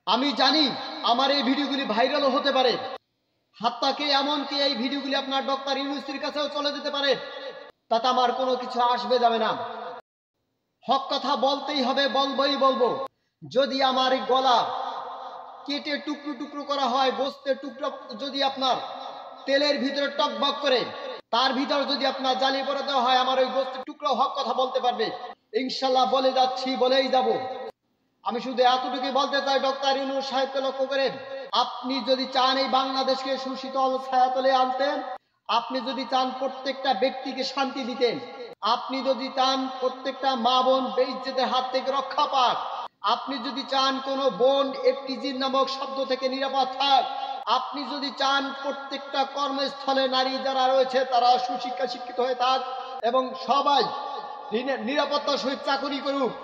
আমি জানি আমার এই ভিডিওগুলি ভাইরাল হতে পারে, হাত্তাকে এমনকি এই ভিডিওগুলি আপনার ডক্টর ইউনূসের কাছেও চলে যেতে পারে, তাতে আমার কোনো কিছু আসবে যাবে না। হক কথা বলতেই হবে, বলবই বলবো। যদি আমার এই গলা কেটে টুকরো টুকরো করা হয়, গোস্তের টুকরো যদি আপনার তেলের ভিতরে টকবক করে, তার ভিতর যদি আপনার জ্বালিয়ে পড়ে দেওয়া হয়, আমার ওই গোস্তের টুকরো হক কথা বলতে পারবে ইনশাল্লাহ। বলে যাচ্ছি, বলেই যাব। আমি শুধু এতটুকুই বলতে চাই, ডক্টর ইউনূস সাহেবকে লক্ষ্য করে, আপনি যদি চান এই বাংলাদেশকে সুশীতল ছায়াতলে আনতেন, আপনি যদি চান প্রত্যেকটা ব্যক্তিকে শান্তি দিতেন, আপনি যদি চান প্রত্যেকটা মা বোন বেইজ্জতের হাত থেকে রক্ষা পাক, আপনি যদি চান কোনো বোন এফটিজির নামক শব্দ থেকে নিরাপদ থাক, আপনি যদি চান প্রত্যেকটা কর্মস্থলে নারী যারা রয়েছে তারা সুশিক্ষা শিক্ষিত হয়ে থাক এবং সবাই নিরাপত্তার সহিত চাকরি করুক,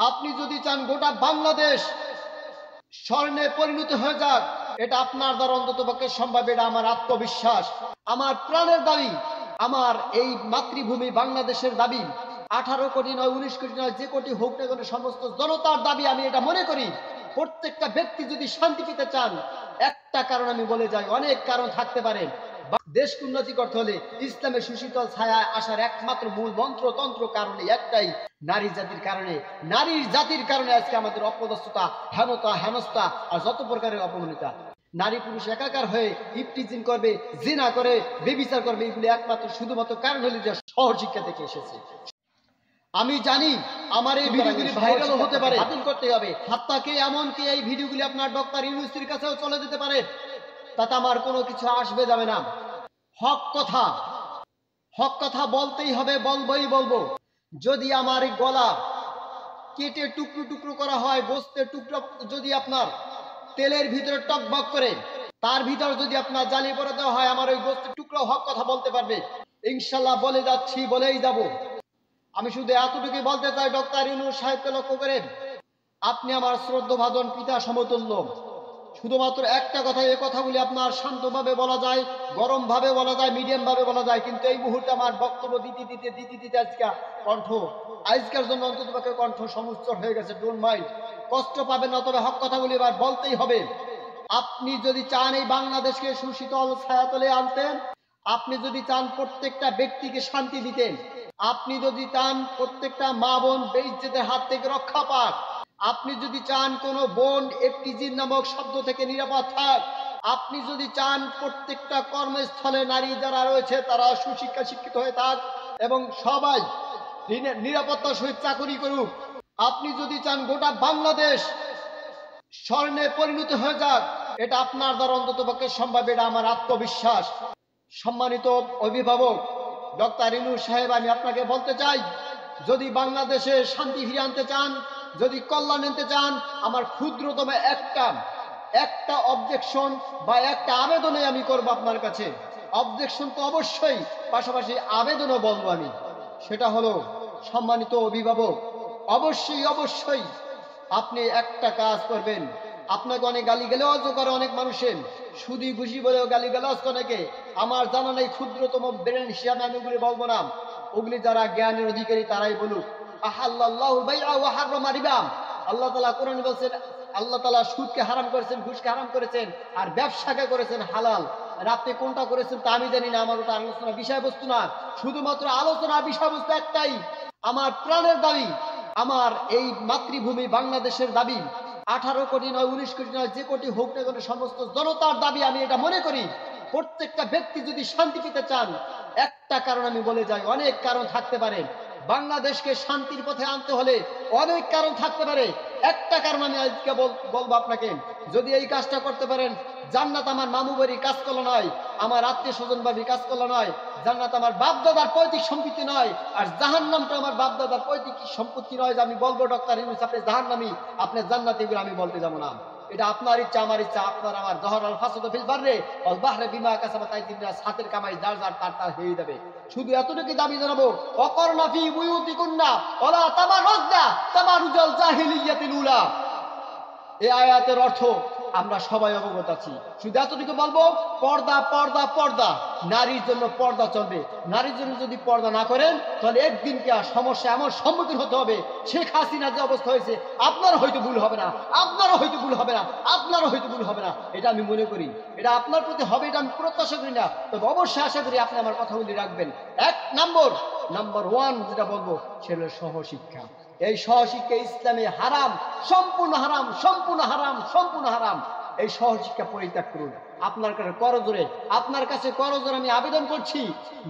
আপনি যদি চান গোটা বাংলাদেশ স্বর্ণে পরিণত হয়ে যাক, এটা আপনার দ্বারা অন্তত পক্ষে সম্ভব। এটা আমার আত্মবিশ্বাস, আমার প্রাণের দাবি, আমার এই মাতৃভূমি বাংলাদেশের দাবি। 18 কোটি নয়, 19 কোটি নয়, যে কোটি হোক না কেন সমস্ত জনতার দাবি। আমি এটা মনে করি প্রত্যেকটা ব্যক্তি যদি শান্তি পেতে চান, একটা কারণ আমি বলে যাই, অনেক কারণ থাকতে পারে। দেশকে উন্নতি করতে হলে ইসলামের সুশীতল ছায়া আসার একমাত্র মূল মন্ত্র তন্ত্র কারণে একটাই, নারী জাতির কারণে। নারীর জাতির কারণে আজকে আমাদের অপদস্থতা, হেনতা, হেনস্তা আর যত প্রকারের অপমানিতা। নারী পুরুষ একাকার হয়ে ইফটিজিং করবে, জিনা করে, বেবিচার করবে, এগুলি একমাত্র শুধুমাত্র কারণ হলে যে শহর শিক্ষা থেকে এসেছে। আমি জানি আমার এই ভিডিওগুলি ভাইরাল হতে পারে, বাতিল করতে হবে। হাত্তাকে এমনকি এই ভিডিওগুলি আপনার ডক্টর ইউনূসের কাছেও চলে যেতে পারে, তাতে আমার কোনো কিছু আসবে যাবে না। হক কথা বলতেই হবে, বলবই বলবো। যদি আমার গলা কেটে টুকরো টুকরো করা হয়, গোস্তের টুকরো যদি আপনার তেলের ভিতরে টকবক করে, তার ভিতর যদি আপনার জ্বালিয়ে পড়ে দেওয়া হয়, আমার ওই গোস্তের টুকরো হক কথা বলতে পারবে ইনশাল্লাহ। বলে যাচ্ছি, বলেই যাব। আমি শুধু এতটুকুই বলতে চাই, ডক্টর ইউনূস সাহেবকে লক্ষ্য করে, আপনি আমার শ্রদ্ধাভাজন পিতা সমতুল্য। শুধুমাত্র একটা কথা, এই কথাগুলি আপনার শান্তভাবে বলা যায়, গরম ভাবে বলা যায়, মিডিয়াম ভাবে বলা যায়, কিন্তু এই মুহূর্তে আমার বক্তব্য দিতে দিতে আজকের জন্য অন্তত পক্ষে কণ্ঠ সমুচ্চর হয়ে গেছে। ডোন্ট মাইন্ড, কষ্ট পাবেন না, তবে হক কথাগুলি এবার বলতেই হবে। আপনি যদি চান এই বাংলাদেশকে সুশীতল ছায়াতলে আনতেন, আপনি যদি চান প্রত্যেকটা ব্যক্তিকে শান্তি দিতেন, আপনি যদি চান প্রত্যেকটা মা বোন বেইজ্জতের হাত থেকে রক্ষা পাক, আপনি যদি চান কোনো বোন এফটিজির নামক শব্দ থেকে নিরাপদ থাক, আপনি যদি চান প্রত্যেকটা কর্মস্থলে নারী যারা রয়েছে তারা সুশিক্ষা শিক্ষিত হয়ে থাক এবং সবাই নিরাপত্তার সহিত চাকরি করুক, আপনি যদি চান গোটা বাংলাদেশ স্বর্ণে পরিণত হয়ে যাক, এটা আপনার দ্বারা অন্তত পক্ষে সম্ভব। এটা আমার আত্মবিশ্বাস। সম্মানিত অভিভাবক ডক্টর ইউনূস সাহেব, আমি আপনাকে বলতে চাই, যদি বাংলাদেশে শান্তি ফিরিয়ে আনতে চান, যদি কল্যাণ আনতে চান, আমার ক্ষুদ্রতম একটা অবজেকশন বা একটা আবেদনে আমি করব আপনার কাছে। অবজেকশন তো অবশ্যই, পাশাপাশি আবেদনও বলবো আমি। সেটা হলো, সম্মানিত অভিভাবক, অবশ্যই আপনি একটা কাজ করবেন। আপনাকে অনেক গালিগালাজ করে অনেক মানুষের, সুদি ঘুষি বলেও গালিগালাজ অনেকে। আমার জানা নেই, ক্ষুদ্রতম ব্রেন হিসাবে আমি ওগুলি বলবো না, ওগুলি যারা জ্ঞানের অধিকারী তারাই বলুক। আহাল্লাহুল বাইআ ওয়া হাররামা রিবা। আল্লাহ তাআলা কোরআনে বলেছেন, আল্লাহ তাআলা সুদকে হারাম করেছেন, ঘুষকে হারাম করেছেন, আর ব্যবসাকে করেছেন হালাল। আর আপনি কোনটা করেছেন তা আমি জানি না, আমার ওটা আলোচনা বিষয়বস্তু না। শুধুমাত্র আলোচনা বিষয়বস্তু একটাই, আমার প্রাণের দাবি, আমার এই মাতৃভূমি বাংলাদেশের দাবি। 18 কোটি নয়, 19 কোটি নয়, যে কোটি হোক না কেন সমস্ত জনতার দাবি। আমি এটা মনে করি প্রত্যেকটা ব্যক্তি যদি শান্তি পেতে চান, একটা কারণ আমি বলে যাই, অনেক কারণ থাকতে পারে। বাংলাদেশকে শান্তির পথে আনতে হলে অনেক কারণ থাকতে পারে। একটা কারণ আমি আজকে বলবো আপনাকে, যদি এই কাজটা করতে পারেন, জান্নাত আমার মামু বাড়ি কাজ করলো নয়, আমার আত্মীয় স্বজন বাড়ি কাজ করলো নয়, জান্নাত আমার বাপ দাদার পৈতৃক সম্পত্তি নয়, আর জাহান্নামটা আমার বাপ দাদার পৈতৃক সম্পত্তি নয় যে আমি বলবো ডক্টর ইউনূস আপনি জাহান্নামী, আপনি জান্নাতি, এগুলো আমি বলতে যাবো না। এটা আপনার ইচ্ছা, আমার ইচ্ছা, আপনার আমার। জহরাল ফাসাদু ফিল বাররি ওয়াল বাহরি বিমা কাসাবাত আইদিন নাস, হাতের কামাই যার যার তার হয়ে যাবে। শুধু এতটুকু দাবি জানাবো, ওয়াকারনা ফি বুয়ুতিকুন্না ওয়ালা তাবাররাজনা তাবারুজাল জাহিলিয়াতিল উলা। এই আয়াতের অর্থ, আমরা সবাই অবগত আছি। শুধু এতটুকু বলবো, পর্দা পর্দা পর্দা, নারীর জন্য পর্দা চলবে। নারীর জন্য যদি পর্দা না করেন তাহলে একদিনকে সমস্যা এমন সম্মুখীন হতে হবে, শেখ হাসিনা যে অবস্থা হয়েছে আপনারও হয়তো ভুল হবে না, আপনারও হয়তো ভুল হবে না, আপনারও হয়তো ভুল হবে না, এটা আমি মনে করি। এটা আপনার প্রতি হবে এটা আমি প্রত্যাশা করি না, তবে অবশ্যই আশা করি আপনি আমার কথাগুলি রাখবেন। নাম্বার ওয়ান যেটা বলবো সেটা সহশিক্ষা। এই সহশিক্ষা ইসলামে হারাম, সম্পূর্ণ হারাম, সম্পূর্ণ হারাম, সম্পূর্ণ হারাম। এই সহশিক্ষা পরিত্যাগ করুন। আপনার কাছে করজোরে আমি আবেদন করছি,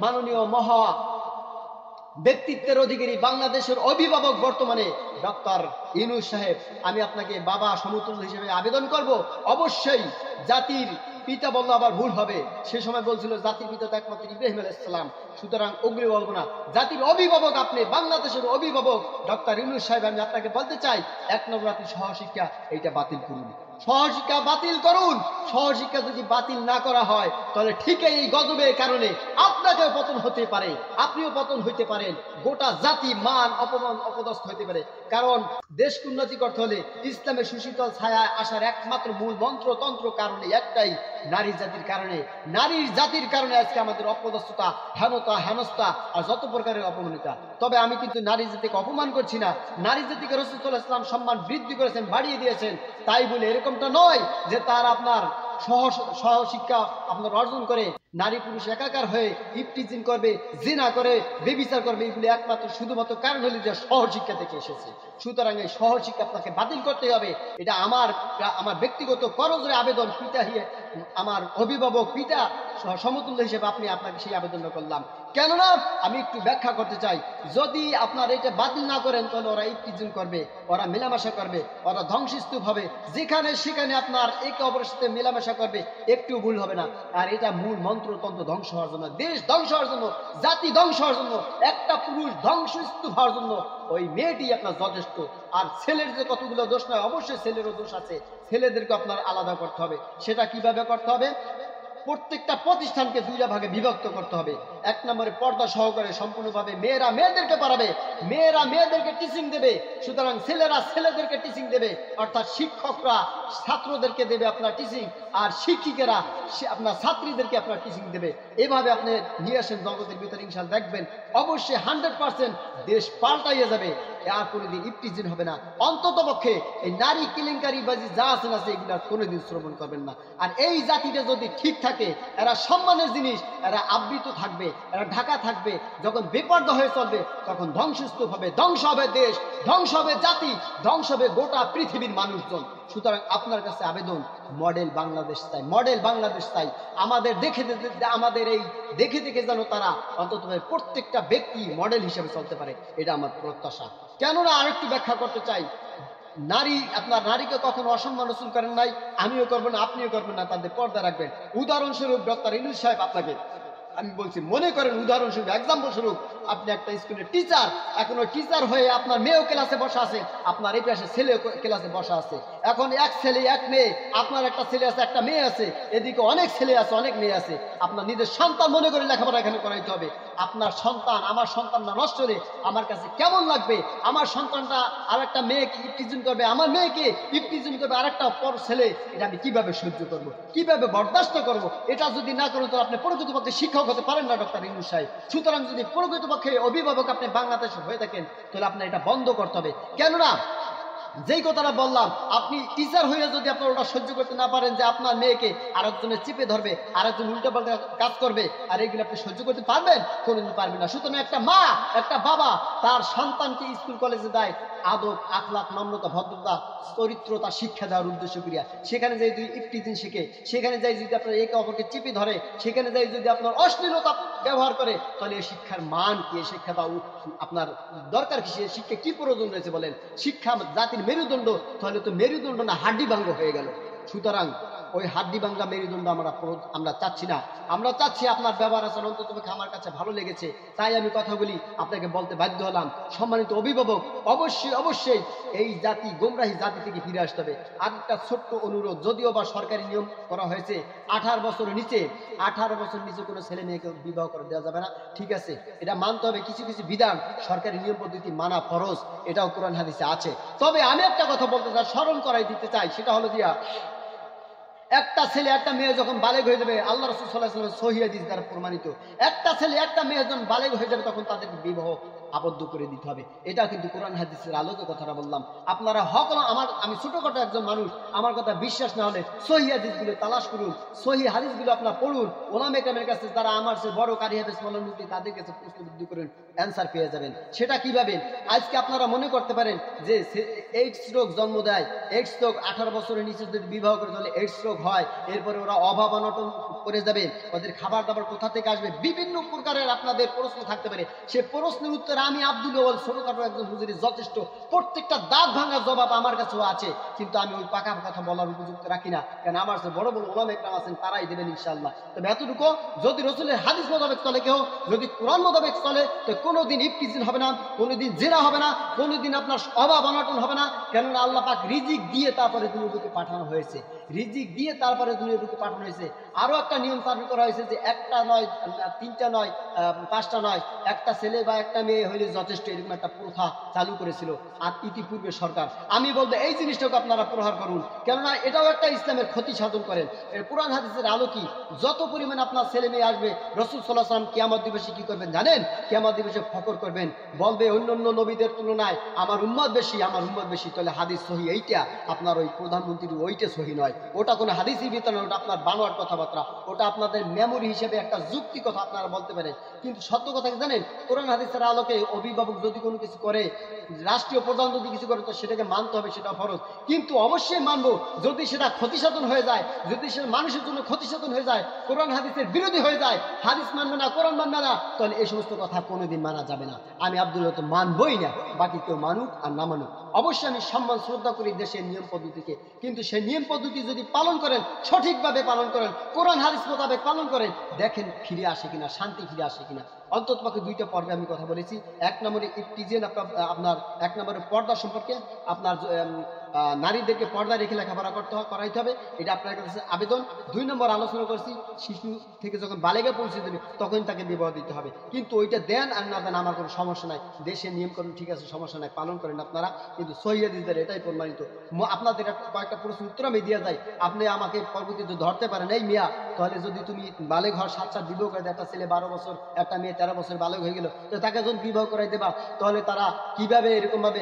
মাননীয় মহা ব্যক্তিত্বের অধিকারী বাংলাদেশের অভিভাবক বর্তমানে ডক্টর ইউনূস সাহেব, আমি আপনাকে বাবা সমতুল্য হিসেবে আবেদন করব, অবশ্যই জাতির পিতা বললে আবার ভুল হবে, সে সময় বলছিল জাতির পিতা তো একমাত্র ইব্রাহিম আলাইহিস সালাম, সুতরাং ওগুলি বলবো না, জাতির অভিভাবক আপনি, বাংলাদেশের অভিভাবক ডক্টর ইউনূস সাহেব, আমি আপনাকে বলতে চাই 1 নম্বর আপনি সহশিক্ষা এইটা বাতিল করুন। সহশিক্ষা বাতিল করুন। সহশিক্ষা যদি বাতিল না করা হয় তাহলে ঠিকই এই গজবের কারণে আপনাকেও পতন হতে পারে, আপনিও পতন হইতে পারেন, গোটা জাতি মান অপমান অপদস্থ হইতে পারে। কারণ দেশকে উন্নতি করতে হলে ইসলামের সুশীতল ছায়া আসার একমাত্র মূল মন্ত্রতন্ত্র কারণে একটাই, নারী জাতির কারণে। নারীর জাতির কারণে আজকে আমাদের অপদস্থতা, হেনস্থা আর যত প্রকারের অপমানিতা। তবে আমি কিন্তু নারী জাতিকে অপমান করছি না, নারী জাতিকে রাসূল সাল্লাল্লাহু আলাইহি ওয়াসাল্লাম সম্মান বৃদ্ধি করেছেন, বাড়িয়ে দিয়েছেন, তাই বলে এরকমটা নয় যে তার আপনার সহশিক্ষা আপনার অর্জন করে নারী পুরুষ একাকার হয়ে ইফটিজিং করবে, জিনা করে, বেবিচার করবে, এগুলি একমাত্র শুধুমাত্র কারণ হলো যে সহশিক্ষা থেকে এসেছে। সুতরাং এই সহশিক্ষা আপনাকে বাতিল করতে হবে। এটা আমার ব্যক্তিগত করজোরে আবেদন, পিতা হিয়ে আমার অভিভাবক, পিতা সমতুল্য হিসেবে আপনাকে সেই আবেদনটা করলাম। কেননা আমি একটু ব্যাখ্যা করতে চাই, যদি আপনার এটা বাতিল না করেন তাহলে ওরা ইফতিজিং করবে, ওরা মেলামেশা করবে, ওরা ধ্বংসস্তূপ হবে, যেখানে সেখানে আপনার একে অপরের সাথে মেলামেশা করবে, একটু ভুল হবে না। আর এটা মূল মন্ত্রতন্ত্র ধ্বংস হওয়ার জন্য, দেশ ধ্বংস হওয়ার জন্য, জাতি ধ্বংস হওয়ার জন্য, একটা পুরুষ ধ্বংসস্তূপ হওয়ার জন্য ওই মেয়েটি আপনার যথেষ্ট। আর ছেলের যে কতগুলো দোষ নয়, অবশ্যই ছেলেরও দোষ আছে, ছেলেদেরকে আপনার আলাদা করতে হবে। সেটা কিভাবে করতে হবে? প্রত্যেকটা প্রতিষ্ঠানকে 2টা ভাগে বিভক্ত করতে হবে। 1 নম্বরে পর্দা সহকারে সম্পূর্ণভাবে মেয়েরা মেয়েদেরকে পড়াবে, মেয়েরা মেয়েদেরকে টিচিং দেবে, সুতরাং ছেলেরা ছেলেদেরকে টিচিং দেবে, অর্থাৎ শিক্ষকরা ছাত্রদেরকে দেবে আপনার টিচিং, আর শিক্ষিকেরা আপনার ছাত্রীদেরকে আপনার টিচিং দেবে। এইভাবে আপনি নিয়ে আসেন জগতের ভিতরে, ইনশাআল্লাহ দেখবেন অবশ্যই 100% দেশ পাল্টাইয়া যাবে। আর কোনোদিন ইফতিজিং হবে না। অন্তত পক্ষে এই নারী কেলেঙ্কারিবাজি যা আছে না এগুলো কোনোদিন শ্রবণ করবেন না। আর এই জাতিটা যদি ঠিক থাকে, এরা সম্মানের জিনিস, এরা আবৃত থাকবে, এরা ঢাকা থাকবে, যখন বেপর্দা হয়ে চলবে তখন ধ্বংসস্তূপ হবে, ধ্বংস হবে দেশ, ধ্বংস হবে জাতি, ধ্বংস হবে গোটা পৃথিবীর মানুষজন। সুতরাং আপনার কাছে আবেদন, মডেল বাংলাদেশ চাই, মডেল বাংলাদেশ চাই। আমাদের আমাদের এই দেখে যেন তারা অন্তত প্রত্যেকটা ব্যক্তি মডেল হিসেবে চলতে পারে, এটা আমার প্রত্যাশা। কেননা আরেকটু ব্যাখ্যা করতে চাই, নারীকে কখনো অসম্মান রসুল করেন নাই, আমিও করবো না, আপনিও করবেন না, তাদের পর্দা রাখবেন। উদাহরণস্বরূপ ডক্টর ইউনূস সাহেব, আপনাকে আমি বলছি, মনে করেন উদাহরণস্বরূপ, এক্সাম্পল স্বরূপ, আপনি একটা স্কুলের টিচার, এখন ওই টিচার হয়ে আপনার মেয়েও ক্লাসে বসা আছে, আপনার এই পাশে ছেলেও ক্লাসে বসা আছে। এখন এক ছেলে এক মেয়ে, আপনার একটা ছেলে আছে একটা মেয়ে আছে, এদিকে অনেক ছেলে আছে অনেক মেয়ে আছে। আপনার নিজের সন্তান মনে করে লেখাপড়া এখানে করাইতে হবে। আপনার সন্তান, আমার সন্তানটা নষ্ট হলে আমার কাছে কেমন লাগবে? আমার সন্তানটা আর একটা মেয়েকে ইফতিজিং করবে, আমার মেয়েকে ইফতিজিং করবে আর একটা পর ছেলে, এটা আমি কিভাবে সহ্য করব, কিভাবে বরদাস্ত করব? এটা যদি না করেন তো আপনি প্রকৃতপক্ষে শিক্ষক হতে পারেন না ডক্টর ইউনূস সাহেব। সুতরাং যদি প্রকৃতপক্ষে অভিভাবক আপনি বাংলাদেশে হয়ে থাকেন তাহলে আপনার এটা বন্ধ করতে হবে। কেননা যেই কথাটা বললাম, আপনি টিচার হয়ে যদি আপনার ওটা সহ্য করতে না পারেন যে আপনার মেয়েকে আরেকজনের চিপে ধরবে, আরেকজন উল্টাপাল্টা কাজ করবে, আর এইগুলো আপনি সহ্য করতে পারবেন? কোনোদিন পারবেন না। সুতরাং একটা মা, একটা বাবা তার সন্তানকে স্কুল কলেজে দেয় আদব, আখলাক, নম্রতা, ভদ্রতা, চরিত্রতা শিক্ষা দেওয়ার উদ্দেশ্য করিয়া। সেখানে যাই যদি ইফতিজিং শিখে, সেখানে যাই যদি আপনার একে অপরকে চিপে ধরে, সেখানে যাই যদি আপনার অশ্লীলতা ব্যবহার করে, তাহলে এই শিক্ষার মান কি? এই শিক্ষাটা আপনার দরকার কি? শিক্ষা কি প্রয়োজন রয়েছে বলেন? শিক্ষা জাতির মেরুদণ্ড, তাহলে তো মেরুদণ্ড না হাড্ডি ভাঙ্গ হয়ে গেল। সুতরাং ওই হাড্ডি ভাঙ্গা মেরুদণ্ড আমরা চাচ্ছি না। আমরা চাচ্ছি আপনার ব্যবহার আচরণ অন্তত আমার কাছে ভালো লেগেছে, তাই আমি কথাগুলি আপনাকে বলতে বাধ্য হলাম। সম্মানিত অভিভাবক, অবশ্যই এই জাতি গোমরাহী জাতি থেকে ফিরে আসতে হবে। আর একটা ছোট্ট অনুরোধ, যদিও বা সরকারি নিয়ম করা হয়েছে 18 বছরের নিচে কোনো ছেলে মেয়েকে বিবাহ করে দেওয়া যাবে না, ঠিক আছে, এটা মানতে হবে। কিছু কিছু বিধান সরকারি নিয়ম পদ্ধতি মানা ফরজ, এটাও কোরআন হাদিসে আছে। তবে আমি একটা কথা বলতে চাই, স্মরণ করাই দিতে চাই, সেটা হলো একটা ছেলে একটা মেয়ে যখন বালেগ হয়ে যাবে, আল্লাহ রাসূল সাল্লাল্লাহু আলাইহি ওয়াসাল্লাম সহিহ হাদিস দ্বারা প্রমাণিত, একটা ছেলে একটা মেয়ে যখন বালেগ হয়ে যাবে তখন তাদেরকে বিবাহ আবদ্ধ করে দিতে হবে। এটা কিন্তু কোরআন হাদিসের আলোকে কথাটা বললাম। আপনারা আমি ছোটখাটো একজন মানুষ, আমার কথা বিশ্বাস না হলে সহিহ হাদিসগুলো তালাশ করুন, সহিহ হাদিসগুলো আপনারা পড়ুন, ওলামা কেরামের কাছে যারা আমার চেয়ে বড় কারি হাদিস মাওলানা তাদের কাছে প্রশ্নবিদ্ধ করুন, অ্যান্সার পেয়ে যাবেন। সেটা কিভাবে? আজকে আপনারা মনে করতে পারেন যে এইডস রোগ জন্ম দেয়, এইডস রোগ 18 বছরের নিচে যদি বিবাহ করে তাহলে এইডস রোগ হয়, এরপরে ওরা অভাব অনটন করে যাবে, ওদের খাবার দাবার কোথা থেকে আসবে, বিভিন্ন প্রকারের আপনাদের প্রশ্ন থাকতে পারে। সে প্রশ্নের উত্তরে আমি আব্দুল আউয়াল ছোটখাটো একজন হুজুরি যথেষ্ট, প্রত্যেকটা দাঁত ভাঙার জবাব আমার কাছেও আছে, কিন্তু আমি ওই পাকা কথা বলার উপযুক্ত রাখি না, কারণ আমার কাছে বড় বড় ওলামা একরাম আছেন, তারাই দেবেন ইনশাআল্লাহ। তবে এতটুকু, যদি রসুলের হাদিস মোতাবেক চলে কেউ, যদি কোরআন মোতাবেক চলে, তো কোনোদিন ইফতিজিল হবে না, কোনোদিন জেনা হবে না, কোনোদিন আপনার অভাব অনটন হবে না। কেননা আল্লাহ পাক রিজিক দিয়ে তারপরে দুনিয়াকে পাঠানো হয়েছে, রিজিক দিয়ে তারপরে দুনিয়াকে পাঠানো হয়েছে। আরো একটা নিয়ম চালু করা হয়েছে যে একটা নয়, তিনটা নয়, পাঁচটা নয়, একটা ছেলে বা একটা মেয়ে হইলে যথেষ্ট, এরকম একটা প্রথা চালু করেছিল আর ইতিপূর্বে সরকার। আমি বলবো এই জিনিসটাকে আপনারা প্রহার করুন, কেননা এটাও একটা ইসলামের ক্ষতি সাধন করেন। কোরআন হাদিসের আলো কি, যত পরিমাণ আপনার ছেলে মেয়ে আসবে, রাসূল সাল্লাল্লাহু আলাইহি ওয়াসাল্লাম কিয়ামত দিবসে কি করবেন জানেন? কিয়ামত দিবসে ফখর করবেন, বলবে অন্য অন্য নবীদের তুলনায় আমার উম্মত বেশি, আমার উম্মত বেশি। তাহলে হাদিস সহি এইটা, আপনার ওই প্রধানমন্ত্রী ওইটা সহি নয়, ওটা কোনো হাদিসই ভিতরে, ওটা আপনার বানোয়ার কথাবার্তা, ওটা আপনাদের মেমোরি হিসেবে একটা যুক্তি কথা আপনারা বলতে পারেন। কিন্তু সত্য কথা কি জানেন? কোরআন হাদিসের আলোকে অভিভাবক যদি কোনো কিছু করে, রাষ্ট্রীয় প্রধান যদি কিছু করে, তো সেটাকে মানতে হবে, সেটা ফরজ। কিন্তু অবশ্যই মানবো যদি সেটা ক্ষতিসাধন হয়ে যায়, যদি সেটা মানুষের জন্য ক্ষতিসাধন হয়ে যায়, কোরআন হাদিসের বিরোধী হয়ে যায়, হাদিস মানবে না, কোরআন মানবে না, তাহলে এই সমস্ত কথা কোনোদিন মানা যাবে না। আমি আব্দুল্লাহ তো মানবই না, বাকি কেউ মানুক আর না মানুক। অবশ্যই আমি সম্মান শ্রদ্ধা করি দেশের নিয়ম পদ্ধতিকে, কিন্তু সেই নিয়ম পদ্ধতি যদি পালন করেন, সঠিকভাবে পালন করেন, কোরআন হাদিস মোতাবেক পালন করেন, দেখেন ফিরে আসে কিনা, শান্তি ফিরে আসে কিনা। অন্ততপক্ষে দুইটা পর্বে আমি কথা বলেছি। এক নম্বরে ইফতিজিন, আপনার এক নম্বরে পর্দা সম্পর্কে, আপনার নারীদেরকে পর্দা রেখে লেখাপড়া করাইতে হবে, এটা আপনার কাছে আবেদন। 2 নম্বর আলোচনা করছি, শিশু থেকে যখন বালেগে পৌঁছে দেবে তখন তাকে বিবাহ দিতে হবে। কিন্তু ওইটা দেন আর না দেন আমার কোনো সমস্যা নাই, দেশের নিয়ম করুন, ঠিক আছে, সমস্যা নাই, পালন করেন আপনারা। কিন্তু সহিহ হাদিসের এটাই প্রমাণিত। আপনাদের কয়েকটা প্রশ্ন উত্তর আমি দিয়ে যাই, আপনি আমাকে পরবর্তীতে ধরতে পারেন, এই মিয়া, তাহলে যদি তুমি বালেগ হওয়ার সাথে সাথে বিবাহ করে দেয়, একটা ছেলে 12 বছর, একটা মেয়ে 13 বছর বালেগ হয়ে গেল, তো তাকে যখন বিবাহ করাই দেবা, তাহলে তারা কিভাবে এরকম ভাবে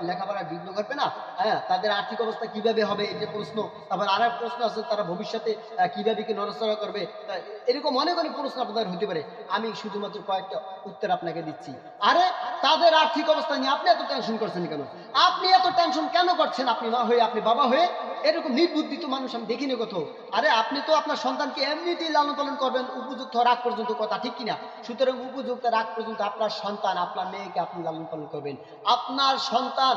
লেখাপড়া বিঘ্ন করবে না? হ্যাঁ, তাদের আর্থিক অবস্থা কিভাবে হবে, এই যে প্রশ্ন। তারপর আর এক প্রশ্ন আছে, তারা ভবিষ্যতে কিভাবে কি নড়াচড়া করবে, এরকম অনেক অনেক প্রশ্ন আপনাদের হতে পারে। আমি শুধুমাত্র কয়েকটা উত্তর আপনাকে দিচ্ছি। আরে তাদের আর্থিক অবস্থা নিয়ে আপনি এত টেনশন করছেন কেন? আপনি এত টেনশন কেন করছেন? আপনি মা হয়ে, আপনি বাবা হয়ে এরকম নির্বুদ্ধি তো মানুষ আমি দেখিনি কোথাও। আরে আপনি তো আপনার সন্তানকে এমনিতেই লালন পালন করবেন উপযুক্ত রাগ পর্যন্ত, কথা ঠিক কিনা? সুতরাং উপযুক্ত রাগ পর্যন্ত আপনার সন্তান, আপনার মেয়েকে আপনি লালন পালন করবেন। আপনার সন্তান,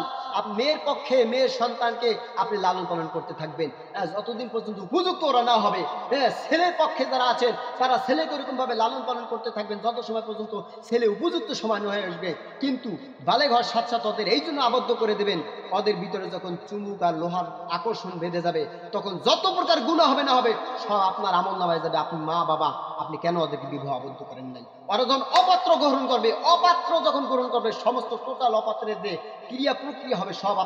মেয়ের পক্ষে মেয়ের সন্তানকে আপনি লালন পালন করতে থাকবেন যতদিন পর্যন্ত উপযুক্ত ওরা না হবে। হ্যাঁ, ছেলের পক্ষে যারা আছেন তারা ছেলেকে ওরকম ভাবে লালন পালন করতে থাকবেন যত সময় পর্যন্ত ছেলে উপযুক্ত সময় হয়ে আসবে। কিন্তু বালেগ হওয়ার সাথে সাথে ওদের এই জন্য আবদ্ধ করে দেবেন, ওদের ভিতরে যখন চুমুক আর লোহার আকর্ষণ বেঁধে যাবে, তখন যত প্রকার গুনাহ হবে না হবে সব আপনার আমল নামায় যাবে। আপনি মা বাবা, আপনি কেন ওদেরকে বিবাহ আবদ্ধ করেন নাই? ওরা যখন অপাত্র গ্রহণ করবে, অপাত্র যখন গ্রহণ করবে, সমস্ত টোটাল অপাত্রের যে ক্রিয়া প্রক্রিয়া হবে সব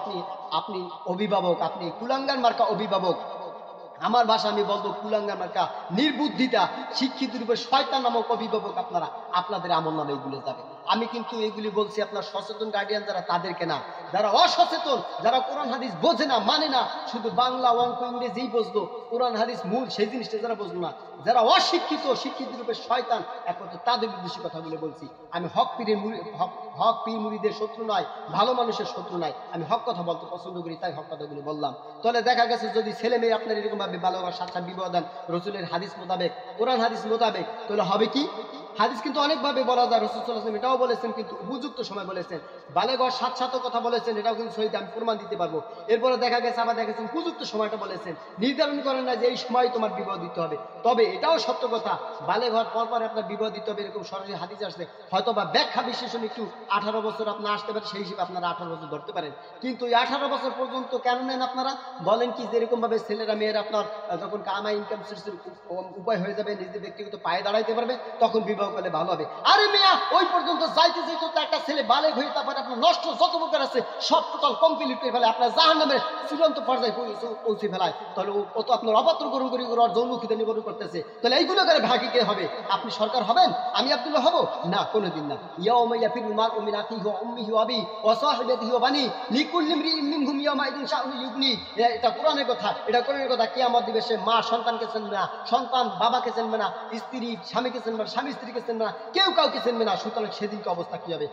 আপনি অভিভাবক, আপনি কুলাঙ্গার মার্কা অভিভাবক। আমার ভাষা আমি বলবো কুলাঙ্গার মার্কা নির্বুদ্ধিতা শিক্ষিত রূপে শয়তান নামক অভিভাবক আপনারা, আপনাদের আমল নামে এগুলো যাবে। আমি কিন্তু এগুলি বলছি আপনার সচেতন গার্ডিয়ান যারা, তাদেরকে না, যারা অসচেতন, যারা কোরআন হাদিস বোঝে না, মানে না, শুধু বাংলা অঙ্ক ইংরেজিই বুঝলো, কোরআন হাদিস মূল সেই জিনিসটা যারা বুঝলো না, যারা অশিক্ষিত, শিক্ষিত রূপে শয়তান, একমাত্র তাদের উদ্দেশ্যে কথাগুলো বলছি। আমি হক পীর মুরিদের শত্রু নয়, ভালো মানুষের শত্রু নয়, আমি হক কথা বলতে পছন্দ করি, তাই হক কথাগুলো বললাম। তাহলে দেখা গেছে যদি ছেলে মেয়ে আপনার এরকম ভাবে ভালোবাসার সাথে বিবাহ দেন রসুলের হাদিস মোতাবেক, কোরআন হাদিস মোতাবেক, তাহলে হবে কি? হাদিস কিন্তু অনেকভাবে বলা যায়, রাসূল সাল্লাল্লাহু আলাইহি ওয়াসাল্লাম এটাও বলেছেন, কিন্তু উপযুক্ত সময় বলেছেন। বালেগ হওয়ার সাথে সাথে কথা বলেছেন, এটাও কিন্তু সহিহ, আমি প্রমাণ দিতে পারবো। এরপরে দেখা গেছে আবার দেখা গেছে উপযুক্ত সময়টা বলেছেন, নির্ধারণ করেন না যে এই সময় তোমার বিবাহ দিতে হবে। তবে এটাও সত্য কথা, বালেগ হওয়ার পর পরে আপনার বিবাহ দিতে হবে এরকম সরাসরি হাদিস আসছে, হয়তো বা ব্যাখ্যা বিশ্লেষণ একটু 18 বছর আপনার আসতে পারে, সেই হিসেবে আপনারা 18 বছর ধরতে পারেন। কিন্তু এই 18 বছর পর্যন্ত কেন নেন আপনারা? বলেন কি যেরকম ভাবে ছেলেরা মেয়েরা আপনার যখন কামাই ইনকাম সোর্সের উপায় হয়ে যাবে, নিজের ব্যক্তিগত পায়ে দাঁড়াইতে পারবে, তখন বিবাহ বিবাহ করলে ভালো হবে। আরে মিয়া, ওই পর্যন্ত যাইতে যাইতে তো একটা ছেলে বালেগ হয়ে তারপরে আপনার নষ্ট যত প্রকার আছে সব টোটাল কমপ্লিট করে ফেলে, আপনার জাহান্নামের চূড়ান্ত পর্যায়ে পৌঁছে ফেলায়, তাহলে ও তো আপনার অপাত্র গ্রহণ করে যৌনখিতে নিবরণ করতেছে। তাহলে এইগুলো করে ভাগি কে হবে? আপনি সরকার হবেন? আমি আব্দুল্লাহ হব? না, কোনোদিন না। ইয়াউমা ইয়াফিরুল মারউ মিন আখিহি ওয়া উম্মিহি ওয়া আবিহি ওয়া সাহিবাতিহি ওয়া বানি লিকুল্লি ইমরিইন মিনহুম ইয়াউমাইদিন শাআনুন ইউগনি। এটা কোরআনের কথা, এটা কোরআনের কথা। কিয়ামত দিবসে মা সন্তানকে চিনবে না, সন্তান বাবাকে চিনবে না, স্ত্রী স্বামীকে চিনবে না, স্বামী স্ত্রীকে চিনবে না, কেউ কাউকে চিনবে না। সুতরাং সেদিনকে অবস্থা কি হবে?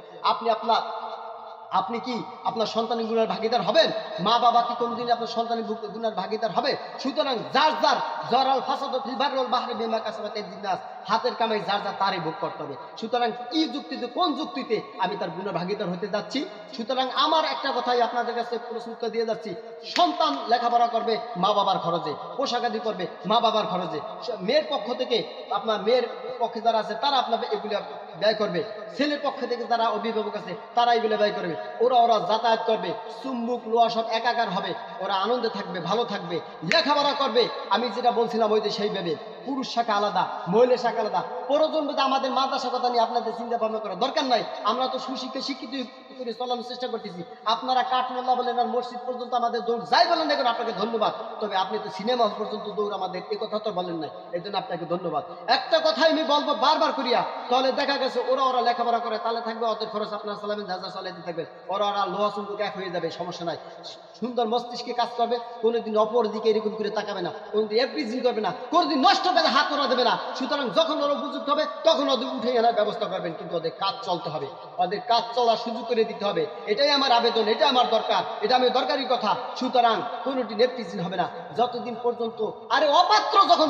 আপনি কি আপনার সন্তানের গুনার ভাগিদার হবেন? মা বাবা কি কোনদিন আপনার সন্তানের গুনার ভাগিদার হবে? সুতরাং যার যার জরাল ফাসাদ ফিল বাররি ওয়াল বাহরি বিমা কাসাবাত আইদিন নাস, হাতের কামাই যার যার তারই ভোগ করতে হবে। সুতরাং কি যুক্তিতে, কোন যুক্তিতে আমি তার গুনার ভাগিদার হতে যাচ্ছি? সুতরাং আমার একটা কথাই আপনাদের কাছে প্রশ্ন দিয়ে যাচ্ছি, সন্তান লেখাপড়া করবে মা বাবার খরচে, পোশাক আদি করবে মা বাবার খরচে, মেয়ের পক্ষ থেকে আপনার মেয়ের পক্ষে যারা আছে তারা আপনার এগুলো ব্যয় করবে, ছেলের পক্ষ থেকে যারা অভিভাবক আছে তারা এগুলো ব্যয় করবে। ওরা যাতায়াত করবে, চুম্বুক লোয়া সব একাকার হবে, ওরা আনন্দে থাকবে, ভালো থাকবে, লেখাপড়া করবে। আমি যেটা বলছিলাম ওই যে সেইভাবে পুরুষ শাখা আলাদা, মহিলা শাখা আলাদা। প্রয়োজন বোধ আমাদের মাদ্রাসা কথা নিয়ে আপনাদের চিন্তা ভাবনা করার দরকার নাই। আমরা তো শিক্ষিত করে চলানোর চেষ্টা করতেছি। আপনারা কাঠমোল্লা বলেন আর মসজিদ পর্যন্ত আমাদের দৌড় যাই বলেন দেখুন, আপনাকে ধন্যবাদ। তবে আপনি তো সিনেমা হল পর্যন্ত দৌড় আমাদের এ কথা তো বলেন নাই, এই জন্য আপনাকে ধন্যবাদ। একটা কথাই আমি বলবো বারবার করিয়া, তাহলে দেখা গেছে ওরা লেখাপড়া করে, তাহলে থাকবে ওদের খরচ আপনারা চালাবেন, যা যা চালাইতে থাকবেন, ওরা লোহা চুম্বুক এক হয়ে যাবে, সমস্যা নাই। সুন্দর মস্তিষ্কে কাজ করবে, কোনোদিন অপর দিকে এরকম করে তাকাবে না, কোনোদিন এফপিজি করবে না, কোনোদিন নষ্ট করে হাত ওরা দেবে না। সুতরাং যখন ওরা উপযুক্ত হবে তখন ওদের উঠে আনার ব্যবস্থা করবেন, কিন্তু ওদের কাজ চলতে হবে, ওদের কাজ চলার সুযোগ করে দিতে হবে। এটাই আমার আবেদন, এটা আমার দরকার, এটা আমি দরকারি কথা। সুতরাং কোনোটি নেপটিজিন হবে না যতদিন পর্যন্ত। আরে অপাত্র যখন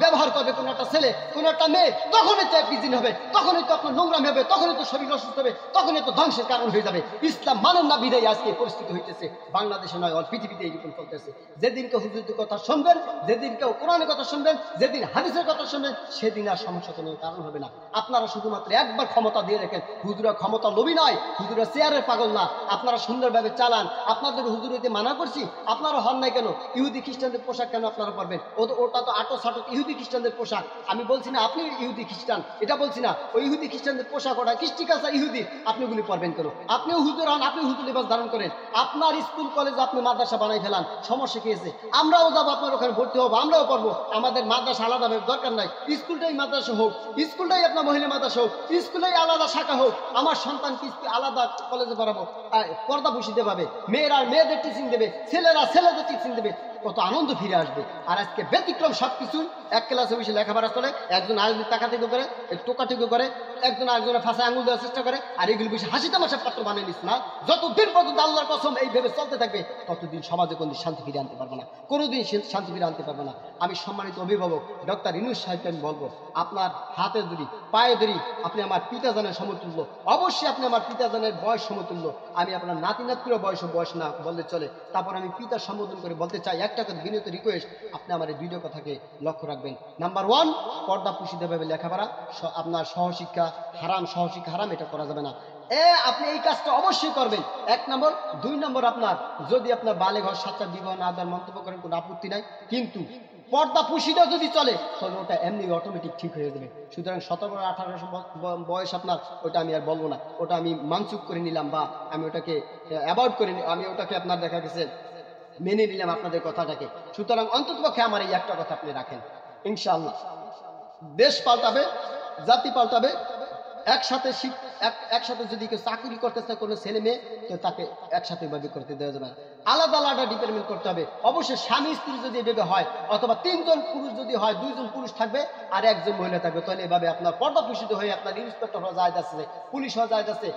ব্যবহার করবে কোনো একটা ছেলে, কোনো একটা মেয়ে, তখনই তো নেপটিজিন হবে, তখনই তো আপনার নোংরামি হবে, তখনই তো শরীর অসুস্থ হবে, তখনই তো ধ্বংসের কারণ হয়ে যাবে। ইসলাম মানেন না বিদায় আজকে পরিস্থিতি হইতেছে, বাংলাদেশে নয় অল পৃথিবীতে এইরকম চলতেছে। যেদিনকে হুজুরের কথা শুনবেন, যেদিনকে কোরআনের কথা শুনবেন, যেদিন হাদিসের কথা শুনবেন, সেদিন আর সমস্যা কোনো কারণ হবে না। আপনারা শুধুমাত্র একবার ক্ষমতা দিয়ে রাখেন। হুজুরা ক্ষমতা লোভী নয়, হুজুরা চেয়ারের পাগল না। আপনারা সুন্দরভাবে চালান। আপনাদের হুজুর হইতে মানা করছি, আপনারা হন নাই কেন? ইহুদি খ্রিস্টানদের পোশাক কেন আপনারা পরবেন? ওটা তো আটো সাটো ইহুদি খ্রিস্টানদের পোশাক। আমি বলছি না আপনি ইহুদি খ্রিস্টান, এটা বলছি না। ওই ইহুদি খ্রিস্টানদের পোশাক, ওটা কৃষ্টি কালচার ইহুদি, আপনি ওগুলি পরবেন কেন? আপনিও হুজুর হন, আপনি হুজুর লিবাস ধারণ করেন। আপনার স্কুল কলেজ আপনি মাদ্রাসা বানাই ফেলান, সমস্যা কি আছে? আমরাও যাবো, আপনার ওখানে ভর্তি হবো, আমরাও পড়বো। আমাদের মাদ্রাসা আলাদা দরকার নাই, স্কুলটাই মাদ্রাসা হোক, স্কুলটাই আপনার মহিলা মাদ্রাসা হোক, স্কুলেই আলাদা শাখা হোক। আমার সন্তানকে আলাদা কলেজে পড়াবো, পর্দা পুষিতে পাবে, মেয়েরা মেয়েদের টিচিং দেবে, ছেলেরা ছেলেদের টিচিং দেবে, কত আনন্দ ফিরে আসবে। আর আজকে ব্যতিক্রম সবকিছু, এক ক্লাসে বসে লেখাপড়া চলে, একজন আরেকজন টাকাটিকে করে, টোকাটিকে করে, একজন আরেকজনের ফাঁসায় আঙুল দেওয়ার চেষ্টা করে, আর এগুলি বসে হাসি তামাশার পাত্র বানিয়ে নিস না। যতদিন পর্যন্ত আল্লাহর কসম এইভাবে চলতে থাকবে, ততদিন সমাজে কোনদিন শান্তি ফিরে আনতে পারবে না, কোনোদিন শান্তি ফিরে আনতে পারবে না। আমি সম্মানিত অভিভাবক ডক্টর ইউনূস সাহেবকে আমি বলবো, আপনার হাতে ধরি, পায়ে ধরি, আপনি আমার পিতাজানের সমতুল্য, অবশ্যই আপনি আমার পিতাজানের বয়স সমতুল্য। আমি আপনার নাতি নাতিরও বয়স না বললে চলে। তারপর আমি পিতার সম্বোধন করে বলতে চাই একটা কথা, বিনীত রিকোয়েস্ট, আপনি আমার এই দুইটা কথাকে লক্ষ্য রাখবেন। নাম্বার 1, পর্দা পুষিতভাবে লেখাপড়া, আপনার সহশিক্ষা হারাম, এটা করা যাবে না। আপনি এই কাজটা অবশ্যই করবেন, 1 নম্বর। 2 নম্বর, আপনার যদি আপনার বালে ঘর সাচ্চা বিবাহ না দেওয়ার মন্তব্য করেন, কোনো আপত্তি নাই, কিন্তু পর্দা পুষিটা যদি চলে তাহলে ওটা এমনি অটোমেটিক ঠিক হয়ে যাবে। সুতরাং 17-18 বয়স আপনার, ওটা আমি আর বলবো না, ওটা আমি মানসুখ করে নিলাম, বা আমি ওটাকে অ্যাভয়েড করে আমি ওটাকে আপনার দেখা গেছে মেনে নিলাম আপনাদের কথাটাকে। সুতরাং অন্ততপক্ষে আমার এই একটা কথা আপনি রাখেন, ইনশাআল্লাহ দেশ পাল্টাবে, জাতি পাল্টাবে। একসাথে যদি কেউ চাকরি করতে চায় কোনো ছেলে মেয়ে, তো তাকে একসাথে ভাবে করতে দেওয়া যাবে না, আলাদা আলাদা ডিপার্টমেন্ট করতে হবে। অবশ্যই স্বামী স্ত্রী যদি এভাবে হয়, অথবা 3 জন পুরুষ যদি হয়, 2 জন পুরুষ থাকবে আর 1 জন মহিলা থাকবে, তাহলে এভাবে আপনার পর্দা পুষিত হয়ে আপনার ইন্সপেক্টর হওয়া যায় যাচ্ছে, পুলিশ হওয়া যায় যাচ্ছে,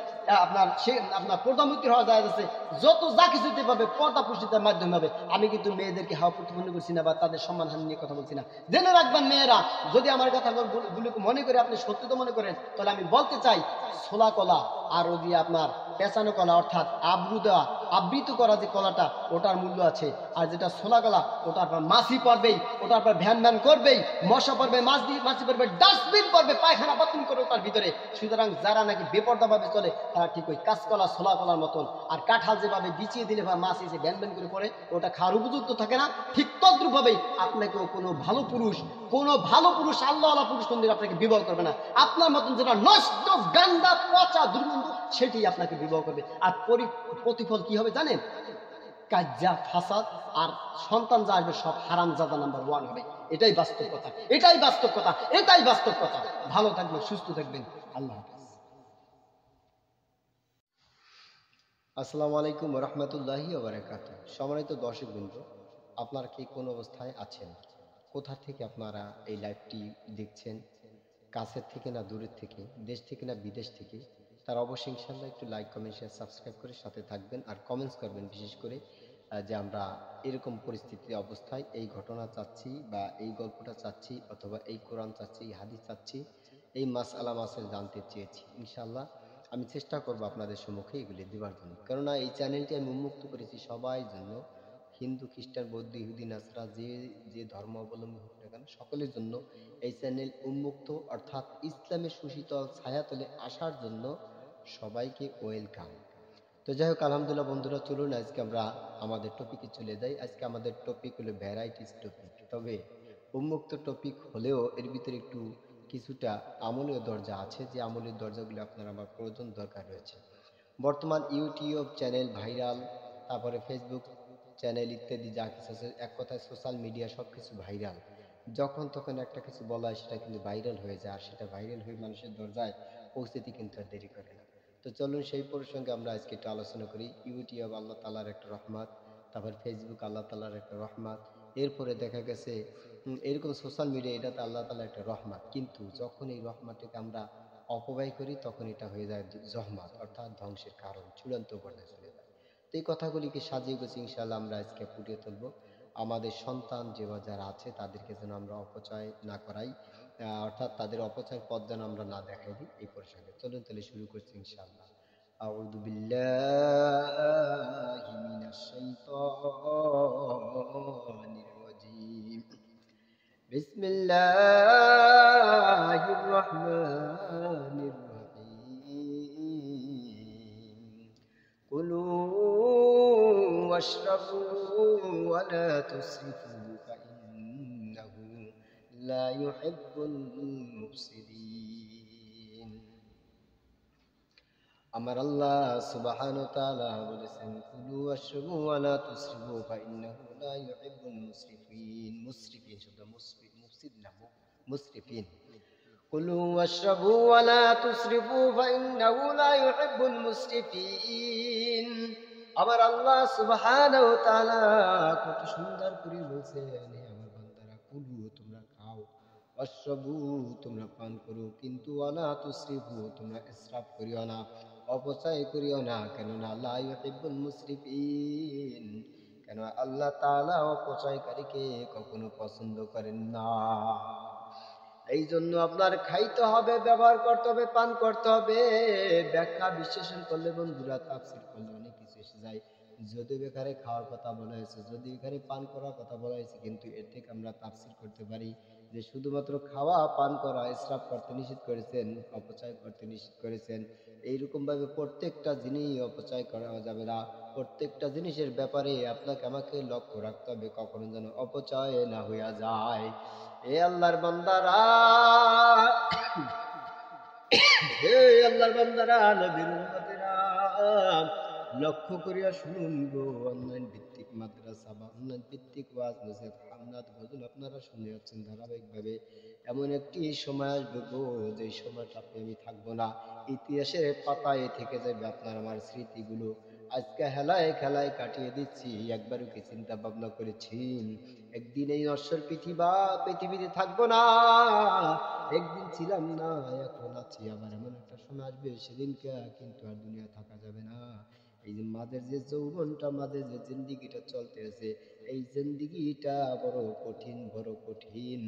আপনার প্রধানমন্ত্রী হওয়া যায় যাচ্ছে, যত যা কিছুতে পাবে পর্দা পুষিতের মাধ্যমে হবে। আমি কিন্তু মেয়েদেরকে হাওয়া প্রতিপন্ন করছি না, বা তাদের সম্মানহানি নিয়ে কথা বলছি না। জেনে রাখবেন মেয়েরা, যদি আমার কথাগুলোকে মনে করে আপনি সত্যি তো মনে করেন, তাহলে আমি বলতে চাই, ছোলা কলা আর ওই যে আপনার পেঁচানো কলা অর্থাৎ আবরু দেওয়া আবৃত করা যে কলাটা ওটার মূল্য আছে। আর যেটা ছোলা কলা ওটার পর মাছি পড়বেই, ওটার পর ভ্যান ভ্যান করবেই, মশা পড়বে, মাছি পড়বে, ডাস্টবিন পড়বে, পায়খানা বাথরুম করবে ওটার ভিতরে। সুতরাং যারা নাকি বেপরদাভাবে চলে তারা ঠিক ওই কাঁচকলা ছোলা কলার মতন। আর কাঁঠাল যেভাবে বিছিয়ে দিলে বা মাছ এসে ভ্যান ভ্যান করে পড়ে ওটা খাওয়ার উপযুক্ত থাকে না, ঠিক তদ্রুপভাবেই আপনাকেও কোনো ভালো পুরুষ আল্লাহ পুরুষ মন্দির আপনাকে বিবাহ করবে না। আপনার মতন যেটা নষ্ট গান্দা পচা দুর্গন্ধ সেটি আপনাকে বিবাহ করবে। আর প্রতিফল কি হবে জানেন? কাজ্জা ফাসাদ, আর সন্তান যা আসবে সব হারামজাদা নাম্বার 1 হবে। এটাই বাস্তব কথা, এটাই বাস্তব কথা, এটাই বাস্তব কথা। ভালো থাকবেন, সুস্থ থাকবেন। আল্লাহ হাফেজ। আসসালামু আলাইকুম ওয়া রাহমাতুল্লাহি ওয়া বারাকাতুহু। সম্মানিত দর্শকবৃন্দ, আপনারা কি কোন অবস্থায় আছেন? কোথা থেকে আপনারা এই লাইভটি দেখছেন? কাছের থেকে না দূরের থেকে, দেশ থেকে না বিদেশ থেকে? তার অবশ্যই ইনশাআল্লাহ একটু লাইক, কমেন্ট, শেয়ার, সাবস্ক্রাইব করে সাথে থাকবেন। আর কমেন্টস করবেন, বিশেষ করে যে আমরা এরকম পরিস্থিতি অবস্থায় এই ঘটনা চাচ্ছি বা এই গল্পটা চাচ্ছি অথবা এই কোরআন চাচ্ছি, এই হাদিস চাচ্ছি, এই মাসআলা মাসাইল জানতে চেয়েছি। ইনশাআল্লাহ আমি চেষ্টা করব আপনাদের সম্মুখে এগুলি দেওয়ার জন্য। কেননা এই চ্যানেলটি আমি উন্মুক্ত করেছি সবাই জন্য, হিন্দু, খ্রিস্টান, বৌদ্ধ, ইহুদি, নাসরা, যে ধর্ম অবলম্বী হোক না কেন সকলের জন্য এই চ্যানেল উন্মুক্ত, অর্থাৎ ইসলামের সুশীতল ছায়াতলে আসার জন্য সবাইকে ওয়েলকাম। তো যাই হোক, আলহামদুলিল্লাহ বন্ধুরা, চলুন আজকে আমরা আমাদের টপিকে চলে যাই। আজকে আমাদের টপিক হলো ভ্যারাইটিস টপিক। তবে উন্মুক্ত টপিক হলেও এর ভিতরে একটু কিছুটা আমলীয় দরজা আছে, যে আমলীয় দরজাগুলো আপনার আমার প্রয়োজন দরকার রয়েছে। বর্তমান ইউটিউব চ্যানেল ভাইরাল, তারপরে ফেসবুক চ্যানেল ইত্যাদি যা কিছু আছে, এক কথায় সোশ্যাল মিডিয়া সব কিছু ভাইরাল। যখন তখন একটা কিছু বলা হয় সেটা কিন্তু ভাইরাল হয়ে যায়, আর সেটা ভাইরাল হয়ে মানুষের দরজায় পৌঁছতে কিন্তু আর দেরি করে না। তো চলুন সেই প্রসঙ্গে আমরা আজকে একটু আলোচনা করি। ইউটিউব আল্লাহ তালার একটা রহমত, তারপর ফেসবুক আল্লাহ তালার একটা রহমত, এরপরে দেখা গেছে এরকম সোশ্যাল মিডিয়া, এটা তো আল্লাহ তালার একটা রহমত। কিন্তু যখন এই রহমতটাকে আমরা অপব্যয় করি তখন এটা হয়ে যায় জহমত, অর্থাৎ ধ্বংসের কারণ, চূড়ান্ত পর্যায়ে চলে যায়। তো এই কথাগুলিকে সাজিয়ে গুছি ইনশাআল্লাহ আমরা আজকে ফুটিয়ে তুলবো। আমাদের সন্তান যে বা যারা আছে তাদেরকে যেন আমরা অপচয় না করাই, অর্থাৎ তাদের অপচয়ের পথ যেন আমরা না দেখাই দিই। এই প্রসঙ্গে চলুন তাহলে শুরু করছি ইনশাআল্লাহ। আউযু বিল্লাহি মিনাশ শাইতানির রাজীম। বিসমিল্লাহির রহমানির রহিম। কুলু ওয়াশরাবু ওয়া লা তুসরিফু ফাইন্নাহু লা ইউহিব্বুল মুফসিদিন। আমার আল্লাহ সুবহানাহু ওয়া তাআলা বলেছেন, কুলু ওয়াশরাবু ওয়া লা তুসরিফু ফাইন্নাহু লা ইউহিব্বুল মুসরিফিন। মুসরিফিন শব্দ মুফসিদ না, মুসরিফিন। কুলু ওয়াশরাবু ওয়া লা তুসরিফু ফাইন্নাহু লা ইউহিব্বুল মুসরিফিন। আমার আল্লাহ সুবহানাহু ওয়া তাআলা কত সুন্দর করে বলছেন, হে আমার বান্দারা, কুলু তোমরা খাও, ওয়াশরাবু তোমরা পান করো, কিন্তু ওয়ালা তুসরিফু তোমরা ইসরাফ করিও না, অপচয় করিও না। কেননা লা ইউহিব্বুল মুসরিফিন, কেন আল্লাহ তাআলা অপচয়কারীকে কখনো পছন্দ করেন না। এই জন্য আপনার খাইতে হবে, ব্যবহার করতে হবে, পান করতে হবে। ব্যাখ্যা বিশ্লেষণ করলে বন্ধুরা, তাফসীর করলে অনেক কিছু এসে যায়। যদি এখানে খাওয়ার কথা বলা হয়েছে, যদি এখানে পান করার কথা বলা হয়েছে, কিন্তু এর থেকে আমরা তাফসীর করতে পারি যে শুধুমাত্র খাওয়া, পান করা, ইসরাফ করতে নিষেধ করেছেন, অপচয় করতে নিষেধ করেছেন। এইরকম ভাবে প্রত্যেকটা জিনিস অপচয় করা যাবে না। প্রত্যেকটা জিনিসের ব্যাপারে আপনাকে আমাকে লক্ষ্য রাখতে হবে, কখনো যেন অপচয় না হইয়া যায়। এ আল্লাহর বান্দারা, হে আল্লাহর বান্দারা, নবীর উম্মতেরা, লক্ষ্য করিয়া শুনুন গো। অনলাইন ভিত্তিক মাদ্রাসা বা অনলাইন ভিত্তিক ওয়াজ, নসিহত, হামলাত, গজল আপনারা শুনে যাচ্ছেন ধারাবাহিকভাবে। এমন একটি সময় আসবে গো, যে সময়টা আমি থাকবো না, ইতিহাসের পাতায় থেকে যাবে আপনার আমার স্মৃতিগুলো। আজকে হেলায় খেলায় কাটিয়ে দিচ্ছি, একবারও কি চিন্তা ভাবনা করেছি একদিন এই নশ্বর পৃথিবীতে থাকবো না? একদিন ছিলাম না, এখন আছি, আবার এমন একটা সময় আসবে সেদিনকে কিন্তু আর দুনিয়া থাকা যাবে না। এই যে মাঝের যে যৌবনটা, মাঝের যে জিন্দিগিটা চলতে আছে, এই জিন্দেগিটা বড় কঠিন, বড় কঠিন।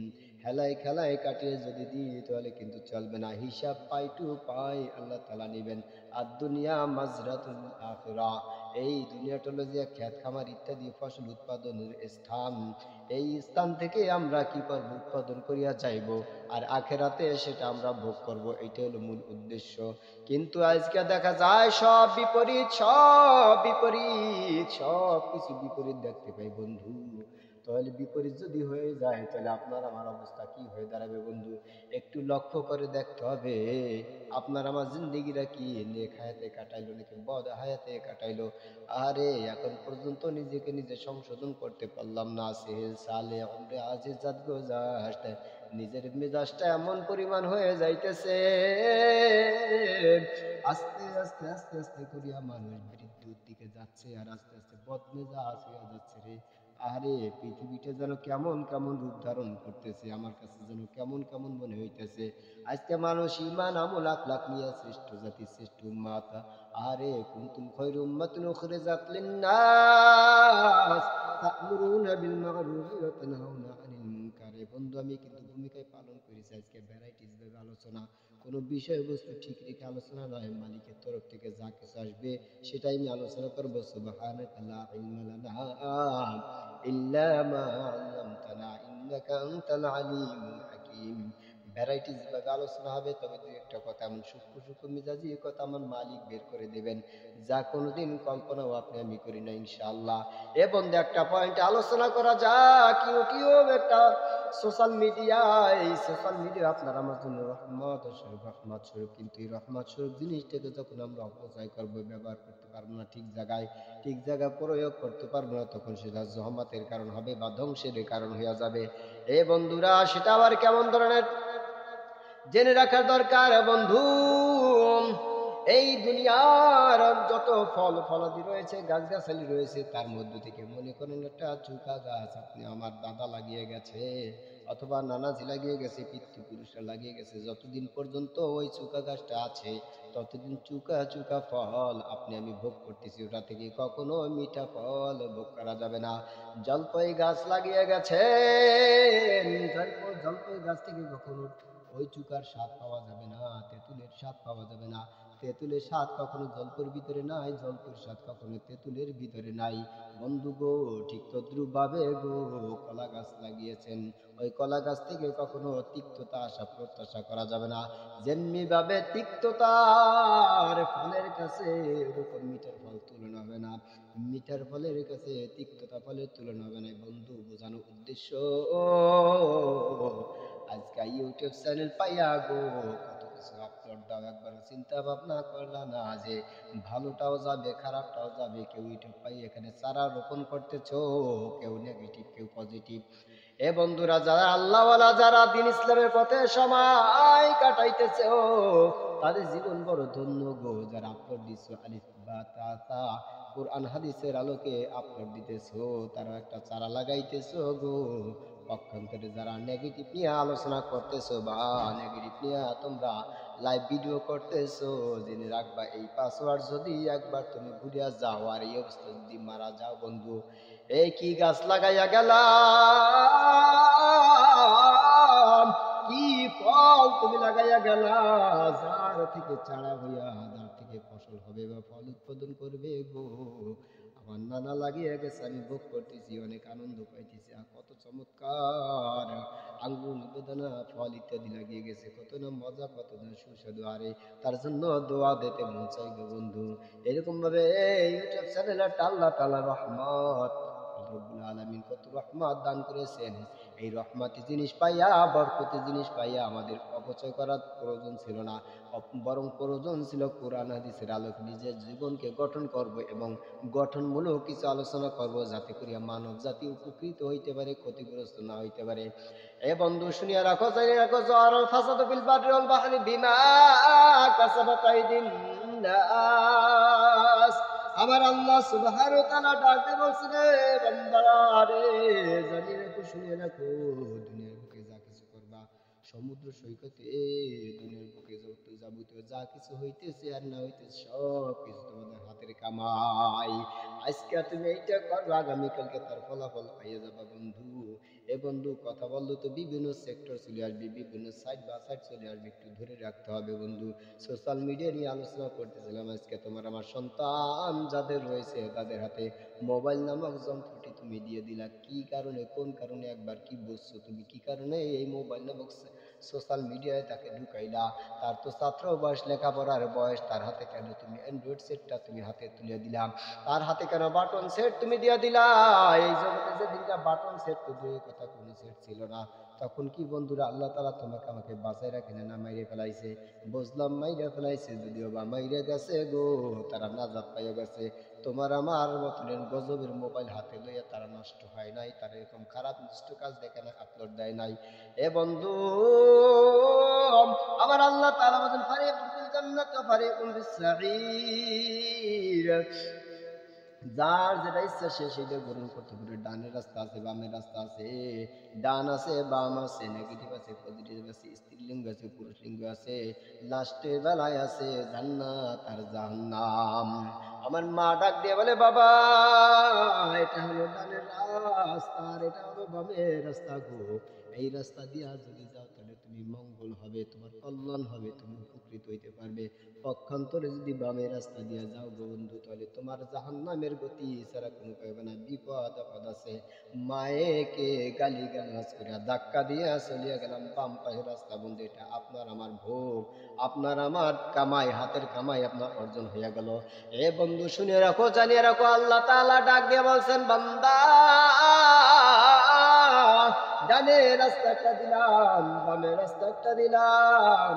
হেলায় খেলায় কাটিয়ে যদি দিই তাহলে কিন্তু চলবে না। হিসাব পাই টু পাই আল্লাহ তাআলা নেবেন। আর দুনিয়া মাজরাতুল আখিরা, এই দুনিয়াটা হলো যে ক্ষেত খামার ইত্যাদি ফসল উৎপাদনের স্থান। এই স্থান থেকে আমরা কি করব? উৎপাদন করিয়া যাইব, আর আখেরাতে সেটা আমরা ভোগ করব। এইটা হলো মূল উদ্দেশ্য। কিন্তু আজকে দেখা যায় সব বিপরীত, সব বিপরীত, সব কিছু বিপরীত দেখতে পাই বন্ধু। তাহলে বিপরীত যদি হয়ে যায় তাহলে আপনার আমার অবস্থা কি হয়ে দাঁড়াবে বন্ধু? একটু লক্ষ্য করে দেখতে হবে আপনার আমার জিন্দেগিটা কি নেক হায়াতে কাটাইলো নাকি বদ হায়াতে কাটাইলো। আরে এখন পর্যন্ত নিজেকে নিজে সংশোধন করতে পারলাম না। সেহেল সালে আমরে আজে জাত গোজাস্ট, নিজের মেজাজটা এমন পরিমাণ হয়ে যাইতেছে, আস্তে আস্তে আস্তে আস্তে করিয়া মানুষ মৃত্যুর দিকে যাচ্ছে, আর আস্তে আস্তে বদমেজাজ হয়ে যাচ্ছে রে। আরে পৃথিবীটা যেন কেমন কেমন রূপ ধারণ করতেছে, আমার কাছে যেন কেমন কেমন মনে হইতেছে। আজকে মানুষ ইমান আমল আখলাক নিয়ে শ্রেষ্ঠ জাতি, শ্রেষ্ঠ উম্মাত। আরে কুনতুম খায়রু উম্মাতিন উখরিজাত লিন-নাস তা'মুরুনা বিল মা'রুফি ওয়া তানহাউনা আনিল মুনকার। বন্ধু আমি কিন্তু ভূমিকায় পালন করেছি আজকে ভ্যারাইটিস ভাবে আলোচনা, কোনো বিষয়বস্তু ঠিক রেখে আলোচনা নয়। মালিকের তরফ থেকে যা কিছু আসবে সেটাই আমি আলোচনা করবো। সুবহানাকা লা ইলমা লানা ইল্লা মা আল্লামতানা ইন্নাকা আনতাল আলিমুল হাকীম। ভ্যারাইটিস ভাবে আলোচনা হবে, তবে দুই একটা কথা এমন সূক্ষ্ম সূক্ষ্ম মেজাজি কথা আমার মালিক বের করে দেবেন, যা কোনোদিন কল্পনাও আপনি আমি করি না ইনশাআল্লাহ। এ বন্ধু একটা পয়েন্ট আলোচনা করা যাক। ইউটিউব একটা সোশ্যাল মিডিয়া, এই সোশ্যাল মিডিয়া আপনার আমার জন্য রহমত স্বরূপ, রহমত স্বরূপ। কিন্তু এই রহমত স্বরূপ জিনিসটাকে যখন আমরা অপচয় করবো, ব্যবহার করতে পারবো না ঠিক জায়গায়, ঠিক জায়গায় প্রয়োগ করতে পারবো না, তখন সেটা জহমতের কারণ হবে বা ধ্বংসের কারণ হয়ে যাবে। এ বন্ধুরা সেটা আবার কেমন ধরনের জেনে রাখার দরকার বন্ধু। এই দুনিয়ার যত ফল ফলাদি রয়েছে, গাছগাছালি রয়েছে, তার মধ্য থেকে মনে করেন একটা চুকা গাছ আপনি আমার দাদা লাগিয়ে গেছে অথবা নানাজি লাগিয়ে গেছে, পিতৃপুরুষরা লাগিয়ে গেছে। যতদিন পর্যন্ত ওই চুকা গাছটা আছে ততদিন চুকা চুকা ফল আপনি আমি ভোগ করতেছি, ওটা থেকে কখনো মিঠা ফল ভোগ করা যাবে না। জলপাই গাছ লাগিয়ে গেছে, জলপাই গাছ থেকে কখনো ওই চুকার স্বাদ পাওয়া যাবে না, তেঁতুলের স্বাদ পাওয়া যাবে না। তেঁতুলের স্বাদ কখনো জলপের ভিতরে নাই, জলপের স্বাদ কখনো তেঁতুলের ভিতরে নাই। বন্ধু গো ঠিক তদ্রুপ ভাবে গো কলা গাছ লাগিয়েছেন, ওই কলা গাছ থেকে কখনো তিক্ততা আশা প্রত্যাশা করা যাবে না। যেমনি ভাবে তিক্ততার ফলের কাছে ওরকম মিঠার ফল তুলনা হবে না, মিঠার ফলের কাছে তিক্ততা ফলের তুলনা হবে না। বন্ধু বোঝানো উদ্দেশ্য, আজকে ইউটিউব চ্যানেল পাইয়া গো কত কিছু আপলোড দাও, একবার চিন্তা ভাবনা করলা না যে ভালোটাও যাবে খারাপটাও যাবে। কেউ ইউটিউব পাই এখানে চারা রোপণ করতেছো, কেউ নেগেটিভ কেউ পজিটিভ। এ বন্ধুরা যারা আল্লাহওয়ালা, যারা দিন ইসলামের পথে সময় কাটাইতেছে ও তাদের জীবন বড় ধন্য গো। যারা আপলোড দিছো আলিফ বা তা তা কোরআন হাদিসের আলোকে আপলোড দিতেছো, তারা একটা চারা লাগাইতেছো গো। পক্ষান্তরে যারা নেগেটিভ নিয়ে আলোচনা করতেছো বা নেগেটিভ নিয়ে তোমরা লাইভ ভিডিও করতেছো, জেনে রাখবা এই পাসওয়ার্ড যদি একবার তুমি ভুলিয়া যাও আর এই অবস্থা যদি মারা যাও বন্ধু, এই কি গাছ লাগাইয়া গেলাম, কি ফল তুমি লাগাইয়া গেলা, যার থেকে চারা হইয়া যার থেকে ফসল হবে বা ফল উৎপাদন করবে গো। আমার নানা লাগিয়ে গেছে, আমি ভোগ করতেছি, অনেক আনন্দ পাইতেছি। আর কত চমৎকার আঙ্গুর বেদানা ফল ইত্যাদি লাগিয়ে গেছে, কত না মজা, কত না সুস্বাদু। আরে তার জন্য দোয়া দিতে মন চাইবে বন্ধু। এরকম ভাবে ইউটিউব চ্যানেলে আল্লাহ তাআলা রহমত রব্বুল আলামিন কত রহমত দান করেছেন। এই রহমতি জিনিস পাইয়া, বরকতি জিনিস পাইয়া আমাদের অপচয় করার প্রয়োজন ছিল না, বরং প্রয়োজন ছিল কোরআন হাদিসের আলোকে নিজের জীবনকে গঠন করব এবং গঠনমূলক কিছু আলোচনা করব, যাতে করিয়া মানব জাতি উপকৃত হইতে পারে, ক্ষতিগ্রস্ত না হইতে পারে। এ বন্ধু শুনিয়া রাখো, জানিয়ে রাখো, জহরুল ফাসাদু ফিল বাররি ওয়াল বাহরি বিমা কাসাবাত আইদিন নাস। আমার আল্লাহ সুবহানাহু ওয়া তাআলা ডাকতে বলছেন, রে বান্দারা রে জানিয়ে রাখো, শুনিয়ে রাখো, দুনিয়ার বুকে যা কিছু করবা সমুদ্র সৈকতে দুনিয়ার বুকে যত যাবতীয় যা কিছু হইতেছে আর না হইতেছে সব কিছু তোমাদের হাতের কামাই। আজকে তুমি এইটা করো, আগামীকালকে তার ফলাফল পাইয়ে যাবা বন্ধু। এ বন্ধু কথা বললো তো বিভিন্ন সেক্টর চলে আসবে, বিভিন্ন সাইড বা সাইড চলে আসবে, একটু ধরে রাখতে হবে বন্ধু। সোশ্যাল মিডিয়া নিয়ে আলোচনা করতেছিলাম আজকে। তোমার আমার সন্তান যাদের রয়েছে তাদের হাতে মোবাইল নামক যন্ত্রটি তুমি দিয়ে দিলা কি কারণে, কোন কারণে, একবার কি বুঝছো তুমি, কি কারণে এই মোবাইল নামক সোশ্যাল মিডিয়ায় তাকে ঢুকাইলা? তার তো ছাত্র বয়স, লেখাপড়ার বয়স, তার হাতে কেন তুমি অ্যান্ড্রয়েড সেটটা তুমি হাতে তুলে দিলাম? তার হাতে কেন বাটন সেট তুমি দিয়ে দিলা? এই জগতে যেদিনটা বাটন সেট তো দুই কথা কোনো সেট ছিল না, তখন কি বন্ধুরা আল্লাহ তাআলা তোমাকে আমাকে বাঁচায় রাখেন না মাইরে ফেলাইছে? বুঝলাম মাইরে ফেলাইছে, যদিও বা মাইরে গেছে গো, তারা নাজাত পাইয়া গেছে। তোমার আমার মতনের গজবের মোবাইল হাতে লইয়া তারা নষ্ট হয় নাই, তারা এরকম খারাপ নিষ্ঠ কাজ দেখে না, আপলোড দেয় নাই। এ বন্ধু, আমার আল্লাহ তাআলা বলেন ফারিকুন ফিল জান্নাত ওয়া ফারিকুন ফিস সাঈর। যার যেটা ইচ্ছা সে সেটা গ্রহণ করতে পারে। ডানের রাস্তা আছে, বামের রাস্তা আছে, ডান আছে, বাম আছে, নেগেটিভ আছে, পজিটিভ আছে, স্ত্রীলিঙ্গ আছে, পুরুষ লিঙ্গ আছে, লাস্টের বেলায় আছে জান্নাত আর জাহান্নাম। আমার মা ডাক দিয়ে বলে বাবা এটা হলো ডানের রাস্তা আর এটা হলো বামের রাস্তা গো, এই রাস্তা দিয়া যদি যাও তাহলে তুমি মঙ্গল হবে, তোমার কল্যাণ হবে, তুমি উপকৃত হইতে পারবে। পক্ষান্তরে যদি বামের রাস্তা দিয়ে যাও গো বন্ধু, তাহলে তোমার জাহান্নামের গতি ছাড়া কোনো পাইবে না, বিপদ আপদ আছে। মায়েকে গালি গালাজ করে ধাক্কা দিয়ে চলিয়া গেলাম বাম পাশের রাস্তা। বন্ধু এটা আপনার আমার ভোগ, আপনার আমার কামাই, হাতের কামাই আপনার অর্জন হইয়া গেল। এ বন্ধু শুনে রাখো, জানিয়ে রাখো, আল্লাহ তাআলা ডাক দিয়ে বলছেন বান্দা ডানে রাস্তা একটা দিলাম, বামে রাস্তা একটা দিলাম,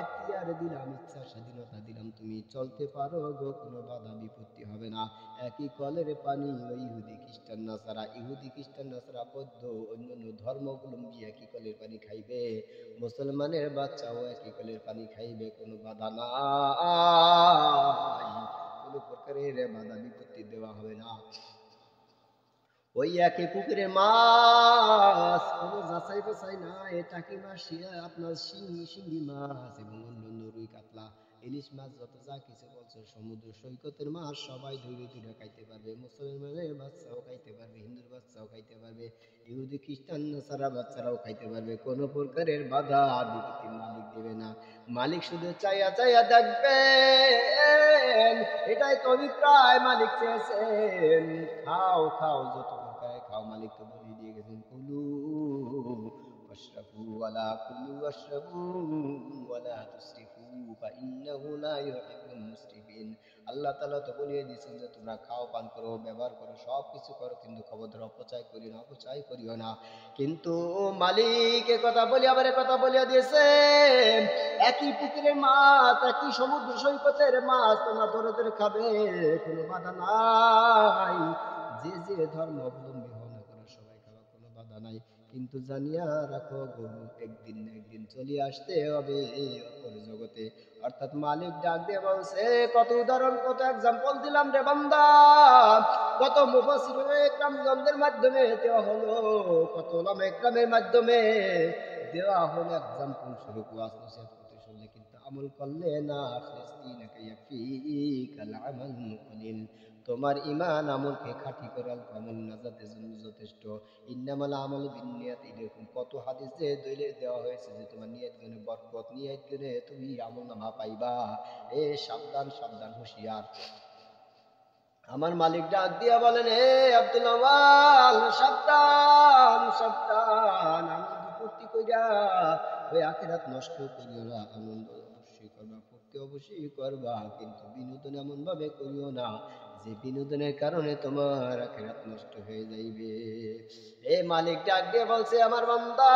এখতিয়ার দিলাম, ইচ্ছা স্বাধীনতা দিলাম, তুমি চলতে পারো গো, কোনো বাধা বিপত্তি হবে না। একই কলের পানি ওই ইহুদি খ্রিস্টান নাসারা, ইহুদি খ্রিস্টান নাসারা বৌদ্ধ অন্যান্য ধর্মাবলম্বী একই কলের পানি খাইবে, মুসলমানের বাচ্চাও একই কলের পানি খাইবে, কোনো বাধা নাই, কোনো প্রকারের বাধা বিপত্তি দেওয়া হবে না। ওই একই পুকুরে মাছ, কোনো যাচাই বাছাই নাই, টাকি মাছ, আপনার শিঙ্গি মাছ এবং অন্যান্য রুই কাতলা ইলিশ মাছ যত যা কিছু বলছো সমুদ্র সৈকতের মাছ সবাই ধরে ধরে খাইতে পারবে, মুসলমানের বাচ্চাও খাইতে পারবে, হিন্দুর বাচ্চাও খাইতে পারবে, ইহুদি খ্রিস্টান সারা বাচ্চারাও খাইতে পারবে, কোনো প্রকারের বাধা বিপত্তি মালিক দেবে না। মালিক শুধু চাইয়া চাইয়া দেখবেন, এটাই তো অভিপ্রায়, মালিক চেয়েছেন খাও খাও, যত প্রকারে খাও, মালিক তো বলে দিয়ে গেছেন কুলু ওয়াশরাবু ওয়ালা কুলু ওয়াশরাবু ওয়ালা তুসরিফু ফাইন্নাহু লা ইউহিব্বুল মুসরিফিন। আল্লাহ তাআলা তো বলে দিয়েছেন যে তোমরা খাও, পান করো, ব্যবহার করো, সব কিছু করো, কিন্তু খবরদার অপচয় করিও না, অপচয় করিও না। কিন্তু মালিক এ কথা বলি আবার এ কথা বলিয়া দিয়েছেন, একই পুকুরের মাছ, একই সমুদ্র সৈকতের মাছ তোমরা ধরে ধরে খাবে, কোনো বাধা নাই। যে যে ধর্ম অবলম্বী হও না কেন সবাই খাওয়া, কোনো বাধা নাই। কিন্তু জানিয়া রাখো গো, একদিন না একদিন চলে আসতে হবে অপর জগতে। অর্থাৎ মালিক ডাক দিয়ে বলছে, কত উদাহরণ, কত এক্সাম্পল দিলাম রে বান্দা, কত মুফাসসির একরামগণদের মাধ্যমে দেওয়া হলো, কত উলামা একরামের মাধ্যমে দেওয়া হলো এক্সাম্পল স্বরূপ, ওয়াজ নসিহত করতে শুনলে কিন্তু আমল করলে না। খালিসদিনাকা ইয়াকফিকাল আমাল কলিল, তোমার ঈমান আমলকে খাঁটি করে অল্প আমল নাজাতের জন্য যথেষ্ট। ইন্নামাল আমালু বিন্নিয়াত, এরকম কত হাদিসে দলিল দেওয়া হয়েছে যে তোমার নিয়ত গুণে বরকত, নিয়ত গুণে তুমি আমলনামা পাইবা। এ সাবধান সাবধান, হুঁশিয়ার। আমার মালিক ডাক দিয়া বলেন, হে আব্দুল আওয়াল সাবধান সাবধান, আনন্দ ফুর্তি কইরা ওই আখিরাত নষ্ট করিও না। আনন্দ অবশ্যই করবা, ফুর্তি অবশ্যই করবা, কিন্তু বিনোদন এমন ভাবে করিও না যে বিনোদনের কারণে তোমার আখিরাত নষ্ট হয়ে যাইবে। এ মালিক ডাক দিয়ে বলছে, আমার বান্দা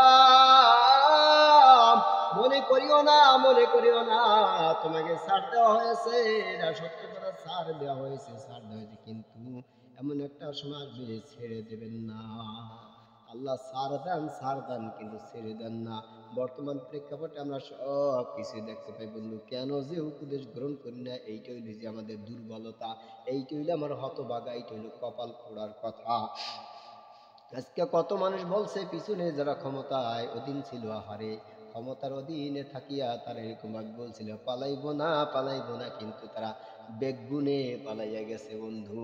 মনে করিও না, মনে করিও না, তোমাকে ছাড় দেওয়া হয়েছে, এটা সত্য কথা, ছাড় দেওয়া হয়েছে, ছাড় দেওয়া হয়েছে, কিন্তু এমন একটা সময় আসবে ছেড়ে দেবেন না। আল্লাহ ছাড় দেন কিন্তু ছেড়ে দেন না। বর্তমান প্রেক্ষাপটে আমরা সব কিছু দেখতে পাই বন্ধু, কেন যে উপদেশ গ্রহণ করি না, এইটা হইলো যে আমাদের দুর্বলতা, এইটা হইলো আমার হতভাগা, এইটা হইলো কপাল পোড়ার কথা। আজকে কত মানুষ বলছে পিছনে যারা ক্ষমতায় ওদিন ছিল, আহারে ক্ষমতার অধীনে থাকিয়া তারা এরকম ভাবে বলছিল পালাইবো না, কিন্তু তারা বেগুনে পালাইয়া গেছে বন্ধু।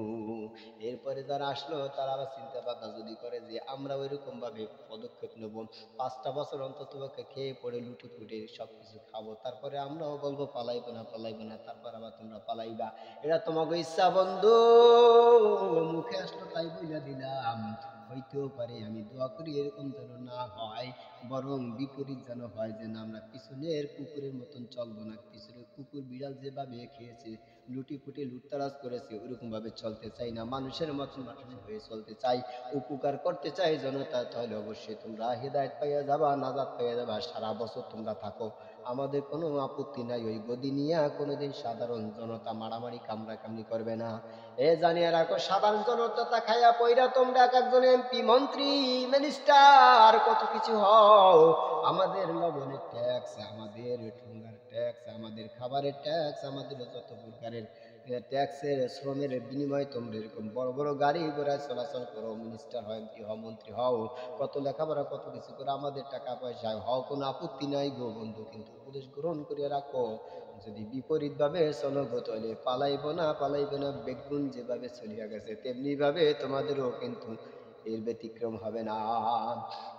এরপরে যারা আসলো তারা আবার চিন্তা ভাবনা যদি করে যে আমরা ওইরকম ভাবে পদক্ষেপ নেব, 5টা বছর অন্তত খেয়ে পড়ে লুটে ফুটে সবকিছু খাবো, তারপরে আমরাও বলবো পালাইবো না, তারপর আবার তোমরা পালাইবা। এটা তোমাকে ইচ্ছা বন্ধু, মুখে আসলো তাই বইলা দিলাম। হইতেও পারে, আমি দোয়া করি এরকম যেন না হয়, বরং বিপরীত যেন হয়, যে না আমরা পিছনের কুকুরের মতন চলবো না, পিছনের কুকুর বিড়াল যেভাবে খেয়েছে, লুটি ফুটে লুটতারাজ করেছে, ওইরকম ভাবে চলতে চাই না, মানুষের মতন মানুষ হয়ে চলতে চাই, উপকার করতে চাই জনতা। তাহলে অবশ্যই তোমরা হেদায়েত পাইয়া যাবা, নাজাত পাইয়া যাবা, সারা বছর তোমরা থাকো, আমাদের কোনো আপত্তি নাই। ওই গদি নিয়ে কোনোদিন সাধারণ জনতা মারামারি কামড়াকামড়ি করবে না। জানিয়ে রাখো, সাধারণ জনতা খাইয়া পয়রা তোমরা এক একজন এমপি, মন্ত্রী, মিনিস্টার কত কিছু হও, আমাদের লবণের ট্যাক্স, আমাদের ঠোঙ্গার ট্যাক্স, আমাদের খাবারের ট্যাক্স, আমাদের যত প্রকারের ট্যাক্সের শ্রমের বিনিময়ে তোমরা এরকম বড় বড় গাড়ি ঘোড়ায় চলাচল করো, মিনিস্টার হও, এমপি হও, মন্ত্রী হও, কত লেখাপড়া কত কিছু করে আমাদের টাকা পয়সা হও, কোনো আপত্তি নাই গো বন্ধু, কিন্তু উপদেশ গ্রহণ করিয়া রাখো, যদি বিপরীত ভাবে চলো গো তাহলে পালাইবো না, বেগুন যেভাবে চলিয়া গেছে তেমনি ভাবে তোমাদেরও কিন্তু এর ব্যতিক্রম হবে না।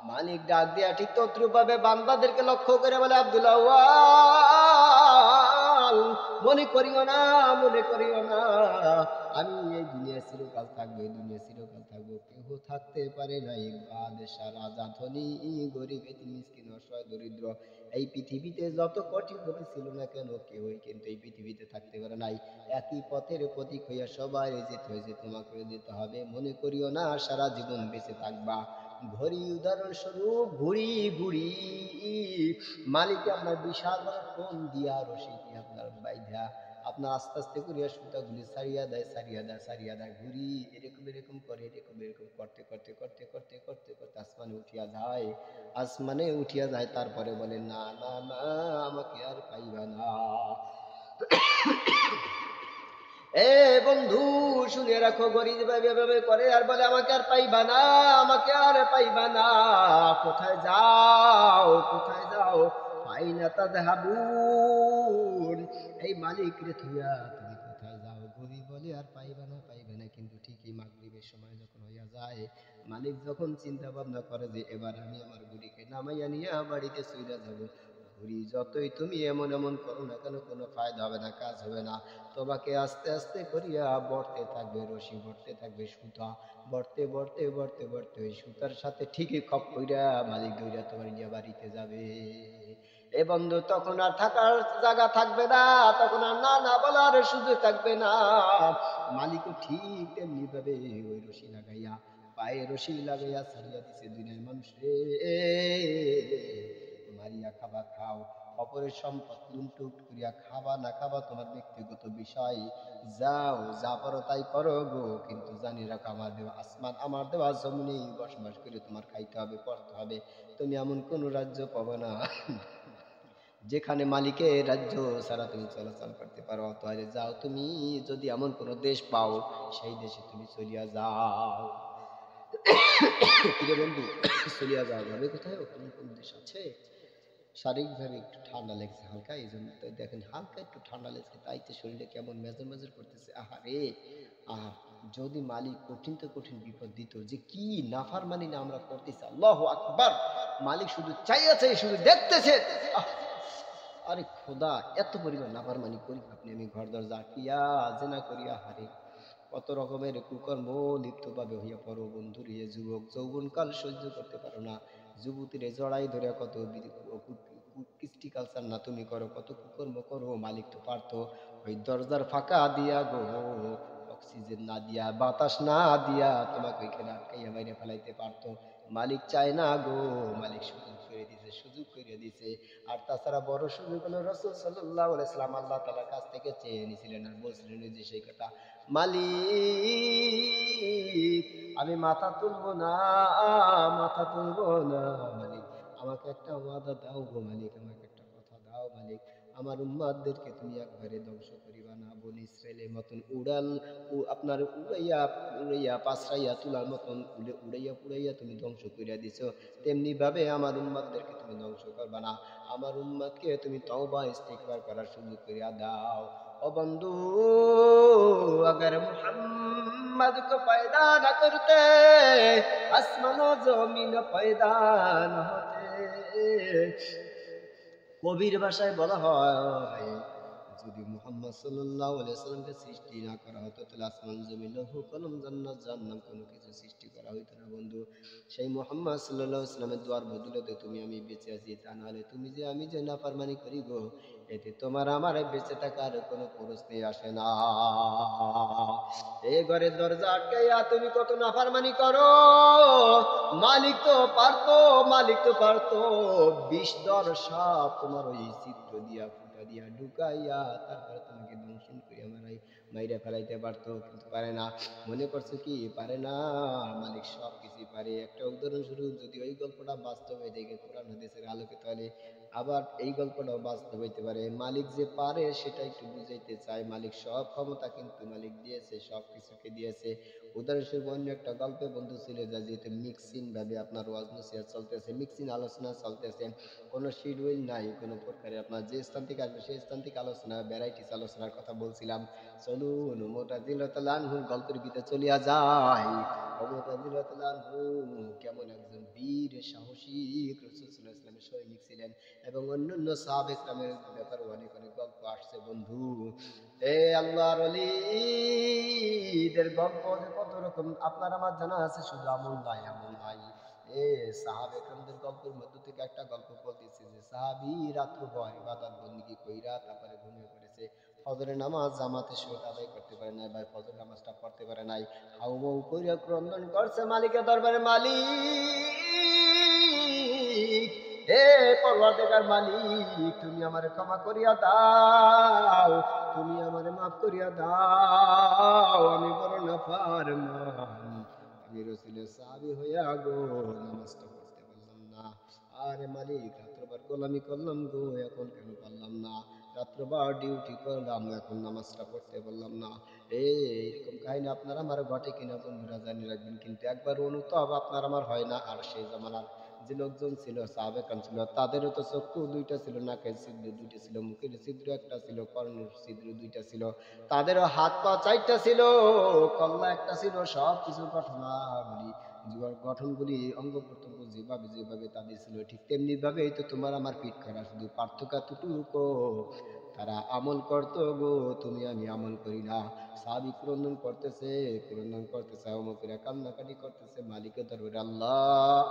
মালিক ডাক দিয়া ঠিক তদ্রুপ ভাবে বান্দাদেরকে লক্ষ্য করে বলে, আব্দুল্লাহ মনে করিও না, আমি এই দুনিয়া চিরকাল থাকবো, কেহ থাকতে পারে নাই, বাদশা, রাজা, ধনী, গরিব, এতিম, মিসকিন, অসহায়, দরিদ্র, এই পৃথিবীতে যত কোটিপতি ছিল না কেন, কেউই কিন্তু এই পৃথিবীতে থাকতে পারে নাই, একই পথের প্রতীক হইয়া সবাই যেতে হয়েছে, তোমাকেও যেতে হবে, মনে করিও না সারা জীবন বেঁচে থাকবা। ঘড়ি, উদাহরণস্বরূপ ঘুড়ি, মালিকে আপনার বিশাল বড় কোন দিয়া রশি দিয়ে আপনার বাইধা আপনার আস্তে আস্তে করিয়া সুতাগুলি সারিয়া দেয়, ঘুড়ি এরকম করে, এরকম করতে আসমানে উঠিয়া যায়, তারপরে বলে না, আমাকে আর পাইবা না। এ বন্ধু শুনে রাখো, গরিব এভাবে করে আর বলে আমাকে আর পাইবা না, কোথায় যাও, ফাইনা তাযহাবুন, এই মালিক রে থুইয়া তুমি কোথায় যাও? গরিব বলে আর পাইবা না, কিন্তু ঠিকই মাগরিবের সময় যখন হইয়া যায়, মালিক যখন চিন্তা ভাবনা করে যে এবার আমি আমার গুড়িকে নামাইয়া নিয়ে বাড়িতে চইলা যাব, ঘুরি যতই তুমি এমন করো না কেন, কোনো ফায়দা হবে না, কাজ হবে না, তোমাকে আস্তে আস্তে করিয়া বর্তে থাকবে রশি, বর্তে থাকবে সুতা, বর্তে ওই সুতার সাথে ঠিকই খপ কইরা মালিক দইরা তোমার নিয়ে বাড়িতে যাবে। এ বন্ধু তখন আর থাকার জায়গা থাকবে না, তখন আর না বলার সুযোগ থাকবে না, মালিকও ঠিক তেমনি ভাবে ওই রশি লাগাইয়া, পায়ে রশি লাগাইয়া ছাড়িয়া দিছে, দুনিয়ার মানুষ রে মারিয়া খাবা খাও, অপরের সম্পদ লুণ্ঠন করিয়া খাবা না খাবা তোমার ব্যক্তিগত বিষয়, যাও যা পারো তাই করো গো, কিন্তু জানি রাখো আমার দেওয়া আসমান, আমার দেওয়া জমিনেই বসবাস করে তোমার খাইতে হবে, পড়তে হবে, তুমি এমন কোন রাজ্য পাবো না যেখানে মালিকের রাজ্য ছাড়া তুমি চলাচল করতে পারো, তাহলে যাও, তুমি যদি এমন কোন দেশ পাও সেই দেশে তুমি চলিয়া যাও। কিরে বন্ধু, চলিয়া যাওয়া যাবে কোথায়? কোন দেশ আছে? শারীরিকভাবে একটু ঠান্ডা লেগেছে হালকা, এই জন্য দেখেন হালকা একটু ঠান্ডা লেগেছে, তাই তো শরীরে কেমন মেজর করতেছে। আহারে, আহ যদি মালিক কঠিন তো কঠিন বিপদ দিত, যে কি নাফরমানি না আমরা করতেছি, আল্লাহু আকবার, মালিক শুধু চাইয়াছে, শুধু দেখতেছে, আরে খোদা, এত পরিমাণ নাফরমানি করি আপনি আমি, ঘর দরজা আটকিয়া জেনা করিয়া, হারে কত রকমের কুকর্ম লিপ্ত ভাবে হইয়া পড়ো বন্ধু রে, যুবক যৌবনকাল সহ্য করতে পারো না, যুবতীরে জড়াই ধরে কত কৃষ্টি কালচার না তুমি করো, কত কুকর্ম করো, মালিক তো পারতো ওই দরজার ফাঁকা দিয়া গো, অক্সিজেন না দিয়া, বাতাস না দিয়া তোমাকে ওইখানে আটকাইয়া বাইরে ফেলাইতে পারতো, মালিক চায় না গো, মালিক সুযোগ করে দিছে। আর তাছাড়া বড় সুযোগ হলো রাসূল সাল্লাল্লাহু আলাইহি ওয়াসাল্লাম আল্লাহ তাআলার কাছ থেকে চেয়ে নিয়েছিলেন আর বলছিলেন যে সেই কথা, মালিক আমি মাথা তুলবো না, মালিক আমাকে একটা ওয়াদা দাও গো, মালিক আমাকে একটা কথা দাও, মালিক আমার উম্মাদেরকে তুমি একবারে ধ্বংস করিবা না। বনি ইসরাইলের মতন আপনার উড়াইয়া উড়াইয়া পাছড়াইয়া তুলার মতন উড়াইয়া পুড়াইয়া তুমি ধ্বংস করিয়া দিছো, তেমনি ভাবে আমার উম্মাদেরকে তুমি ধ্বংস করবা না। আমার উম্মাদকে তুমি তওবা ইস্তিগফার করার সুযোগ করিয়া দাও। ও বন্ধু, अगर मोहम्मद को पैदा न करते आसमान व जमीन पैदा न होते। কবির ভাষায় বলা হয়, যদি মুহাম্মদ সাল্লাল্লাহু আলাইহি সাল্লামকে সৃষ্টি না করা হতো তাহলে আসমান জমিন লৌহ কলম জান্নাত জাহান্নাম কোনো কিছু সৃষ্টি করা হইতো না। বন্ধু, সেই মুহাম্মদ সাল্লাল্লাহু আলাইহি সাল্লামের দোয়ার বদৌলতে তুমি আমি বেঁচে আছি, তা নাহলে তুমি যে আমি যে নাফরমানি করি গো, এতে তোমার আমার বেঁচে থাকার কোনো প্রশ্নই আসে না। এই ঘরের দরজা আটকাইয়া তুমি কত নাফরমানি করো। মালিক তো পারতো ২০ দর সাপ তোমার ওই চিত্র দিয়া ফুটা দিয়া ঢুকাইয়া তারপরে তোমাকে দংশন করিয়া মাইরা ফেলাইতে পারতো, কিন্তু পারে না। মনে করছো কি পারে না? মালিক সব কিছুই পারে। একটা উদাহরণস্বরূপ যদি ওই গল্পটা বাস্তব হয়ে দেখে কোরআন হাদিসের আলোকে, তাহলে আবার এই গল্পটাও বাস্তব হইতে পারে। মালিক যে পারে সেটা একটু বুঝাইতে চাই। মালিক সব ক্ষমতা কিন্তু মালিক দিয়েছে, সব কিছুকে দিয়েছে। উদাহরণস্বরূপ অন্য একটা গল্পে বন্ধু ছিল, যা যেহেতু মিক্সিং ভাবে আপনার ওয়াজ নসিহত চলতেছে, মিক্সিং আলোচনা চলতেছে, কোনো শিডিউল নাই, কোনো প্রকারে আপনার যে স্থান থেকে আসবে সেই স্থান থেকে আলোচনা, ভ্যারাইটিস আলোচনার কথা বলছিলাম। চলুন মুতাজিলাতুল আনহুর গল্পের ভিতরে চলিয়া যায়। মুতাজিলাতুল আনহু কেমন একজন বীর সাহসী রাসূল সাল্লাল্লাহু আলাইহি ওয়াসাল্লামের সৈনিক ছিলেন, এবং অন্যান্য সাহাবে কেরামের ব্যাপারে অনেক অনেক গল্প আসছে। বন্ধু, এ আল্লাহর ওলীদের গল্প যে কত রকম আপনার আমার জানা আছে, শুধু আমল নাই, আমল নাই। এ সাহাবে কেরামদের গল্পের মধ্য থেকে একটা গল্প বলতেছি, যে সাহাবী রাত্রভর ইবাদত বন্দেগী কইরা তারপরে ঘুমিয়ে পড়েছে। ফজরের নামাজ জামাতে সহিত আদায় করতে পারে নাই, ভাই ফজর নামাজটা পড়তে পারে নাই। হাউ মাউ কইরা ক্রন্দন করছে মালিকের দরবারে, মালিক, হে পরওয়ারদিগার মালিক, তুমি আমারে ক্ষমা করিয়া দাও, তুমি আমারে মাফ করিয়া দাও, আমি বড় নাফরমান, আমি রাসূলের সাহাবী হইয়া গো নামাজটা পড়তে পারলাম না। আরে মালিক, রাত্রবার গোলামি করলাম গো, এখন কেন পারলাম না? রাত্রবার ডিউটি করলাম, এখন নামাজটা পড়তে পারলাম না। এইরকম কাহিনী আপনার আমার ঘটে কিনা বন্ধুরা জানি রাখবেন, কিন্তু একবার অনুতাপ আপনার আমার হয় না। আর সেই জামানার যে লোকজন ছিল, সাহাবে কাম ছিল, তাদেরও তো চক্ষু দুইটা ছিল, নাকের ছিদ্র দুইটা ছিল, মুখের ছিদ্র একটা ছিল, কর্ণের ছিদ্র দুইটা ছিল, তাদেরও হাত পা চারটা ছিল, কল্লা একটা ছিল। সব কিছু গঠনগুলি অঙ্গ প্রত্যঙ্গ যেভাবে যেভাবে তাদের ছিল, ঠিক তেমনি ভাবে এই তো তোমার আমার পিঠ করা, শুধু পার্থক্য এতটুকু, তারা আমল করতো গো, তুমি আমি আমল করি না। সাহাবী ক্রন্দন করতেছে, অমুকেরা কান্নাকাটি করতেছে মালিকের দরবারে, আল্লাহ,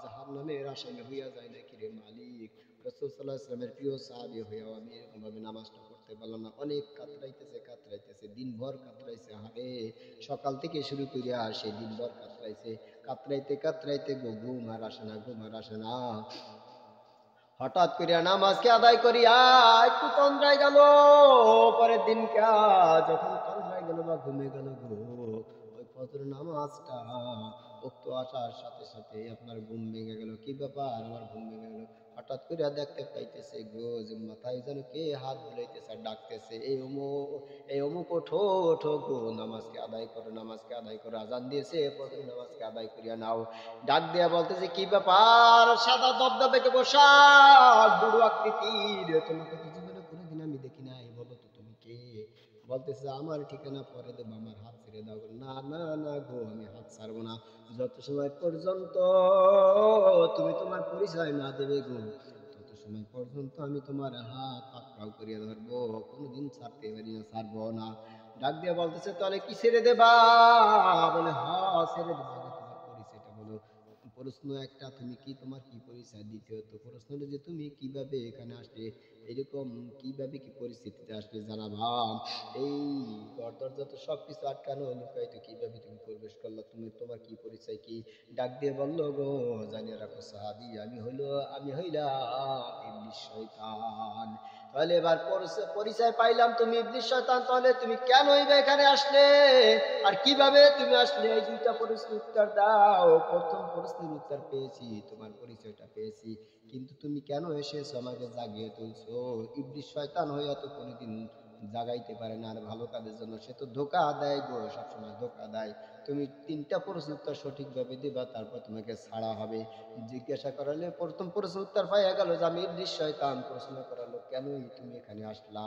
জাহান্নামের আসামি হইয়া যায় নাকি রে মালিক? রাসূল সাল্লাল্লাহু আলাইহি ওয়াসাল্লামের প্রিয় সাহাবী হইয়াও আমি এরকম ভাবে নামাজটা পড়তে পারলাম না। অনেক কাতরাইতেছে, দিনভর কাতরাইছে। আরে সকাল থেকে শুরু করিয়া সে দিনভর কাতরাইতে গো ঘুম আর আসে না। হঠাৎ করিয়া নামাজকে আদায় করিয়া একটু তন্দ্রায় গেল। পরের দিন যখন তন্দ্রায় গেল বা ঘুমে গেল গো, ওই ফজর নামাজটা উক্ত আসার সাথে সাথে আপনার ঘুম ভেঙে গেল। কি ব্যাপার, আমার ঘুম ভেঙে গেল? হঠাৎ করিয়া দেখতে পাইতেছে গো, যে মাথায় যেন কে হাত বুলাইতেছে আর ডাকতেছে, এই অমুক ওঠো ওঠো গো, নামাজকে আদায় করো, আজান দিয়েছে, ফজর নামাজকে আদায় করিয়া নাও। ডাক দেয়া বলতেছে, কি ব্যাপার, সাদা দবদবে পোশাক, বুড়ো আকৃতির, তোমাকে তো জীবনে কোনোদিন আমি দেখি নাই, বলো তো তুমি কে? বলতেছে, আমার ঠিকানা পরে দেবো, আমার হাত ছেড়ে দাও। না না না গো, আমি হাত ছাড়বো না যত সময় পর্যন্ত তুমি তোমার পরিচয় না দেবে গো, তত সময় পর্যন্ত আমি তোমার হাত পাকড়াও করিয়া ধরবো, কোনোদিন ছাড়তে পারি না, ছাড়বো না। ডাক দিয়ে বলতেছে, তাহলে কি ছেড়ে দেবা? বলে, হ্যাঁ ছেড়ে দেবো, আগে তোমার পরিচয়টা বলো। প্রশ্ন একটা, তুমি কি, তোমার কি পরিচয়? দ্বিতীয়ত প্রশ্ন হলো যে তুমি কিভাবে এখানে আসলে, এরকম কিভাবে কি পরিস্থিতিতে আসলে জানাবা। এই ঘর দরজা তো সবকিছু আটকানো, লুকায়িত, কিভাবে তুমি প্রবেশ করলা, তোমার কি পরিচয় কি? ডাক দিয়ে বললো, গো জানিয়ে রাখো সাহাবী, আমি হইলাম ইবলিস শয়তান। তাহলে এবার পরিচয় পাইলাম তুমি ইবলিস শয়তান, তাহলে তুমি কেন এখানে আসলে আর কিভাবে তুমি আসলে, এই দুইটা প্রশ্নের উত্তর দাও। প্রথম প্রশ্নের উত্তর পেয়েছি, তোমার পরিচয়টা পেয়েছি, কিন্তু তুমি কেন এসেছো আমাকে জাগিয়ে তুলছো? ইবলিস শয়তান হইয়া তো কোনোদিন জাগাইতে পারে না, আর ভালো কাজের জন্য সে তো ধোঁকা দেয় গো, সবসময় ধোঁকা দেয়। তুমি তিনটা প্রশ্ন উত্তর সঠিকভাবে দিবা, তারপর তোমাকে ছাড়া হবে। জিজ্ঞাসা করালে প্রথম প্রশ্ন উত্তর পাইয়া গেল যে আমি ইবলিস শয়তান। প্রশ্ন করালো কেনই তুমি এখানে আসলা?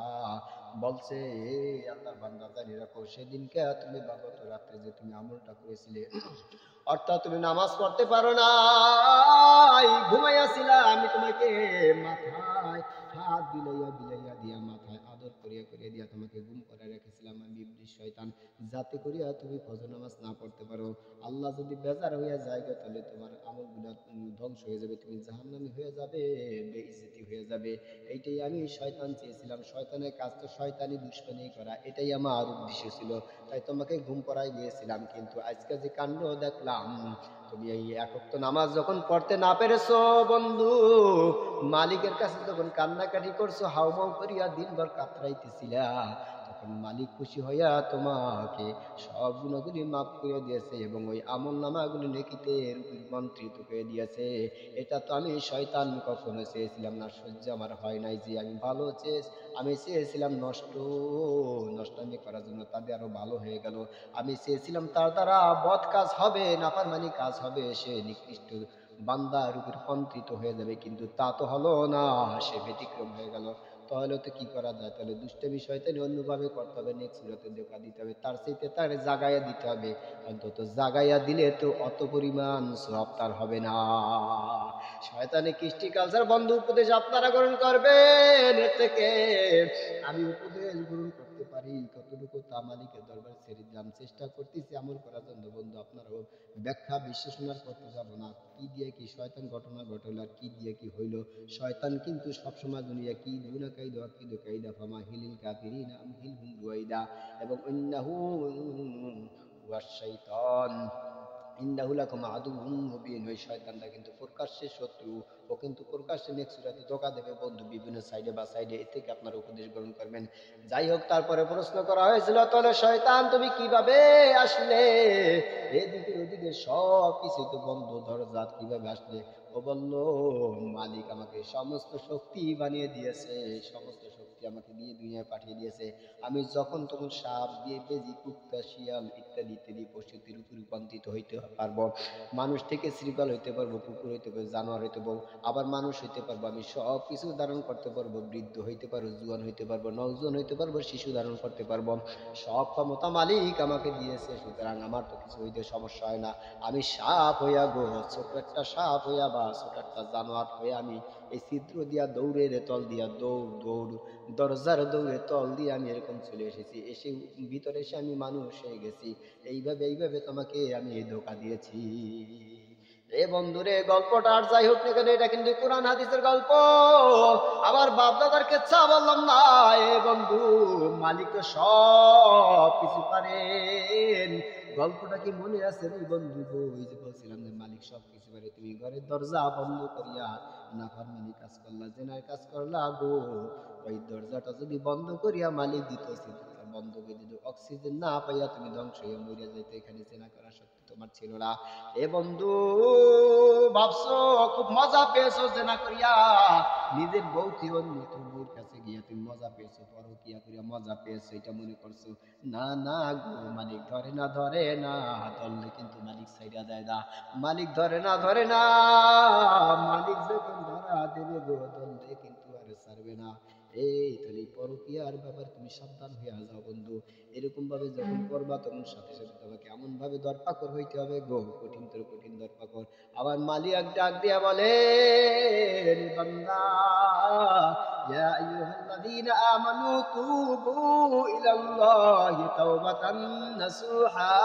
বলছে এ আল্লাহর বান্দা জানি রাখো, সেদিনকে তুমি গত রাত্রে যে তুমি আমলটা করেছিলে, অর্থাৎ তুমি নামাজ পড়তে পারো না, ঘুমাইয়াছিলা, আমি তোমাকে মাথায় হাত বিলাইয়া বিলাইয়া দিয়া মাথায় আদর করিয়া করিয়া দিয়া তোমাকে ঘুম করে রেখেছিলাম আমি ইবলিস শয়তান, যাতে করিয়া তুমি ফজর নামাজ না পড়তে পারো। আল্লাহ যদি বেজার হইয়া যায় তাহলে তোমার আমলগুলো ধ্বংস হয়ে যাবে, তুমি জাহান্নামী হয়ে যাবে, বেইজ্জতি হয়ে যাবে। এইটাই আমি শয়তান চেয়েছিলাম। শয়তানের কাজ তো শয়তানি দুশ্মনী করা, এটাই আমার উদ্দেশ্য ছিল। তাই তোমাকে ঘুম পড়াই গিয়েছিলাম, কিন্তু আজকে যে কাণ্ড দেখলাম, তুমি এই এক ওয়াক্ত নামাজ যখন পড়তে না পেরেছো বন্ধু, মালিকের কাছে যখন কান্নাকাটি করছো, হাউমাউ করিয়া দিনভর কাতরাইতেছিলা, তখন মালিক খুশি হইয়া তোমাকে সব গুণাগুলি মাফ করে দিয়েছে এবং ওই আমল নামাগুলি নেকিতে রূপান্তরিত করে দিয়েছে। এটা তো আমি শয়তান কখনো চেয়েছিলাম না, সহ্য আমার হয় নাই যে আমি ভালো আমি চেয়েছিলাম নষ্টামি করার জন্য, তাদের আরো ভালো হয়ে গেল। আমি চেয়েছিলাম তার দ্বারা বদ কাজ হবে, নাফরমানি কাজ হবে, সে নিকৃষ্ট বান্দা রূপে রূপান্তরিত হয়ে যাবে, কিন্তু তা তো হলো না, সে ব্যতিক্রম হয়ে গেল। তাহলে তো কি করা যায়? তাহলে দুষ্টামি শয়তানি অন্যভাবে করতে হবে, নেক্সট সুরাতে ধোঁকা দিতে হবে, তার চাইতে তার জাগাইয়া দিতে হবে। অন্তত জাগাইয়া দিলে তো অত পরিমাণ সওয়াব তার হবে না। শয়তানি কৃষ্টি কালচার বন্ধ উপদেশ আপনারা গ্রহণ করবেন। এর থেকে আমি উপদেশ গ্রহণ করতে পারি কতটুকু তা মালিকের দরবার ছেড়ে দিলাম, চেষ্টা করতেছি আমল করার জন্য। বন্ধু আপনারাও ব্যাখ্যা বিশ্লেষণ করতে যাব না, কি দিয়ে কি শয়তান ঘটনা ঘটল আর কি দিয়ে কি হইল। শয়তান কিন্তু সবসময় দুনিয়া কি দুনা কাইদা আকিদু কাইদা ফামা হিলিল কাফিরিনা আম হিলহুম রুয়াইদা, এবং ইন্নাহু ওয়াশ শাইতান ইন্নাহু লাকুম আদুউম মুবিন। ওই শয়তানটা কিন্তু প্রকাশ্যে শত্রু, ও কিন্তু প্রকাশ্যে নেক্সট সূরাতে ধোঁকা দেবে বন্ধু, বিভিন্ন সাইডে বা সাইডে। এ থেকে আপনারা উপদেশ গ্রহণ করবেন। যাই হোক, তারপরে প্রশ্ন করা হয়েছিল তাহলে শয়তান তুমি কিভাবে আসলে, এদিকে ওদিকে সব কিছু তো বন্ধ, দরজা কিভাবে আসলে? ও বলল মালিক আমাকে সমস্ত শক্তি বানিয়ে দিয়েছে, সমস্ত শক্তি আমাকে দিয়ে দুনিয়ায় পাঠিয়ে দিয়েছে। আমি যখন তখন সাপ দিয়ে বেজি কুত্তা শিয়াল ইত্যাদি ইত্যাদি পশুতে রূপান্তরিত হইতে পারবো, মানুষ থেকে শৃগাল হইতে পারবো, কুকুর হইতে পারবো, জানোয়ার হইতে পারবো, আবার মানুষ হইতে পারবো। আমি সব কিছু ধারণ করতে পারবো, বৃদ্ধ হইতে পারবো, জুয়ান হইতে পারবো, নওজোয়ান হইতে পারবো, শিশু ধারণ করতে পারবো। সব ক্ষমতা মালিক আমাকে দিয়েছে, সুতরাং আমার তো কিছু হইতে সমস্যা হয় না। আমি সাপ হইয়া গো, ছোট একটা সাপ হইয়া বা ছোট একটা জানোয়ার হয়ে আমি এই ছিদ্র দিয়া দৌড়ের তল দিয়া দৌড় দরজার দৌড়ে তল দিয়ে আমি এরকম চলে এসেছি, এসে ভিতরে এসে আমি মানুষ হয়ে গেছি। এইভাবে তোমাকে আমি ধোঁকা দিয়েছি। এ বন্ধুরে, গল্পটা আর যাই হোক না কেন, এটা কিন্তু কোরআন হাদিসের গল্প, আমার বাপ দাদার কেচ্ছা বললাম না। এ বন্ধু, মালিক তো সব কিছু পারেন। গল্পটা কি মনে আছে রে বন্ধু গো? ওই যে বলছিলাম যে মালিক সব কিছু পারে, তুমি ঘরের দরজা বন্ধ করিয়া নাফরমানি কাজ করলা, জেনার কাজ করলা গো, ওই দরজাটা যদি বন্ধ করিয়া মালিক দিত, বন্ধ করে দিত, অক্সিজেন না পাইয়া তুমি ধ্বংস হইয়া মরিয়া যাইতে, এখানে জেনা করা সত্যি তোমার ছিল না। এ বন্ধু, ভাবছো খুব মজা পেয়েছো জেনা করিয়া, নিজের বউতি অন্য তোর বউর কাছে গিয়া তুমি মজা পেয়েছো, পরকিয়া করিয়া মজা পেয়েছো, এটা মনে করছো? না না গো, মালিক ধরে না ধরলে কিন্তু মালিক ছাইড়া দেয় না, মালিক ধরে না মালিক যখন ধরা দেবে গো, ধরলে কিন্তু আর ছাড়বে না। এই তাহলে পরকিয়ার ব্যাপারে তুমি সাবধান হইয়া যাও বন্ধু। এরকম ভাবে যখন করবা, তখন সাথে সাথে তোমাকে এমন ভাবে দরপাকর হইতে হবে গো, কঠিন তোর কঠিন দরপাকর। আবার মালিক ডাক দিয়া বলে, বান্দা, ইয়া আইয়ুহাল্লাযীনা আমানু তুবু ইলাল্লাহি তাওবাতান নাসুহা।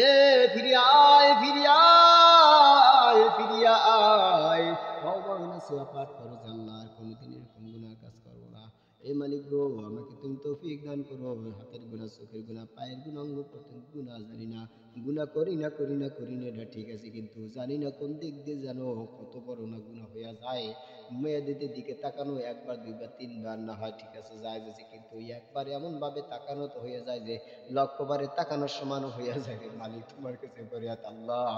এ ফিরে আয়, তওবা নসুহা পাঠ করো, আল্লাহর কোনদিন এরকম গুনাহ কাজ করবো না। এ মালিক গো, আমাকে তুমি তৌফিক দান করো, হাতের গুনাহ, চোখের গুনাহ, পায়ের গুনাহ, অঙ্গ প্রত্যঙ্গ গুনাহ জানি না, গুনাহ করি না, এটা ঠিক আছে, কিন্তু জানি না কোন দিক দিয়ে যেন কত বড় না গুনাহ হইয়া যায়। মেয়েদের দিকে তাকানো একবার, দুইবার, তিনবার না হয় ঠিক আছে জায়েজ আছে, কিন্তু ওই একবার এমন ভাবে তাকানো তো হয়ে যায় যে লক্ষবারে তাকানোর সমানও হইয়া যায় রে মালিক তোমার কাছে ফরিয়াদ। আল্লাহ,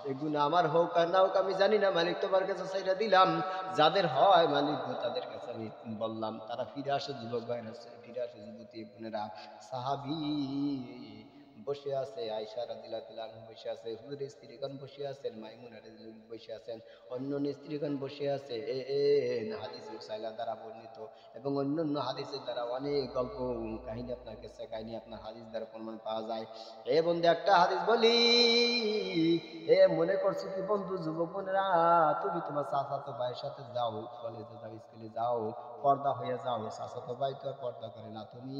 এই গুনাহ আমার হোক আর না হোক আমি জানি না মালিক, তোমার কাছে চাইরা দিলাম। যাদের হয় মালিক গো তাদের কাছে আমি বললাম, তারা ফিরে আসে, যুবক ভাইরা ফিরে আসে, যুবতী বোনেরা। সাহাবী বসে আছে, আয়েশা রাদিয়াল্লাহু তাআলা আনহা বসে আছে, হুজুরের স্ত্রীগণ বসে আছেন, মাইমুনা রাদিয়াল্লাহু বসে আছেন, অন্যান্য স্ত্রীগণ বসে আছে। হাদিসে মুসাইলা দ্বারা বর্ণিত এবং অন্যান্য হাদিসের দ্বারা অনেক গল্প কাহিনী, আপনার কাছে কাহিনী আপনার হাদিস দ্বারা প্রমাণ পাওয়া যায়। বন্ধু একটা হাদিস বলি, মনে করছো কি বন্ধু, যুবক বোনেরা, তুমি তোমার চাচাতো ভাইয়ের সাথে যাও, কলেজে যাও, স্কুলে যাও, পর্দা হয়ে যাও। চাচাতো ভাই তো আর পর্দা করে না, তুমি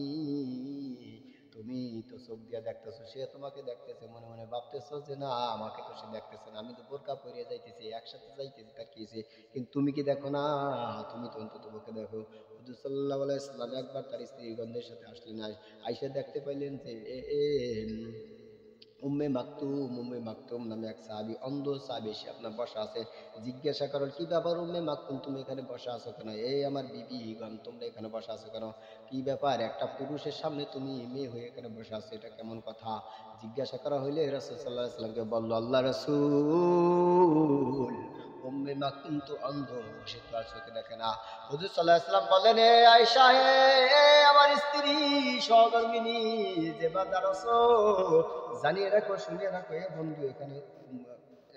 তুমি তো চোখ দিয়ে দেখতেছো, সে তোমাকে দেখতেছে, মনে মনে ভাবতেছো যে না আমাকে তো সে দেখতেছে না, আমি তো বোরকা পরিয়ে যাইতেছি, একসাথে যাইতেছি, তার কি হয়েছে? কিন্তু তুমি কি দেখো না? তুমি তো অন্তত পক্ষে দেখো। হুজুর সাল্লাল্লাহু আলাইহি ওয়াসাল্লাম একবার তার স্ত্রীগণদের সাথে আসলেন, আইসা দেখতে পাইলেন যে উম্মে মাকতুম নামে এক সাহাবী, অন্ধ সাহাবী, সে আপনার বসা আছে। জিজ্ঞাসা করল, কি ব্যাপার উম্মে মাকতুম, তুমি এখানে বসা আছো কেন? আমার বিবিগণ, তোমরা এখানে বসা আছো কেন? কি ব্যাপার, একটা পুরুষের সামনে তুমি মেয়ে হয়ে এখানে বসে আছো, এটা কেমন কথা? জিজ্ঞাসা করা হইলে রাসূল সাল্লাল্লাহু আলাইহি ওয়াসাল্লামকে বলল, আল্লাহ রাসূল, উম্মে মাকতুম তো অন্ধ, সে তো আর চোখে দেখে না। হুজুর সাল্লাল্লাহু আলাইহি ওয়াসাল্লাম বললেন, আয়েশা আমার স্ত্রী সহধর্মিণী, যে বাজার আছো, জানিয়ে রাখো, শুনিয়ে রাখো। বন্ধু, এখানে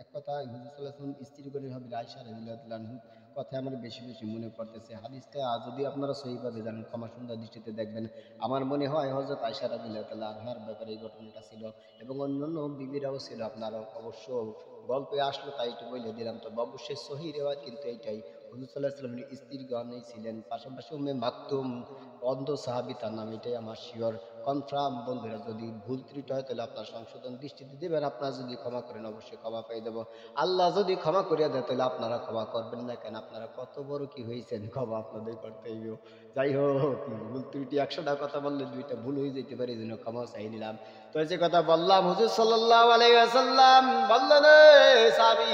এক কথা হুজুর সাল্লাল্লাহু আলাইহি ওয়াসাল্লাম স্ত্রীগণের হবে আয়েশা রাদিয়াল্লাহু তাআলা আনহা কথা আমার বেশি বেশি মনে পড়তেছে। হাদিসটা যদি আপনারা সহিভাবে জানেন, ক্ষমা সুন্দর দৃষ্টিতে দেখবেন। আমার মনে হয় হযরত আয়েশা রাদিয়াল্লাহু তাআলা আনহার ব্যাপারে এই ঘটনাটা ছিল, এবং অন্যান্য বিবিরাও ছিল। আপনারা অবশ্য গল্পে আসলো তাই একটু বলে দিলাম, তো অবশ্যই সহিহ রিওয়ায়াত কিন্তু এইটাই। হুজুর সাল্লাল্লাহু আলাইহি ওয়াসাল্লামের স্ত্রীগণই ছিলেন, পাশাপাশি উম্মে মাকতুম অন্ধ সাহাবী, তার নাম, এটাই আমার শিওর কনফার্ম। বন্ধুরা, যদি ভুল ত্রুটি হয় তাহলে আপনার সংশোধন দৃষ্টিতে দিবেন, আপনারা যদি ক্ষমা করেন অবশ্যই ক্ষমা পেয়ে দেব। আল্লাহ যদি ক্ষমা করিয়া দেয় তাহলে আপনারা ক্ষমা করবেন না কেন? আপনারা কত বড় কি হয়েছেন, ক্ষমা আপনাদের করতেই হবে। যাই হোক, ভুল ত্রুটি 100টা কথা বললে 2টা ভুল হয়ে যেতে পারে, এই জন্য ক্ষমা চাই নিলাম। তো যে কথা বললাম, হুজুর সাল্লাল্লাহু আলাইহি ওয়াসাল্লাম বললেন, সাহাবী,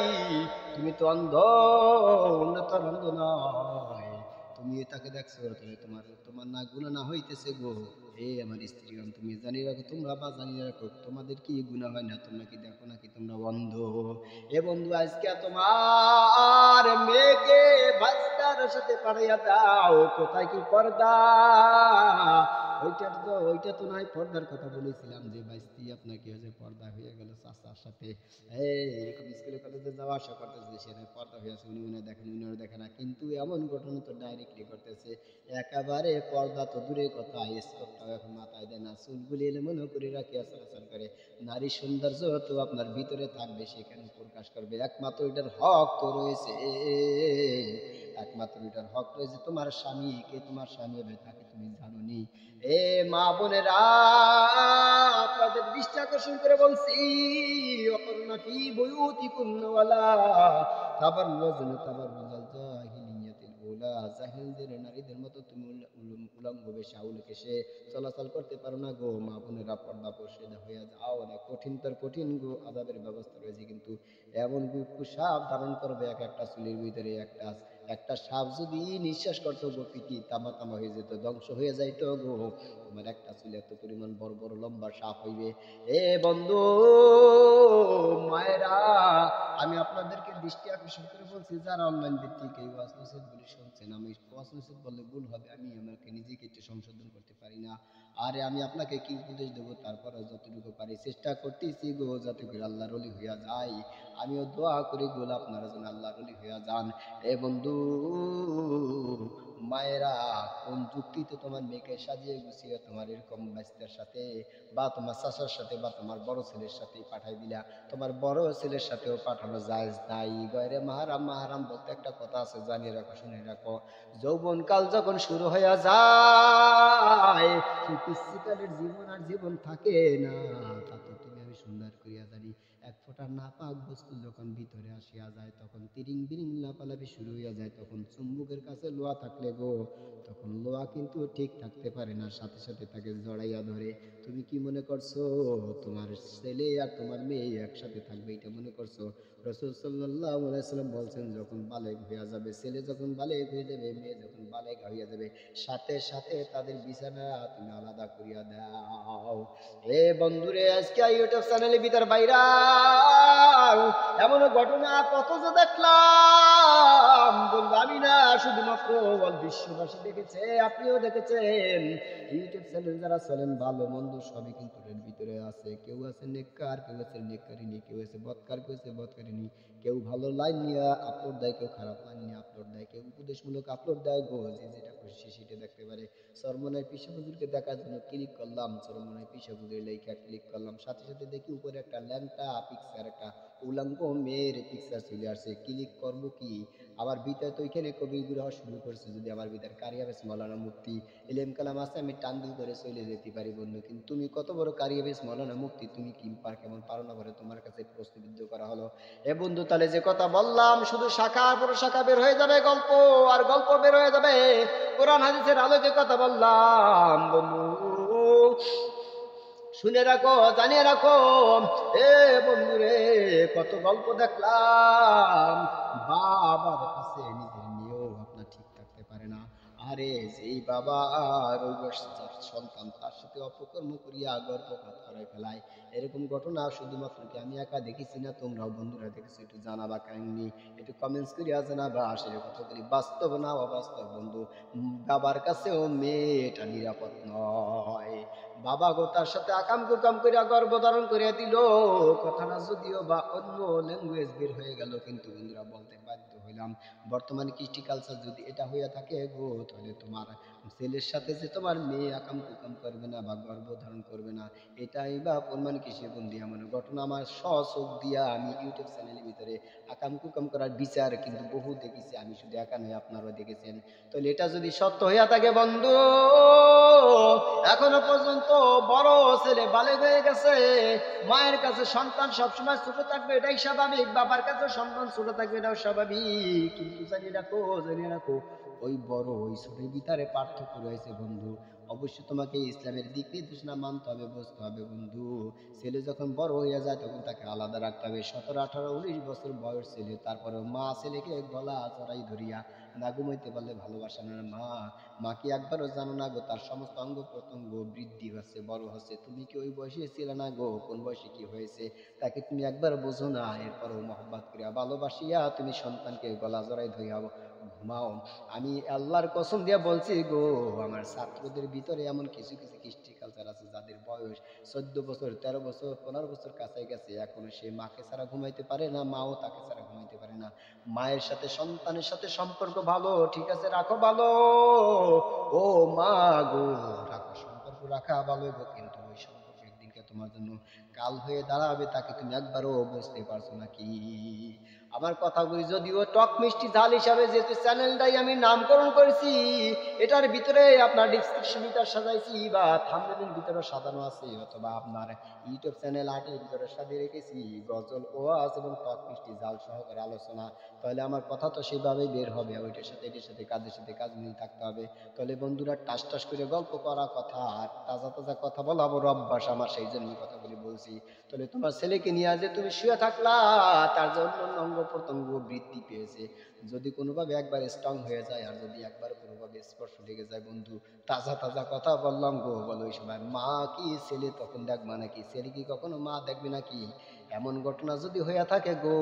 তুমি তো অন্ধ, অন্য তো অন্ধ নয়, তুমি তাকে দেখছো, তাহলে তোমার তোমার না গুনাহ না হইতেছে গো। আমার স্ত্রীগণ, তুমি জানি রাখো, তোমরা বা জানি রাখো, তোমাদের কি গুনাহ হয় না? তোমরা কি দেখো নাকি তোমরা অন্ধ? বন্ধু, আজকে তোমার মেয়েকে বাচ্চার সাথে পাঠাইয়া দাও, কোথায় কি পর্দা? ওইটা তো নাই পর্দার কথা বলেছিলাম, যে বাইস্তি আপনার কি হয়েছে, পর্দা হয়ে গেল চাচার সাথে। এরকম স্কুলে কলেজে যাওয়া আসা করতেছে, সে পর্দা হয়েছে, উনি মনে দেখেন, উনিও দেখে না, কিন্তু এমন ঘটনা তো ডাইরেক্টলি করতেছে। একেবারে পর্দা তো দূরের কথা, স্কোপটাও এখন মাথায় দেয় না, চুলগুলি এলোমেলো করে রাখি আচলাচল করে। নারী সৌন্দর্য তো আপনার ভিতরে থাকবে, সেখানে প্রকাশ করবে, একমাত্র এটার হক তো রয়েছে, একমাত্র এটার হক রয়েছে। তোমার স্বামী কে, তোমার স্বামী হবে তাকে তুমি জানো নি? মা বোনেরা, আপনাদের দৃষ্টি আকর্ষণ করে বলছি, অপর্ণা ফি বুয়ুতিকুন্না ওয়ালা তাবাররুজনা তাবাররুজাল জাহিলিয়াতিল উলা, জাহিলদের নারীদের মতো তুমি উলঙ্গ বেশে আউলে কেশে চলাচল করতে পারো না গো। মা বোনেরা, পর্দা পর্ষিদা হয়ে যাও না, কঠিন তার কঠিন গো আযাবের ব্যবস্থা রয়েছে। কিন্তু এমন সাপ ধারণ করবে, এক একটা চুলের ভিতরে একটা একটা সাপ যদি নিঃশ্বাস করতো গো, পিটি তামা তামা হয়ে যেত, ধ্বংস হয়ে যাইতো গো। তোমার একটা চুল এত পরিমাণ বড় বড় লম্বা সাপ হইবে। বন্ধু, মায়েরা, আমি আপনাদেরকে দৃষ্টি আকর্ষণ করে বলছি, যারা অনলাইন ভিত্তিক এই ওয়াজ নসিহত গুলি শুনছেন, আমি ওয়াজ নসিহত বললে ভুল হবে, আমি আমাকে নিজেকে একটু সংশোধন করতে পারি না। আরে আমি আপনাকে কি উপদেশ দেবো, তারপরে যতটুকু পারি চেষ্টা করতেছি গো, যাতে করে আল্লাহর ওলি হইয়া যায়। আমিও দোয়া করি গো, আপনারা যেন আল্লাহর ওলি হইয়া যান। বন্ধু, মায়েরা, কোন যুক্তিতে তোমার মেয়েকে সাজিয়ে গুছিয়ে তোমার এরকম বাচ্চার সাথে বা তোমার চাচার সাথে বা তোমার বড় ছেলের সাথে পাঠাই দিলা? তোমার বড় ছেলের সাথেও পাঠানো জায়েজ নাই। গয়রে মাহারাম, মাহারাম বলতে একটা কথা আছে, জানিয়ে রাখো, শুনে রাখো। যৌবন কাল যখন শুরু হইয়া যায়, পিচ্চিকালের জীবন আর জীবন থাকে না, তা তো তুমি আমি সুন্দর করিয়া জানি। এক ফোঁটা নাপাক বস্তু যখন ভিতরে আসিয়া যায়, তখন তিরিং বিরিং লাফালাফি শুরু হইয়া যায়। তখন চুম্বুকের কাছে লোহা থাকলে গো, তখন লোহা কিন্তু ঠিক থাকতে পারে না, সাথে সাথে তাকে জড়াইয়া ধরে। তুমি কি মনে করছো তোমার ছেলে আর তোমার মেয়ে একসাথে থাকবে, এটা মনে করছো? রাসূল সাল্লাল্লাহু আলাইহি ওয়াসাল্লাম বলছেন, যখন বালেগ হয়ে যাবে, ছেলে যখন বালেগ হয়ে যাবে, মেয়ে যখন বালেগ হয়ে যাবে, সাথে সাথে তাদের বিছানা তুমি আলাদা করিয়া দাও। এ বন্ধুরে, আজকে ইউটিউব চ্যানেলে ভিতর বাইরা এমন ঘটনা কত যে দেখলাম বন্ধু, আমি না শুধুমাত্র বিশ্ববাসী দেখেছে, আপনিও দেখেছেন। ইউটিউব চ্যানেল যারা চলেন, ভালো মন্দ সবই কিন্তু এর ভিতরে আছে। কেউ আছে নেককার, কেউ আছে নেককারিনী, কেউ আছে বদকার, কেউ আছে বদকারিনী। কেউ ভালো লাইন নিয়ে আপলোড দেয়, কেউ খারাপ লাইন নিয়ে আপলোড দেয়, কেউ উপদেশমূলক আপলোড দেয়। গো যে যেটা খুশি সেটা দেখতে পারে। চরমনায় পিসা হুজুরকে দেখার জন্য ক্লিক করলাম, চরমনায় পিসা হুজুরের লেখা ক্লিক করলাম, সাথে সাথে দেখি উপরে একটা ল্যাংটা পিকচার, একটা উলঙ্গ মেয়ের পিকচার চলে আসছে। ক্লিক করবো কি? আমার ভিতরে তো ওইখানে কবিগুলো হওয়া শুরু করছে, যদি আমার ভিতরে কারিয়াবেস মৌলানা মুফতি এলেম কালাম আছে, আমি টান দিয়ে করে চলে যেতে পারি বন্ধু। কিন্তু তুমি কত বড় কারিয়াবেস মৌলানা মুফতি, তুমি কি কেমন পারো না পারো, তোমার কাছে প্রশ্নবিদ্ধ করা হলো। এ বন্ধু, তাহলে যে কথা বললাম, শুধু শাখা পুরো শাখা বের হয়ে যাবে গল্প, আর গল্প বের হয়ে যাবে কোরআন হাদিসের আলোকে কথা বললাম বন্ধু। শুনে রাখো, জানিয়ে রাখো, এ বন্ধুরে, কত গল্প দেখলাম। বাবার কাছে নিজের নিয়েও আপনার ঠিক থাকতে পারে না। আরে যেই বাবা আর ওই যার সন্তান তার সাথে অপকর্ম করিয়া গর্ভপাত করায় ফেলায়, এরকম ঘটনা শুধুমাত্র কি আমি একা দেখেছি না তোমরাও বন্ধুরা দেখেছো? একটু জানাবা কাহিনী, একটু কমেন্টস করিয়া জানাবা। আসলে কথাগুলি বাস্তব না অবাস্তব বন্ধু? বাবার কাছেও মেয়েটা নিরাপদ নয়। বাবা গো তার সাথে আকাম কুকাম করিয়া গর্ভধারণ করিয়া দিল। কথাটা যদিও বা অন্য ল্যাঙ্গুয়েজ বের হয়ে গেল, কিন্তু বন্ধুরা বলতে বাধ্য হইলাম, বর্তমানে কৃষ্টি কালচার যদি এটা হইয়া থাকে গো, তাহলে তোমার ছেলের সাথে যে তোমার মেয়ে আকাম কুকাম করবে না বা গর্ভধারণ করবে না, এটাই বা প্রমাণ কিসে বন্ধু? এমন ঘটনা আমার স্বচোখ দিয়া আমি ইউটিউব চ্যানেলের ভিতরে আকাম কুকাম করার বিচার কিন্তু বহু দেখেছি। আমি শুধু একা নয়, আপনারাও দেখেছেন। তাহলে এটা যদি সত্য হইয়া থাকে বন্ধু, এখনো পর্যন্ত বড় ছেলে বালেগ হয়ে গেছে, মায়ের কাছে সন্তান সবসময় ছোট থাকবে, এটাই স্বাভাবিক। বাবার কাছে সন্তান ছোট থাকবে, এটাও স্বাভাবিক। কিন্তু জানিয়ে রাখো, ওই বড় ওই ছোটের ভিতরে পার্থক্য রয়েছে বন্ধু। অবশ্যই তোমাকে ইসলামের দিক নির্দেশনা মানতে হবে, বুঝতে হবে বন্ধু। ছেলে যখন বড় হয়ে যায় তখন তাকে আলাদা রাখতে হবে। 17, 18, 19 বছর বয়স ছেলে, তারপরে মা ছেলেকে গলা জড়াই ধরিয়া না ঘুমাইতে পারলে ভালোবাসা না। মা কি একবারও জানো না গো তার সমস্ত অঙ্গ প্রত্যঙ্গ বৃদ্ধি হচ্ছে, বড় হচ্ছে? তুমি কি ওই বয়সে ছিলে না গো? কোন বয়সে কি হয়েছে তাকে তুমি একবার বোঝো না? এরপরও মহব্বত করিয়া ভালোবাসিয়া তুমি সন্তানকে গলা জড়াই ধরিয়া ঘুমাও। আমি আল্লাহর কসম দিয়া বলছি গো, আমার ছাত্রদের ভিতরে এমন কিছু কিছু কৃষ্টি কালচার আছে যাদের বয়স 14 বছর, 13 বছর, 15 বছর কাছাই গেছে, এখনো সে মাকে ছাড়া ঘুমাইতে পারে না, মাও তাকে ছাড়া ঘুমাইতে পারে না। মায়ের সাথে সন্তানের সাথে সম্পর্ক ভালো, ঠিক আছে, রাখো ভালো। ও মা গো, রাখো, সম্পর্ক রাখা ভালো গো, কিন্তু ওই সম্পর্ক একদিনকে তোমার জন্য কাল হয়ে দাঁড়াবে, তাকে তুমি একবারও বুঝতে পারছো নাকি? আমার কথাগুলি যদিও টক মিষ্টি ঝাল হিসাবে যেহেতু চ্যানেলটাই আমি নামকরণ করেছি, এটার ভিতরে আপনার ডিসক্রিপশন ভিতরে সাজাইছি বা থাম্বনেলের ভিতরে সাজানো আছে, অথবা আপনার ইউটিউব চ্যানেল আর্টের ভিতরে সাজিয়ে রেখেছি গজল, ওয়াজ এবং টক মিষ্টি ঝাল সহকারে আলোচনা। তাহলে আমার কথা তো সেভাবেই বের হবে, ওইটার সাথে এটার সাথে কাজের সাথে কাজ মিল থাকতে হবে। তাহলে বন্ধুরা টাস টাস করে গল্প করা কথা আর তাজা তাজা কথা বলা বড় অভ্যাস আমার, সেই জন্য কথাগুলি বলছি। তাহলে তোমার ছেলেকে নিয়ে যে তুমি শুয়ে থাকলা, তার যে অন্য অঙ্গ প্রত্যঙ্গ বৃদ্ধি পেয়েছে, যদি কোনোভাবে একবার স্ট্রং হয়ে যায়, আর যদি একবার কোনোভাবে স্পর্শ লেগে যায় বন্ধু, তাজা তাজা কথা বললাম গো, বলো ওই সময় মা কি ছেলে তখন দেখবা নাকি? ছেলে কি কখনো মা দেখবে নাকি? এমন ঘটনা যদি হয়ে থাকে গো,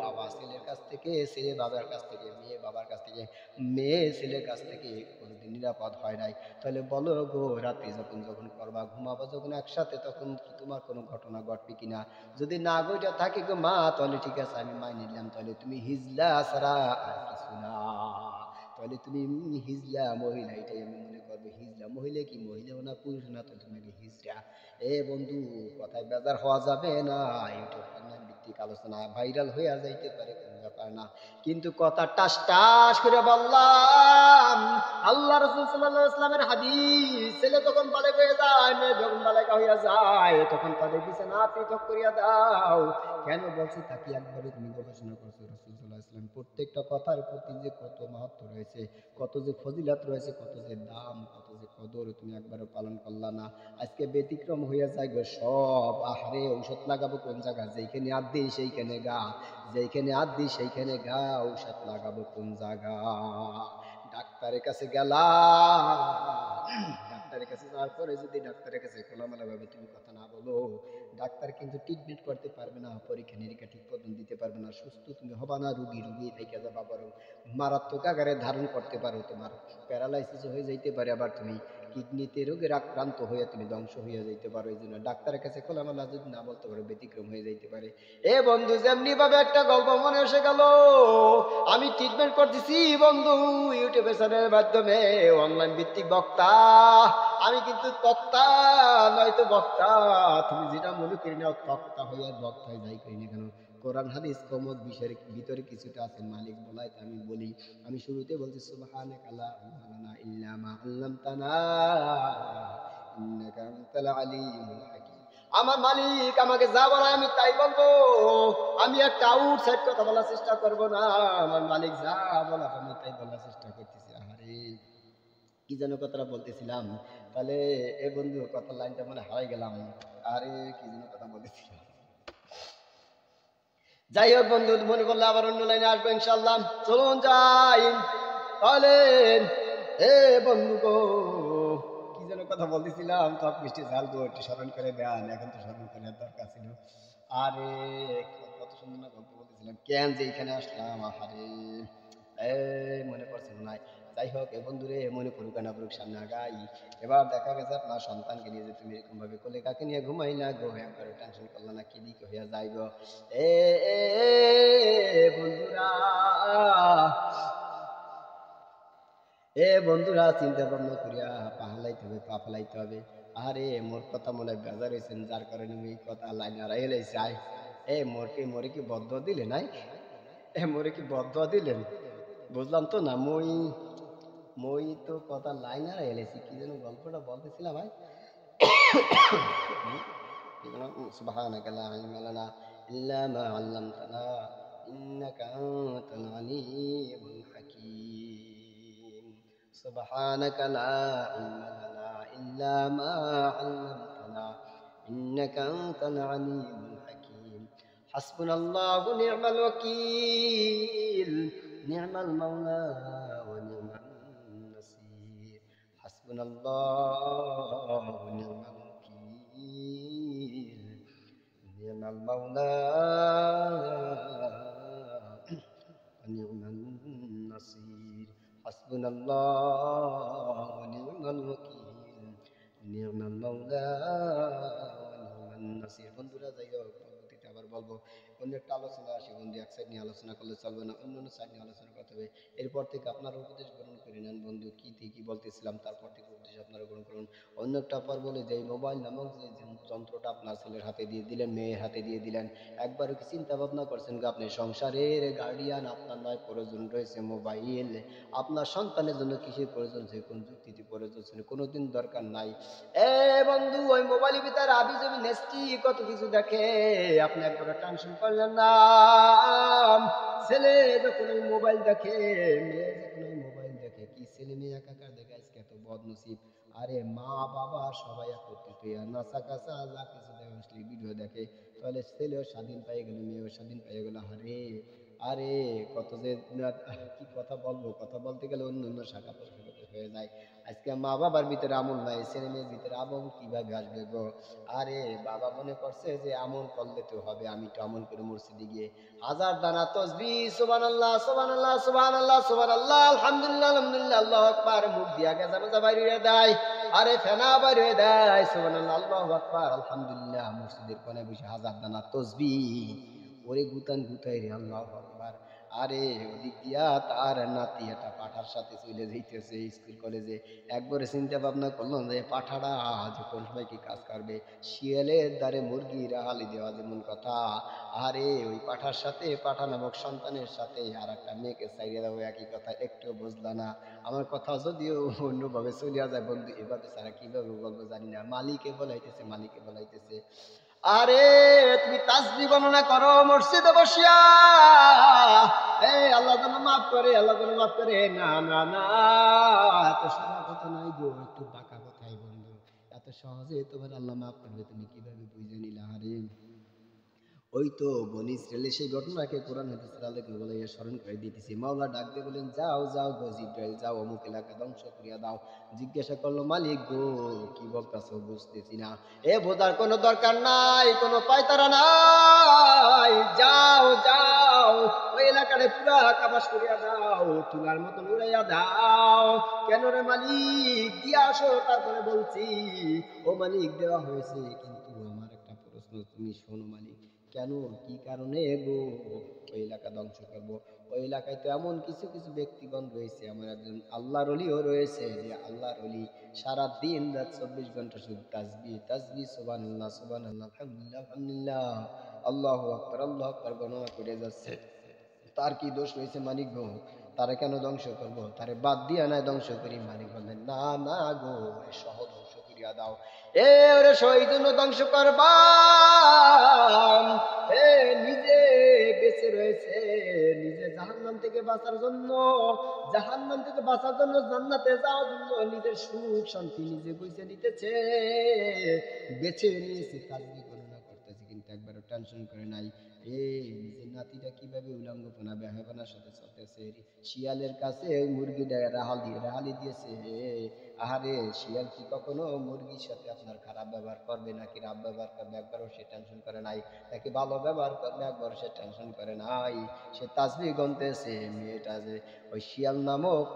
বাবা ছেলের কাছ থেকে, ছেলে বাবার কাছ থেকে, মেয়ে বাবার কাছ থেকে, মেয়ে ছেলের কাছ থেকে কোনোদিন নিরাপদ হয় নাই, তাহলে বলো গো, রাত্রি যখন যখন করবা, ঘুমাবো যখন একসাথে, তখন কি তোমার কোনো ঘটনা ঘটবে কিনা? যদি না গইটা থাকে গো মা, তাহলে ঠিক আছে, আমি মাইনে নিলাম, তাহলে তুমি হিজলা ছাড়া আর কিছু না। তাহলে তুমি হিজলা মহিলা, এটাই আমি মনে করবো। হিজলা মহিলা কি মহিলাও না, পুরুষ না, তাহলে তুমি হিজড়া। এ বন্ধু, কথায় বেজার হওয়া যাবে না। ইউটিউব অনলাইন ভিত্তিক আলোচনা ভাইরাল হয়ে যাইতে পারে, কোনো ব্যাপার না, কিন্তু কথা টাস টাস করে বললাম। আল্লাহ রাসূল সাল্লাল্লাহু আলাইহি ওয়াসাল্লামের হাদিস, ছেলে যখন বালেগ হয়ে যায়, মেয়ে যখন বালেগা হইয়া যায়, তখন তাদের বিছানা পৃথক করিয়া দাও। কেন বলছি তা কি একবারে তুমি গবেষণা করছো? রাসূল সাল্লাল্লাহু আলাইহি ওয়াসাল্লাম প্রত্যেকটা কথার প্রতি যে কত মাহাত্ম্য রয়েছে, কত যে ফজিলত রয়েছে, কত যে দাম, কত যে কদর তুমি একবারও পালন করলা না। আজকে ব্যতিক্রম হইয়া যায় গো সব। আহারে ঔষধ লাগাবো কোন জায়গা, যেইখানে হাত দিই সেইখানে গা, যেইখানে হাত দিই সেইখানে গা, ঔষধ লাগাবো কোন জায়গা। ডাক্তারের কাছে গেলাম, ডাক্তারের কাছে যাওয়ার পরে যদি ডাক্তারের কাছে খোলামেলা ভাবে তুমি কথা না বলো, ডাক্তার কিন্তু ট্রিটমেন্ট করতে পারবে না, পরীক্ষা নিরীক্ষা ঠিক মতন দিতে পারবে না, সুস্থ তুমি হবা না, রুগী থেকে যাবা, বরং মারাত্মক আকারে ধারণ করতে পারো, তোমার প্যারালাইসিস হয়ে যাইতে পারে, আবার তুমি কিডনিতে রোগের আক্রান্ত হয়ে তুমি ধ্বংস হয়ে যাইতে পারো। এই জন্য ডাক্তারের কাছে খোলামেলা যদি না বলতে পারো, ব্যতিক্রম হয়ে যাইতে পারে। এ বন্ধু, যেমনি ভাবে একটা গল্প মনে এসে গেল, আমি ট্রিটমেন্ট করতেছি বন্ধু ইউটিউবের চ্যানেলের মাধ্যমে, অনলাইন ভিত্তিক বক্তা আমি, কিন্তু তক্তা নয়তো বক্তা, তুমি যেটা মনে করি না তক্তা হয়ে আর বক্তা যাই করি না কেন, কোরআন হাদিস কমক বিষয়ের ভিতরে কিছুটা আছে, মালিক বলায় আমি বলি। আমি শুরুতে বলছি সুবহানাকা লা ইলমা লানা ইল্লা মা আল্লামতানা ইন্নাকা আনতাল আলিমুল হাকীম। আমার মালিক আমাকে যা বলে আমি তাই বলবো, আমি একটা আউটসাইড কথা বলার চেষ্টা করব না, আমার মালিক যা বলে আমি তাই বলার চেষ্টা করতেছি। আরে কি যেন কথাটা বলতেছিলাম, তাহলে এ বন্ধু কথা লাইনটা মনে হারাই গেলাম। আরে কি যেন কথা বলতেছিলাম, যাই হোক বন্ধু, মনে করলে আবার অন্য লাইনে আসবো ইনশাল্লাহ। চলুন যাই তাহলে। এ বন্ধু গো, কি যেন কথা বলতেছিলাম, টক মিষ্টি ঝাল গো, একটু স্মরণ করে দেন, এখন তো স্মরণ করার দরকার ছিল। আরে কত সুন্দর না গল্প বলতেছিলাম, কেন যে এখানে আসলাম, আহারে মনে পড়ছে না। যাই হোক এ বন্ধুরে, মনে পড়ুক না পড়ুক, সামনে আগাই। এবার দেখা গেছে আপনার সন্তানকে নিয়ে যে তুমি এরকম ভাবে কোলে কাকে নিয়ে ঘুমাই না গো, একবারও টেনশন করলো না, কি দিকে হইয়া যাই গো। এ বন্ধুরা, বন্ধুরা, চিন্তা ভাবনা করিয়া পা হালাইতে হবে, পা ফেলাইতে হবে। আরে মোর কথা মনে বেজার হয়েছেন, যার কারণে আমি কথা লাইন হারাই লাইছি। মোরে কি বদ্ধ দিলে নাই, মোরে কি বদ্ধ দিলেন, বুঝলাম তো না। মই তো কথা লাইন হারাই লাইছি, কি যেন গল্পটা বলতেছিলাম ভাই। সুবহানাকা লা ইলমা লানা ইল্লা মা আল্লামতানা ইন্নাকা আনতাল আলিমুল হাকীম। সুবহানাকা লা ইলমা লানা ইল্লা মা আল্লামতানা ইন্নাকা আনতাল আলিমুল হাকীম। হাসবুনাল্লাহু নি'মাল ওয়াকিল, নি'মাল মাওলা ওয়া নি'মান নাসির। হাসবুনাল্লাহু নি'মাল ওয়াকিল, নি'মাল মাওলা ওয়া নি'মান নাসির। হাসবুনাল্লাহু নি'মাল ওয়াকিল, নি'মাল মাওলা ওয়া নি'মান নাসির। বন্ধুরা, যাই হোক পরবর্তীতে আবার বলবো, অন্য একটা আলোচনা আসি বন্ধু, এক সাইড নিয়ে আলোচনা করলে চলবে না, অন্য সাইড নিয়ে আলোচনা করতে হবে। এরপর থেকে আপনারা উপদেশ গ্রহণ করে নেন বন্ধু, কি থেকে বলতেছিলাম, তারপর থেকে উপদেশ আপনারা গ্রহণ করুন। অন্য একটা বলে যে মোবাইল নামক যে যন্ত্রটা আপনার ছেলের হাতে দিয়ে দিলেন, মেয়ের হাতে দিয়ে দিলেন, একবারও কি চিন্তা ভাবনা করছেন যে আপনি সংসারের গার্ডিয়ান, আপনার নয় প্রয়োজন রয়েছে মোবাইল, আপনার সন্তানের জন্য কিসের প্রয়োজন, যে কোন যুক্তিতে প্রয়োজন ছিল, কোনোদিন দরকার নাই। বন্ধু, ওই মোবাইলের ভিতরে আবি জমি নেস্টি কত কিছু দেখে, আপনি একবার টেনশন করলেন না। ছেলে যখন ওই মোবাইল দেখে, মেয়ে যখন ওই মোবাইল দেখে, কি ছেলে মেয়ে একাকার দেখে, আজকে এত বদনসিব। আরে মা বাবা সবাই একত্রিত নাচা কাচা যা কিছু দেখে, আসলে ভিডিও দেখে, তাহলে ছেলেও স্বাধীন পেয়ে গেল, মেয়েও স্বাধীন পেয়ে গেল। আরে কত যে কি কথা বলবো, কথা বলতে গেলে অন্য অন্য শাখা প্রশাখা হয়ে যায়। আজকে মা বাবার ভিতরে আমল নাই, ছেলে মেয়ের ভিতরে আমল কিভাবে আসবে গো। আরে বাবা মনে করছে যে আমল করলে তো হবে, আমি তো আমল করে মসজিদে গিয়ে হাজার দানা তসবিহ, সুবহানাল্লাহ সুবহানাল্লাহ সুবহানাল্লাহ সুবহানাল্লাহ, আলহামদুলিল্লাহ আলহামদুলিল্লাহ, আল্লাহু আকবার, মুখ দিয়া গেজা মেজা বাইর হয়ে দেয়, আরে ফেনা বাইর হয়ে দেয়, সুবহানাল্লাহ আল্লাহু আকবার আলহামদুলিল্লাহ, মসজিদের কোণে বসে হাজার দানা তসবিহ, ওরে গুতান গুতাই রে, আল্লাহু আকবার। আরে ওদিক দিয়া তার নাতি একটা পাঠার সাথে চলে যাইতেছে স্কুল কলেজে, একবারে চিন্তা ভাবনা করলাম যে পাঠাটা যে কোন সময় কি কাজ করবে, শিয়ালের দ্বারে মুরগির হালি দেওয়া যেমন কথা। আরে ওই পাঠার সাথে, পাঠা নামক সন্তানের সাথে আর একটা মেয়েকে চাইয়ে দেবো, একই কথা, একটু বুঝলা না আমার কথা। যদিও অন্যভাবে চলিয়া যায় বন্ধু, এভাবে ছাড়া কিভাবে বলবো জানি না। মালিকে বলাইতেছে আরে তুমি তাসবিহ বর্ণনা করো মসজিদে বসিয়া, আল্লাহ যেন মাফ করে, আল্লাহ যেন মাফ করে। না না না, এত সোজা কথা নাই গো, একটু বাঁকা সহজে তোমার আল্লাহ মাফ করবে, তুমি কিভাবে বুঝে নিলা? আরে ওই তো বনি ইসরায়েলের সেই ঘটনাকে কোরআন হাদিসের আলোকে বলে স্মরণ করে দিতেছি। মাওলা ডাক দিয়ে বলেন, যাও যাও গো জিব্রাইল, যাও অমুক এলাকা ধ্বংস করিয়া দাও। জিজ্ঞাসা করলো, মালিক গো কি বলতাছো বুঝতেছি না। এ বোঝার কোনো দরকার নাই, কোনো পায়তারা নাই, যাও যাও ওই এলাকারে পুরা কাবাস করিয়া দাও, তুলার মতন উড়াইয়া দাও। কেন রে মালিক, দিয়ে আসো তারপরে বলছি। ও মালিক, দেওয়া হয়েছে, কিন্তু আমার একটা প্রশ্ন, তুমি শোনো মালিক। কেন, কি কারণে গো ওই এলাকা ধ্বংস করবো? ওই এলাকায় তো এমন কিছু কিছু ব্যক্তিগণ রয়েছে, আমার একজন আল্লাহর অলিও রয়েছে, যে আল্লাহর অলি সারা দিন রাত 24 ঘন্টা শুধু তাসবিহ তাসবিহ, সুবহানাল্লাহ সুবহানাল্লাহ, আলহামদুলিল্লাহ আলহামদুলিল্লাহ, আল্লাহু আকবার আল্লাহু আকবার গণনা করে যাচ্ছে। তার কি দোষ হয়েছে মালিক গো? তারে কেন ধ্বংস করব? তারে বাদ দিয়া নাই ধ্বংস করি? মালিক বললেন, না না গো, সহ ধ্বংস করিয়া দাও। এ ওরে শহীদ ধ্বংস করবা, এ নিজে বেঁচে রয়েছে, নিজে জাহান্নাম থেকে বাঁচার জন্য, জাহান্নাম থেকে বাঁচার জন্য, জান্নাতে যাওয়ার জন্য নিজের সুখ শান্তি নিজে বুঝে নিতেছে, বেছে নিয়েছে, তাসবিহ গণনা করতেছে, কিন্তু একবারও টেনশন করে নাই। নিজের নাতিটা কিভাবে উলঙ্গপনা বেহায়াপনার সাথে চলতেছে। শিয়ালের কাছে ওই মুরগিটা রাহালি দিয়েছে। আহারে, শিয়াল কি কখনো মুরগির সাথে আপনার খারাপ ব্যবহার করবে নাকি রাব ব্যবহার করবে? একবারও সে টেনশন করে নাই। নাকি ভালো ব্যবহার করবে? একবারও সে টেনশন করে নাই। সে তাসবিহ গুনতেছে। মেয়েটা যে ওই শিয়াল নামক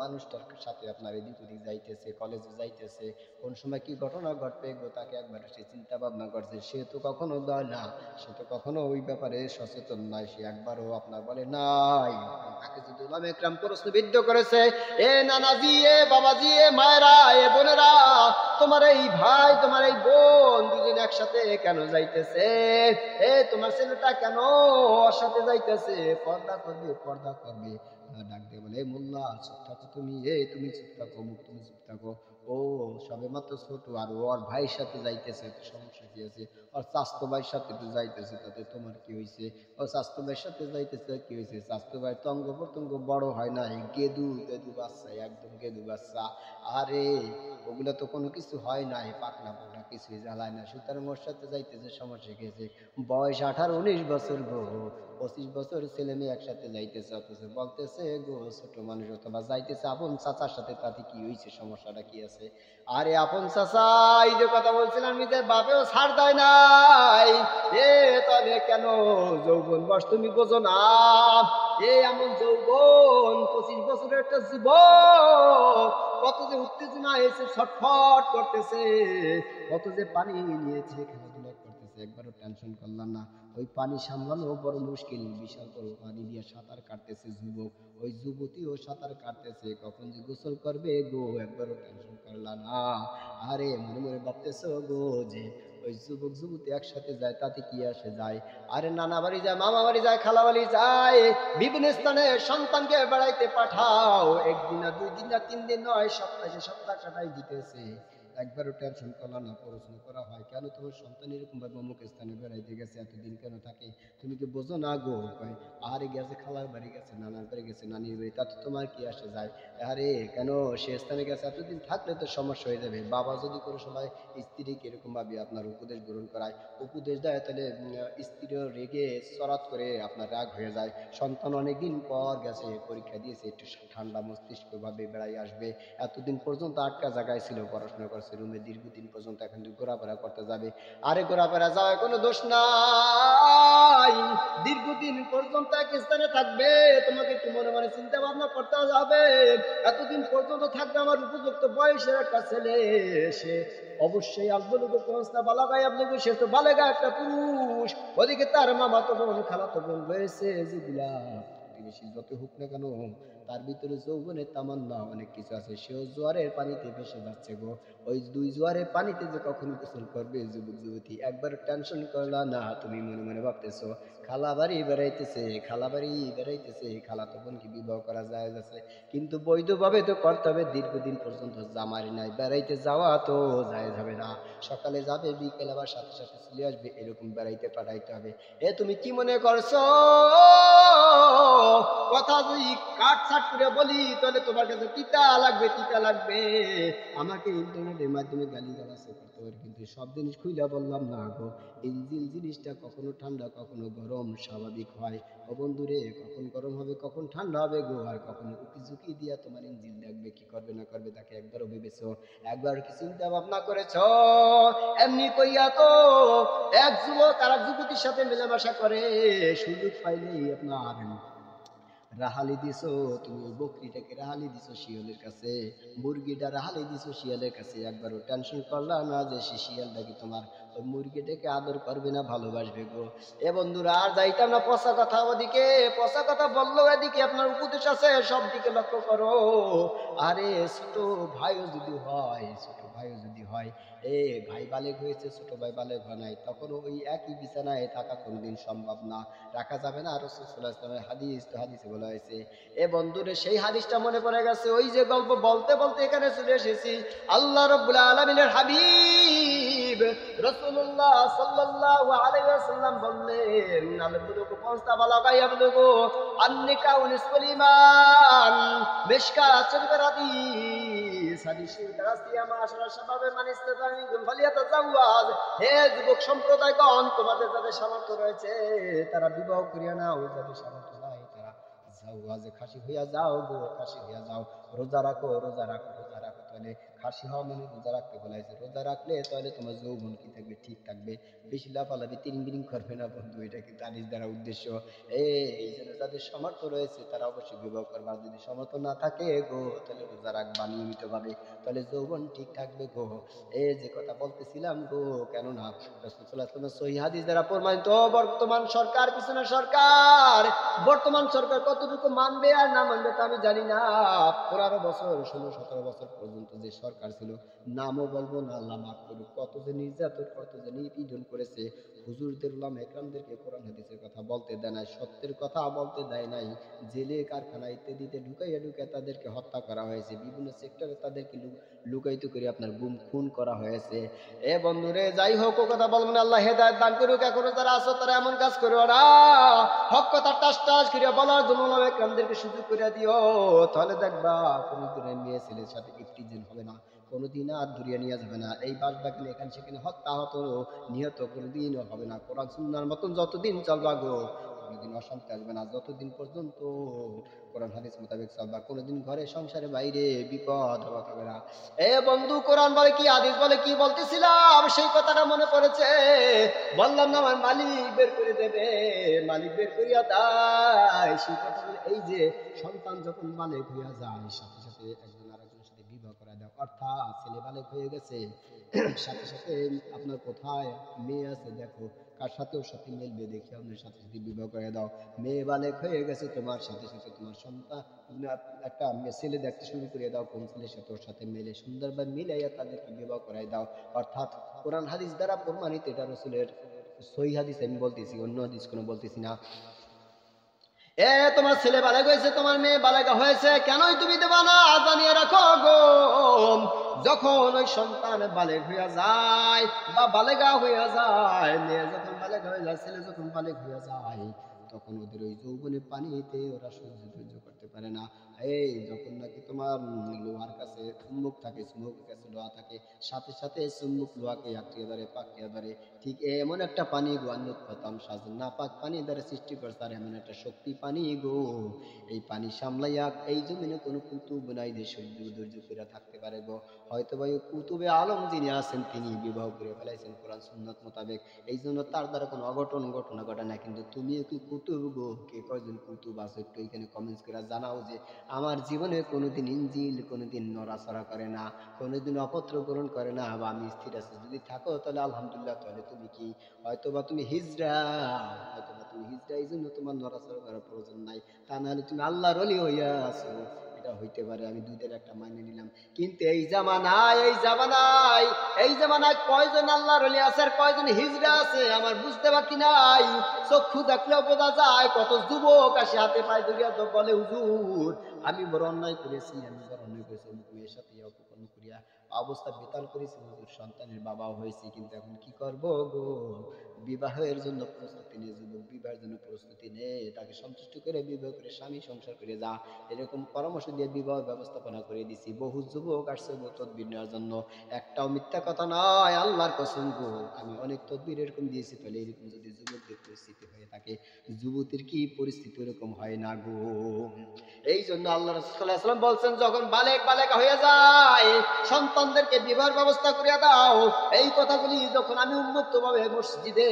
মানুষটার সাথে আপনার এদিক ওদিক যাইতেছে, কলেজে যাইতেছে, কোন সময় কি ঘটনা ঘটবে গো, তাকে একবার সে চিন্তা ভাবনা করছে। সে তো কখনো দেয় না, সে তো কখনো ওই ব্যাপারে সচেতন নয়, সে একবারও আপনার বলে নাই। তাকে যদি উলামা একরাম প্রশ্নবিদ্ধ করেছে, এ নানাজি, এ বাবাজি, এ মায়েরা, এ বোনেরা, তোমার এই ভাই তোমার এই বোন দুজন একসাথে কেন যাইতেছে? তোমার ছেলেটা কেন ওর সাথে যাইতেছে? পর্দা করবে, পর্দা করবে। ডাক দিয়ে বলে, মোল্লা চুপ থাকো তুমি, তুমি চুপ থাকো, মুখ তুমি চুপ থাকো। ও সবে মাত্র ছোট, আর ওর ভাইয়ের সাথে যাইতেছে, তো সমস্যা কি আছে? ওর স্বাস্থ্য ভাইয়ের সাথে তো যাইতেছে, তাতে তোমার কি হয়েছে? ও স্বাস্থ্য ভাইয়ের সাথে যাইতেছে, কি হয়েছে? স্বাস্থ্য ভাইয়ের তো অঙ্গ প্রত্যঙ্গ বড় হয় নাই, গেদু গেদু বাচ্চা, একদম গেদু বাচ্চা। আরে ওগুলা তো কোনো কিছু হয় নাই, পাকনা পাকনা কিছুই জ্বালায় না, সুতরাং ওর সাথে যাইতেছে, সমস্যা গেছে। বয়স 18-19 বছর গো, 25 বছর ছেলে মেয়ে একসাথে যাইতেছে, অথচ বলতেছে গো ছোট মানুষ, অথবা যাইতেছে আপন চাচার সাথে, তাতে কি হয়েছে? সমস্যাটা কি আছে? আরে আপন চাচা, এই যে কথা বলছিলাম, নিজের বাপেও ছাড় দেয় নাই, তাহলে কেন যৌবন বয়স তুমি বোঝো না? এমন যৌবন, 25 বছরের একটা যুবক, কত যে উত্তেজনা এসে ছটফট করতেছে, কত যে পানি নিয়েছে, খেলাধুলা করতেছে, একবারও টেনশন করলাম না। ওই পানি সামলানো বড় মুশকিল, বিশাল বড় পানি দিয়ে সাঁতার কাটতেছে যুবক, ওই যুবতীও সাঁতার কাটতেছে, কখন যে গোসল করবে গো, একবারও টেনশন করলাম না। আরে মনে মনে ভাবতেছো গো যে ওই যুবক যুবতী একসাথে যায়, তাতে কি আসে যায়? আরে নানা বাড়ি যায়, মামা বাড়ি যায়, খালা বাড়ি যায়, বিভিন্ন স্থানে সন্তানকে বেড়াইতে পাঠাও, একদিন না 2 দিন না 3 দিন নয়, সপ্তাহে সপ্তাহ কাটাই দিতেছে, একবারও টেনশন করলা না। প্রশ্ন করা হয়, কেন তোমার সন্তান এরকম ভাবে অমুক স্থানে বেড়াইতে গেছে, এতদিন কেন থাকে? তুমি কি বোঝো না গো? আরে গেছে খালার বাড়ি গেছে, নানার বাড়ি গেছে, নানির বাড়ি, তাতে তোমার কি আসে যায়? আরে কেন সে স্থানে গেছে, এতদিন থাকলে তো সমস্যা হয়ে যাবে। বাবা যদি কোনো সময় স্ত্রীকে এরকম ভাবে আপনার উপদেশ গ্রহণ করায়, উপদেশ দেয়, তাহলে স্ত্রীও রেগে চরাত করে আপনার রাগ হয়ে যায়। সন্তান অনেকদিন পর গেছে, পরীক্ষা দিয়েছে, একটু ঠান্ডা মস্তিষ্ক ভাবে বেড়াই আসবে। এতদিন পর্যন্ত আটকা জায়গায় ছিল, পড়াশোনা করছে রুমে দীর্ঘদিন পর্যন্ত, এখন ঘোরাফেরা করতে যাবে। আরে ঘোরাফেরা যাওয়ার কোনো দোষ নাই, দীর্ঘদিন পর্যন্ত এক স্থানে থাকবে, তোমাকে একটু মনে মনে চিন্তা ভাবনা করতে হবে। এতদিন পর্যন্ত থাকবে আমার উপযুক্ত বয়সের একটা ছেলে, সে অবশ্যই আব্দুলকে পৌঁছতে বালাগায়, আব্দুলকে সে তো বালেগা একটা পুরুষ। ওদিকে তার মামা তো বোন, খালাতো বোন রয়েছে, যেগুলা বেশি যত হোক না কেন, তার ভিতরে যৌবনের তামান্না অনেক কিছু আছে, সেও জোয়ারের পানিতে ভেসে যাচ্ছে গো। ওই 2 জোয়ারের পানিতে যে কখন গোসল করবে যুবক যুবতী, একবার টেনশন করলা না? তুমি মনে মনে ভাবতেছো খালা বাড়ি বেড়াইতেছে, খালা বাড়ি বেড়াইতেছে, খালা তো বোনকে বিবাহ করা যায় যাচ্ছে, কিন্তু বৈধভাবে তো করতে হবে। দীর্ঘদিন পর্যন্ত জামারি নাই, বেড়াইতে যাওয়া তো যায় যাবে না, সকালে যাবে, বিকেল আবার সাথে সাথে চলে আসবে, এরকম বেড়াইতে পাঠাইতে হবে। তুমি কি মনে করছো কথা যদি কাট পাঠ করে বলি তাহলে তোমার কাছে তিতা লাগবে। আমাকে ইন্টারনেটের মাধ্যমে গালিগালাজ করতে পারে, কিন্তু সব জিনিস খুইলা বললাম না গো। ইনজিল জিনিসটা কখনো ঠান্ডা কখনো গরম স্বাভাবিক হয়। ও বন্ধুরে, কখন গরম হবে কখন ঠান্ডা হবে গো, আর কখনো উকি ঝুঁকি দিয়া তোমার ইনজিল দেখবে কি করবে না করবে তাকে একবারও ভেবেছো? একবার কি চিন্তা ভাবনা করেছো? এমনি কইয়া তো এক যুবক আর এক যুবতীর সাথে মেলামেশা করে, সুযোগ পাইলেই আপনার রাহালি দিছো। তুমি ওই বকরিটাকে রাহালি দিছো শিয়ালের কাছে, মুরগিটা রাহালি দিছো শিয়ালের কাছে। একবারও টেনশন করলা না যে সে শিয়ালটাকে তোমার ওই মুরগিটাকে আদর করবে না ভালোবাসবে গো? এ বন্ধুরা, আর যাইতাম না পচা কথা ওদিকে, পচা কথা বললো এদিকে আপনার উপদেশ আছে, সব দিকে লক্ষ্য করো। আরে ছোট ভাইও যদি হয়, ছোট ভাইও যদি হয়, ভাই বালেগ হয়েছে ছোট ভাই বালেগ হয় নাই, তখন ওই একই বিছানায় থাকা কোনোদিন সম্ভব না, রাখা যাবে না। রাসূল সাল্লাল্লাহু আলাইহি ওয়াসাল্লামের হাদিস, তো হাদিসে বলা হয়েছে। এ বন্ধুরে, সেই হাদিসটা মনে পড়ে গেছে। ওই যে গল্প বলতে বলতে এখানে চলে এসেছি। আল্লাহ রাব্বুল আলামিনের হাবিব রাসূলুল্লাহ সাল্লাল্লাহু আলাইহি ওয়াসাল্লাম বললেন, আল বুলুগু পাঁচটা বালাগা ইয়াবলুগু আন-নিকাহু নিসফুল ঈমান। মিশকাত শরীফের হাদিস, হাদিসের দারাসিয়া মাশারা শাবাবে মান ইসতাতা মিনকুম ফালিয়াতাজাওয়াজ। হে যুবক সম্প্রদায়গণ, তোমাদের যাদের সামর্থ্য রয়েছে তারা বিবাহ করিয়া নাও, যাদের সামর্থ্য নাই তারা জাওয়াজে খাসি হইয়া যাও গো, খাসি হইয়া যাও। রোজা রাখো, রোজা রাখো, রোজা রাখো। তাহলে খাসি হওয়া মানে রোজা রাখতে বলাইছে। রোজা রাখলে তাহলে তোমার যৌবন কি থাকবে, ঠিক থাকবে, বেশি লাফালাফি তিরিং বিরিং করবে না বন্ধু। এটা কিন্তু হাদিস দ্বারা উদ্দেশ্য। এই জন্য যাদের সামর্থ্য রয়েছে তারা অবশ্যই বিবাহ করবা। যদি সামর্থ্য না থাকে গো, তাহলে রোজা রাখবা নিয়মিত ভাবে, তাহলে যৌবন ঠিক থাকবে গো। এই যে কথা বলতেছিলাম গো, কেননা রাসূল সাল্লাল্লাহু আলাইহি ওয়াসাল্লাম সহিহ হাদিস দ্বারা প্রমাণিত। বর্তমান সরকার, পিছনে সরকার, বর্তমান সরকার কতটুকু মানবে আর না মানবে তা আমি জানি না। 15 বছর 16-17 বছর পর্যন্ত যে সরকার ছিল, নামও বলবো না, আল্লাহ মাফ করুক, কত যে নির্যাতন কত যে নিপীড়ন করেছে। হুজুরদের উলামা একরামদেরকে কোরআন হাদিসের কথা বলতে দেয় নাই, সত্যের কথা বলতে দেয় নাই। জেলে কারখানা ইত্যাদিতে ঢুকাইয়া তাদেরকে হত্যা করা হয়েছে। বিভিন্ন সেক্টরে তাদেরকে লুকায়িত করে আপনার গুম খুন করা হয়েছে। এ বন্ধুরে, যাই হোক, ও কথা বলবো না, আল্লাহ হেদায়েত দান করুক। এখনো যারা আছো তারা এমন কাজ করো না, হক কথা টাস টাস করে বলার জন্য উলামা একরামদেরকে সুযোগ করে দিও। তাহলে দেখবা কোনোদিন মেয়ে ছেলের সাথে ইফতিজিন হবে না, কোনোদিন আর ধরিয়ে নিয়ে যাবে না। এই বাসবাগানে এখানে সেখানে হত্যা হতো নিহত কোনোদিনও হবে না। কোরআন সুন্নাহর মতন যতদিন চলবা গো, কোনোদিন অশান্তি আসবে না। যতদিন পর্যন্ত কোরআন হাদিস মোতাবেক চলবা, কোনোদিন ঘরে সংসারে বাইরে বিপদ হবে না। এ বন্ধু, কোরআন বলে কি হাদিস বলে কি, বলতেছিলাম সেই কথাটা মনে পড়েছে। বললাম না আমার মালিক বের করে দেবে, মালিক বের করিয়া দেয়। সেই কথা বলে, এই যে সন্তান যখন বালেগ হইয়া যায়, সাথে সাথে একজন আরেকজনের সাথে বিবাহ করা দেয়। অর্থাৎ ছেলে বালেগ হয়ে গেছে, সাথে সাথে আপনার কোথায় মেয়ে আছে দেখো, কার সাথে ওর সাথে মিলবে দেখে আপনার সাথে সাথে বিবাহ করে দাও। মেয়ে বালেগ হয়ে গেছে, তোমার সাথে সাথে তোমার সন্তান একটা ছেলে দেখতে শুরু করে দাও, কোন ছেলের সাথে ওর সাথে মেলে, সুন্দরভাবে মিলাইয়া তাদেরকে বিবাহ করাই দাও। অর্থাৎ কোরআন হাদিস দ্বারা প্রমাণিত, এটা রাসূলের সহিহ হাদিস আমি বলতেছি, অন্য হাদিস কোনো বলতেছি না। তোমার ছেলে বালেগ হয়েছে, তোমার মেয়ে বালেগা হয়েছে, কেনই তুমি দেবা না? জানিয়ে রাখো গো, যখন ওই সন্তান বালেগ হইয়া যায় বা বালেগা হইয়া যায়, মেয়ে যখন বালেগ হয়ে যায়, ছেলে যখন বালেগ হইয়া যায়, তখন ওদের ওই যৌবনে পানিতে ওরা সহ্য করতে পারে না। এই যখন নাকি তোমার লোহার কাছে চুম্বক থাকে, চুম্বকের কাছে লোহা থাকে, সাথে সাথে চুম্বক লোহাকে আঁকড়িয়ে ধরে, পাকিয়ে ধরে। ঠিক এমন একটা পানি গো, আন্নুতফাতাম সাজেন, নাপাক পানি দ্বারা সৃষ্টি করছে, আর এমন একটা শক্তি পানি গো। এই পানি সামলাইয়া এই জমিনে কোনো কুতুব নাই যে ধৈর্য করে থাকতে পারে গো। হয়তো ভাই কুতুবে আলম যিনি আছেন তিনি বিবাহ করে ফেলাইছেন কোরআন সুন্নাত মোতাবেক, এই জন্য তার দ্বারা কোনো অঘটন ঘটনা ঘটে না। কিন্তু তুমিও কি কুতুব গো? কে কয়জন কুতুব আছে একটু এখানে কমেন্টস করে জানাও যে আমার জীবনে কোনোদিন ইনজিল কোনোদিন নড়াচড়া করে না, কোনোদিন অপত্র গ্রহণ করে না, বা আমি স্থির আছি। যদি থাকো তাহলে আলহামদুলিল্লাহ, তাহলে তুমি কি হয়তোবা তুমি হিজড়া, হয়তোবা তুমি হিজড়া, এই জন্য তোমার নড়াচড়া করার প্রয়োজন নাই। তা নাহলে তুমি আল্লাহর ওলি হইয়া আছো, এটা হইতে পারে। আমি দুইটার একটা মাইনে নিলাম। কিন্তু এই জামানায় কয়জন আল্লাহর ওলি আছে আর কয়জন হিজড়া আছে আমার বুঝতে বাকি নাই। চক্ষু দেখলেও বোঝা যায় কত যুবক আসে হাতে পায়ে ধরিয়া বলে, হুজুর আমি বড় অন্যায় করেছি, আমি বড় অন্যায় করেছি, অমুক মেয়ের সাথে অপকর্ম করিয়া অবস্থা বেতাল করেছি হুজুর, সন্তানের বাবাও হয়েছি, কিন্তু এখন কি করব গো? বিবাহের জন্য প্রস্তুতি নিয়ে, যুবক বিবাহের জন্য প্রস্তুতি নে, তাকে সন্তুষ্ট করে বিবাহ করে স্বামী সংসার করে যা, এরকম পরামর্শ দিয়ে বিবাহ ব্যবস্থাপনা করে দিছি। বহু যুবক আসছে গো তদবির নেওয়ার জন্য, একটাও মিথ্যা কথা নয়, আল্লাহর কসম গো। আমি অনেক তদবির এরকম দিয়েছি, তাহলে এরকম যদি যুবকদের পরিস্থিতি হয়ে থাকে, যুবতীর কি পরিস্থিতি এরকম হয় না গো? এই জন্য আল্লাহ রাসূল সাল্লাল্লাহু আলাইহি ওয়াসাল্লাম বলছেন, যখন বালেকা হয়ে যায় সন্তানদেরকে বিবাহের ব্যবস্থা করিয়া দাও। এই কথাগুলি যখন আমি উন্মুক্ত ভাবে মসজিদে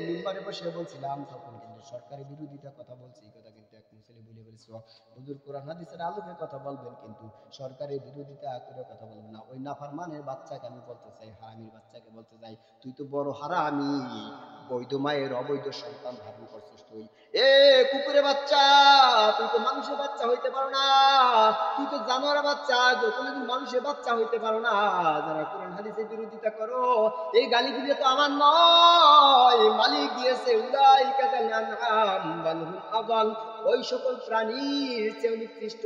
মিম্বারে বসে বলছিলাম, তখন কিন্তু সরকারের বিরোধিতা কথা বলছি। এই কথা কিন্তু এক মুসলিম বলে বলেছিল, হুজুর কোরআন হাদিসের আলোকে কথা বলবেন, কিন্তু সরকারের বিরোধিতা করে কথা বলবেন না। ওই নাফরমানের বাচ্চাকে আমি বলতে চাই, হারামির বাচ্চাকে বলতে চাই, তুই তো বড় হারামি, বৈধ মায়ের অবৈধ সন্তান ধারণ করছিস তুই। এ কুকুরের বাচ্চা, তুই তো মানুষের বাচ্চা হইতে পারো না, তুই তো জানোয়ারের বাচ্চা, কোনোদিন মানুষের বাচ্চা হইতে পারো না। যারা কোরআন হাদিসের বিরোধিতা করো, এই গালি দিলে তো আমার নয়, মালিক দিয়েছে। উলাইকা কাল আনআম বাল হুম আযাল, ওই সকল প্রাণীর চেয়ে নিকৃষ্ট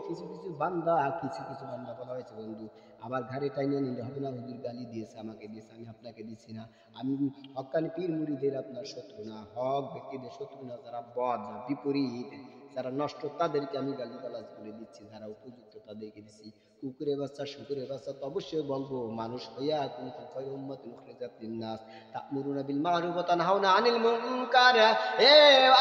কিছু কিছু বান্দা, কিছু কিছু বান্দা বলা হয়েছে বন্ধু। আবার ঘাড়ে টাইনে নিলে হবে না, হুজুর গালি দিয়েছে, আমাকে দিয়েছে, আমি আপনাকে দিচ্ছি না। আমি হক্কানি পীর মুরিদের আপনার শত্রু না, হক ব্যক্তিদের শত্রু না, যারা বদ, যারা বিপরীত, যারা নষ্ট, তাদেরকে আমি গালিগালাজ করে দিচ্ছি, যারা উপযুক্ত তাদেরকে দিচ্ছি। কুকুরের বাচ্চা, শুকুরের বাচ্চা তো অবশ্যই বলবো, মানুষ হইয়া কুনতুম খায়রা উম্মাতিন উখরিজাত লিন-নাস তা'মুরুনা বিল মা'রুফ ওয়া তানহাউনা আনিল মুনকার। এ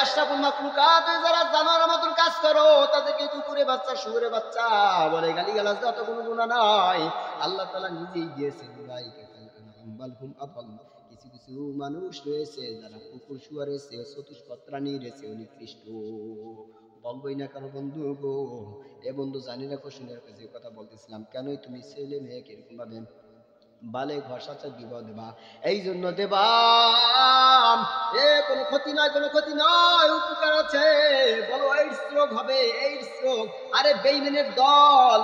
আশরাফুল মাখলুকাত, যারা জানোয়ারের মতন কাজ করো, তাদেরকে কুকুরের বাচ্চা, শুকুরের বাচ্চা বলে গালিগালাজ দেওয়া তো কোনো গুনাহ নয়। আল্লাহ তাআলা নিজেই দিয়েছেন, উলাইকা কাল আনআম বাল হুম আযাল। কিছু কিছু মানুষ রয়েছে যারা কুকুর শুয়ারের চেয়ে, চতুষ্পদ প্রাণীর চেয়ে নিকৃষ্ট। বলবোই না কেন বন্ধু গো? এ বন্ধু, জানি না কোশনের কাছে কথা বলতেছিলাম, কেনই তুমি ছেলে মেয়েকে এরকম ভাবে বালে ঘর সাথে বিবাহ দেবা? এই জন্য দেবা, কোনো ক্ষতি নয়, কোনো ক্ষতি নয়, উপকার আছে। বলো এইডস রোগ হবে, এইডস রোগ। আরে বেঈমানের দল,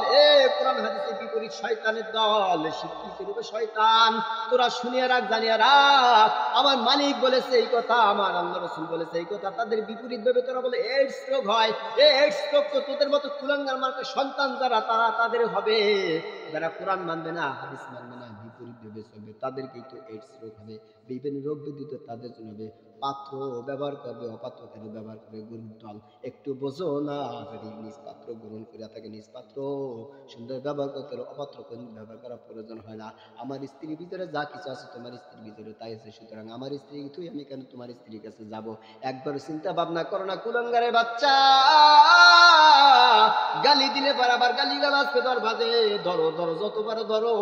কোরআন হাদিসের বিপরীত শয়তানের দল, শিক্ষিত রূপে শয়তান। তোরা শুনিয়া রাখ, জানিয়া রাখ, আমার মালিক বলেছে এই কথা, আমার আল্লাহ রাসূল বলেছে এই কথা। তাদের বিপরীত ভাবে তোরা বলে এইডস রোগ হয়। এইডস রোগ তো তোদের মতো কুলাঙ্গার মার্কা সন্তান যারা, তারা তাদের হবে। যারা কোরআন মানবে না, হাদিস মানবে না, বিপরীত ভেবে চলবে, তাদেরকেই তো এইডস রোগ হবে। বিভিন্ন রোগ ব্যাধি তো তাদের জন্য হবে। পাত্র ব্যবহার করবে, অপাত্র কেন ব্যবহার করে? গরুর দল, একটু বোঝো না? যদি নিজ পাত্র গ্রহণ করিয়া থাকে, নিজ পাত্র সুন্দর ব্যবহার করতে হলে অপাত্র কোন ব্যবহার করার প্রয়োজন হয় না। আমার স্ত্রীর ভিতরে যা কিছু আছে, তোমার স্ত্রীর ভিতরে তাই আছে, সুতরাং আমার স্ত্রী তুই, আমি কেন তোমার স্ত্রীর কাছে যাব? একবার চিন্তা ভাবনা করো না, কুলাঙ্গারের বাচ্চা। গালি দিলে বারবার গালি গালাজ পেদার বাজে, ধরো ধরো, যতবার ধরো,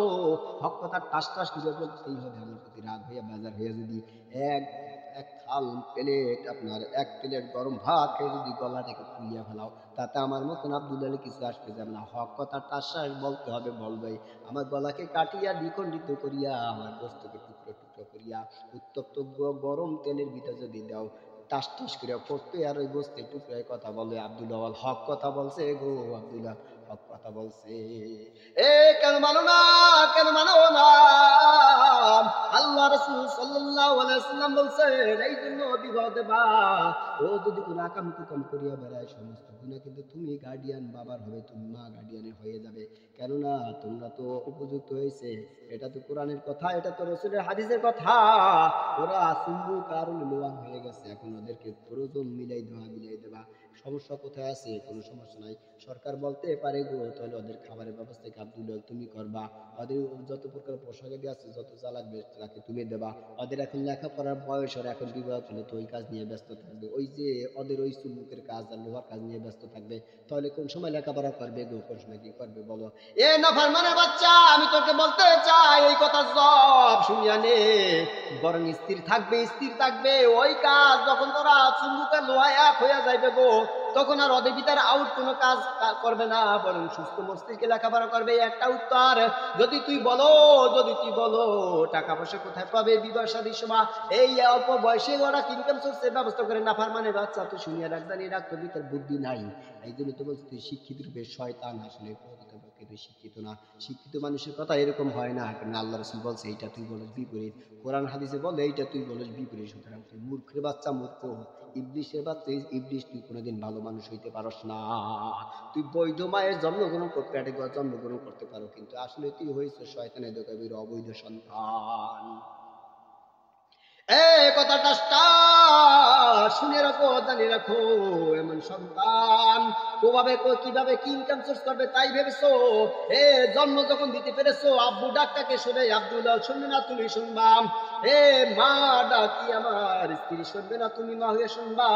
হক কথা টাস টাস করে বলতেই হবে। আমার প্রতি রাগ হইয়া বাজার হইয়া যদি এক এক থাল প্লেট, আপনার এক প্লেট গরম ভাত খেয়ে যদি গলাটাকে ফুলিয়া ফেলাও, তাতে আমার মতন আব্দুল্লাহ কিছু আসবে যাবে না। হক কথা টাস টাস বলতে হবে, বলবেই। আমার গলাকে কাটিয়া দ্বিখণ্ডিত করিয়া, আমার গোস্তকে টুকরো টুকরো করিয়া উত্তপ্ত গরম তেলের ভিতরে যদি দাও, টাস টাস করে পড়তে, আর ওই গোস্তের টুকরায় কথা বলে, আব্দুল্লাহ হক কথা বলছে গো, আব্দুল্লাহ হক কথা বলছে। কেন মানো না, কেন মানো না? আল্লাহ রাসূল সাল্লাল্লাহু আলাইহি ওয়াসাল্লাম বলছেন, এই জন্য বিবাহ দেবা। ও যদি কোনো আকাম কুকাম করিয়া বেড়ায়, সমস্ত গুনাহ কিন্তু তুমি গার্ডিয়ান বাবার হবে, তুমি মা গার্ডিয়ানের হয়ে যাবে। কেননা তোমরা তো উপযুক্ত হয়েছে, এটা তো কোরআনের কথা, এটা তো রাসূলের হাদিসের কথা। ওরা চুম্বু কারণ লোয়াং হয়ে গেছে, এখন ওদেরকে প্রয়োজন মিলাই দেবা। সমস্যা কোথায় আছে? কোনো সমস্যা নাই। সরকার বলতে পারে গো, তাহলে ওদের খাবারের ব্যবস্থা কি আব্দুল্লাহ তুমি করবা? ওদের যত প্রকার পোশাকাদি আছে, যত যা লাগবে তাকে তুমি দেবা। ওদের এখন লেখাপড়ার বয়স, ওরা এখন বিবাহ করলে তো ওই কাজ নিয়ে ব্যস্ত থাকবে, ওই যে ওদের ওই চুম্বুকের কাজ আর লোহার কাজ নিয়ে ব্যস্ত থাকবে। তাহলে কোন সময় লেখাপড়া করবে গো? কোন সময় কি করবে বলো? নাফরমানের বাচ্চা, আমি তোকে বলতে চাই, এই কথা সব শুনিয়া নে। বরং স্থির থাকবে, স্থির থাকবে। ওই কাজ যখন তোরা চুম্বুকের লোহা এক হইয়া যাইবে গো, তখন আর ওদের ভিতরে আউট কোনো কাজ করবে না, বরং সুস্থ মস্তিষ্কে লেখাপড়া করবে। একটা উত্তর, যদি তুই বলো টাকা পয়সা কোথায় পাবে, বিবাহ শাদীর সময় এই অল্প বয়সে ওরা ইনকাম সোর্সের ব্যবস্থা করে। নাফরমানের বাচ্চা, তো শুনিয়া রাখ, জানিয়ে রাখ, তোর ভিতর বুদ্ধি নাই। এই জন্য তো বলছি তুই শিক্ষিত রূপে শয়তান, আসলে প্রকৃতপক্ষে তুই শিক্ষিত না। শিক্ষিত মানুষের কথা এরকম হয় না, কারণ আল্লাহ রাসূল বলছে এইটা তুই বলিস বিপরীত, কোরআন হাদিসে বলে এইটা তুই বলিস বিপরীত, সুতরাং তুই মূর্খের বাচ্চা, মূর্খ। ইবলিশের বাচ্চা, ইবলিশ তুই কোনোদিন ভালো মানুষ হইতে পারস না। তুই বৈধ মায়ের জন্মগ্রহণ করতে পেটে জন্মগ্রহণ করতে পারো, কিন্তু আসলে তুই হয়েছে শয়তানের দোকাবির অবৈধ সন্তান। এই কথাটা শুনে রাখো, জানি রাখো, এমন সন্তান কিভাবে কি ইনকাম সোর্স করবে তাই ভেবেছো? জন্ম যখন দিতে পেরেছো, আব্বু ডাকটাকে শুনে আব্দুল্লাহ শুনবে না তুমি শুনবা? মা ডাকি আমার স্ত্রী শুনবে না তুমি মা হয়ে শুনবা?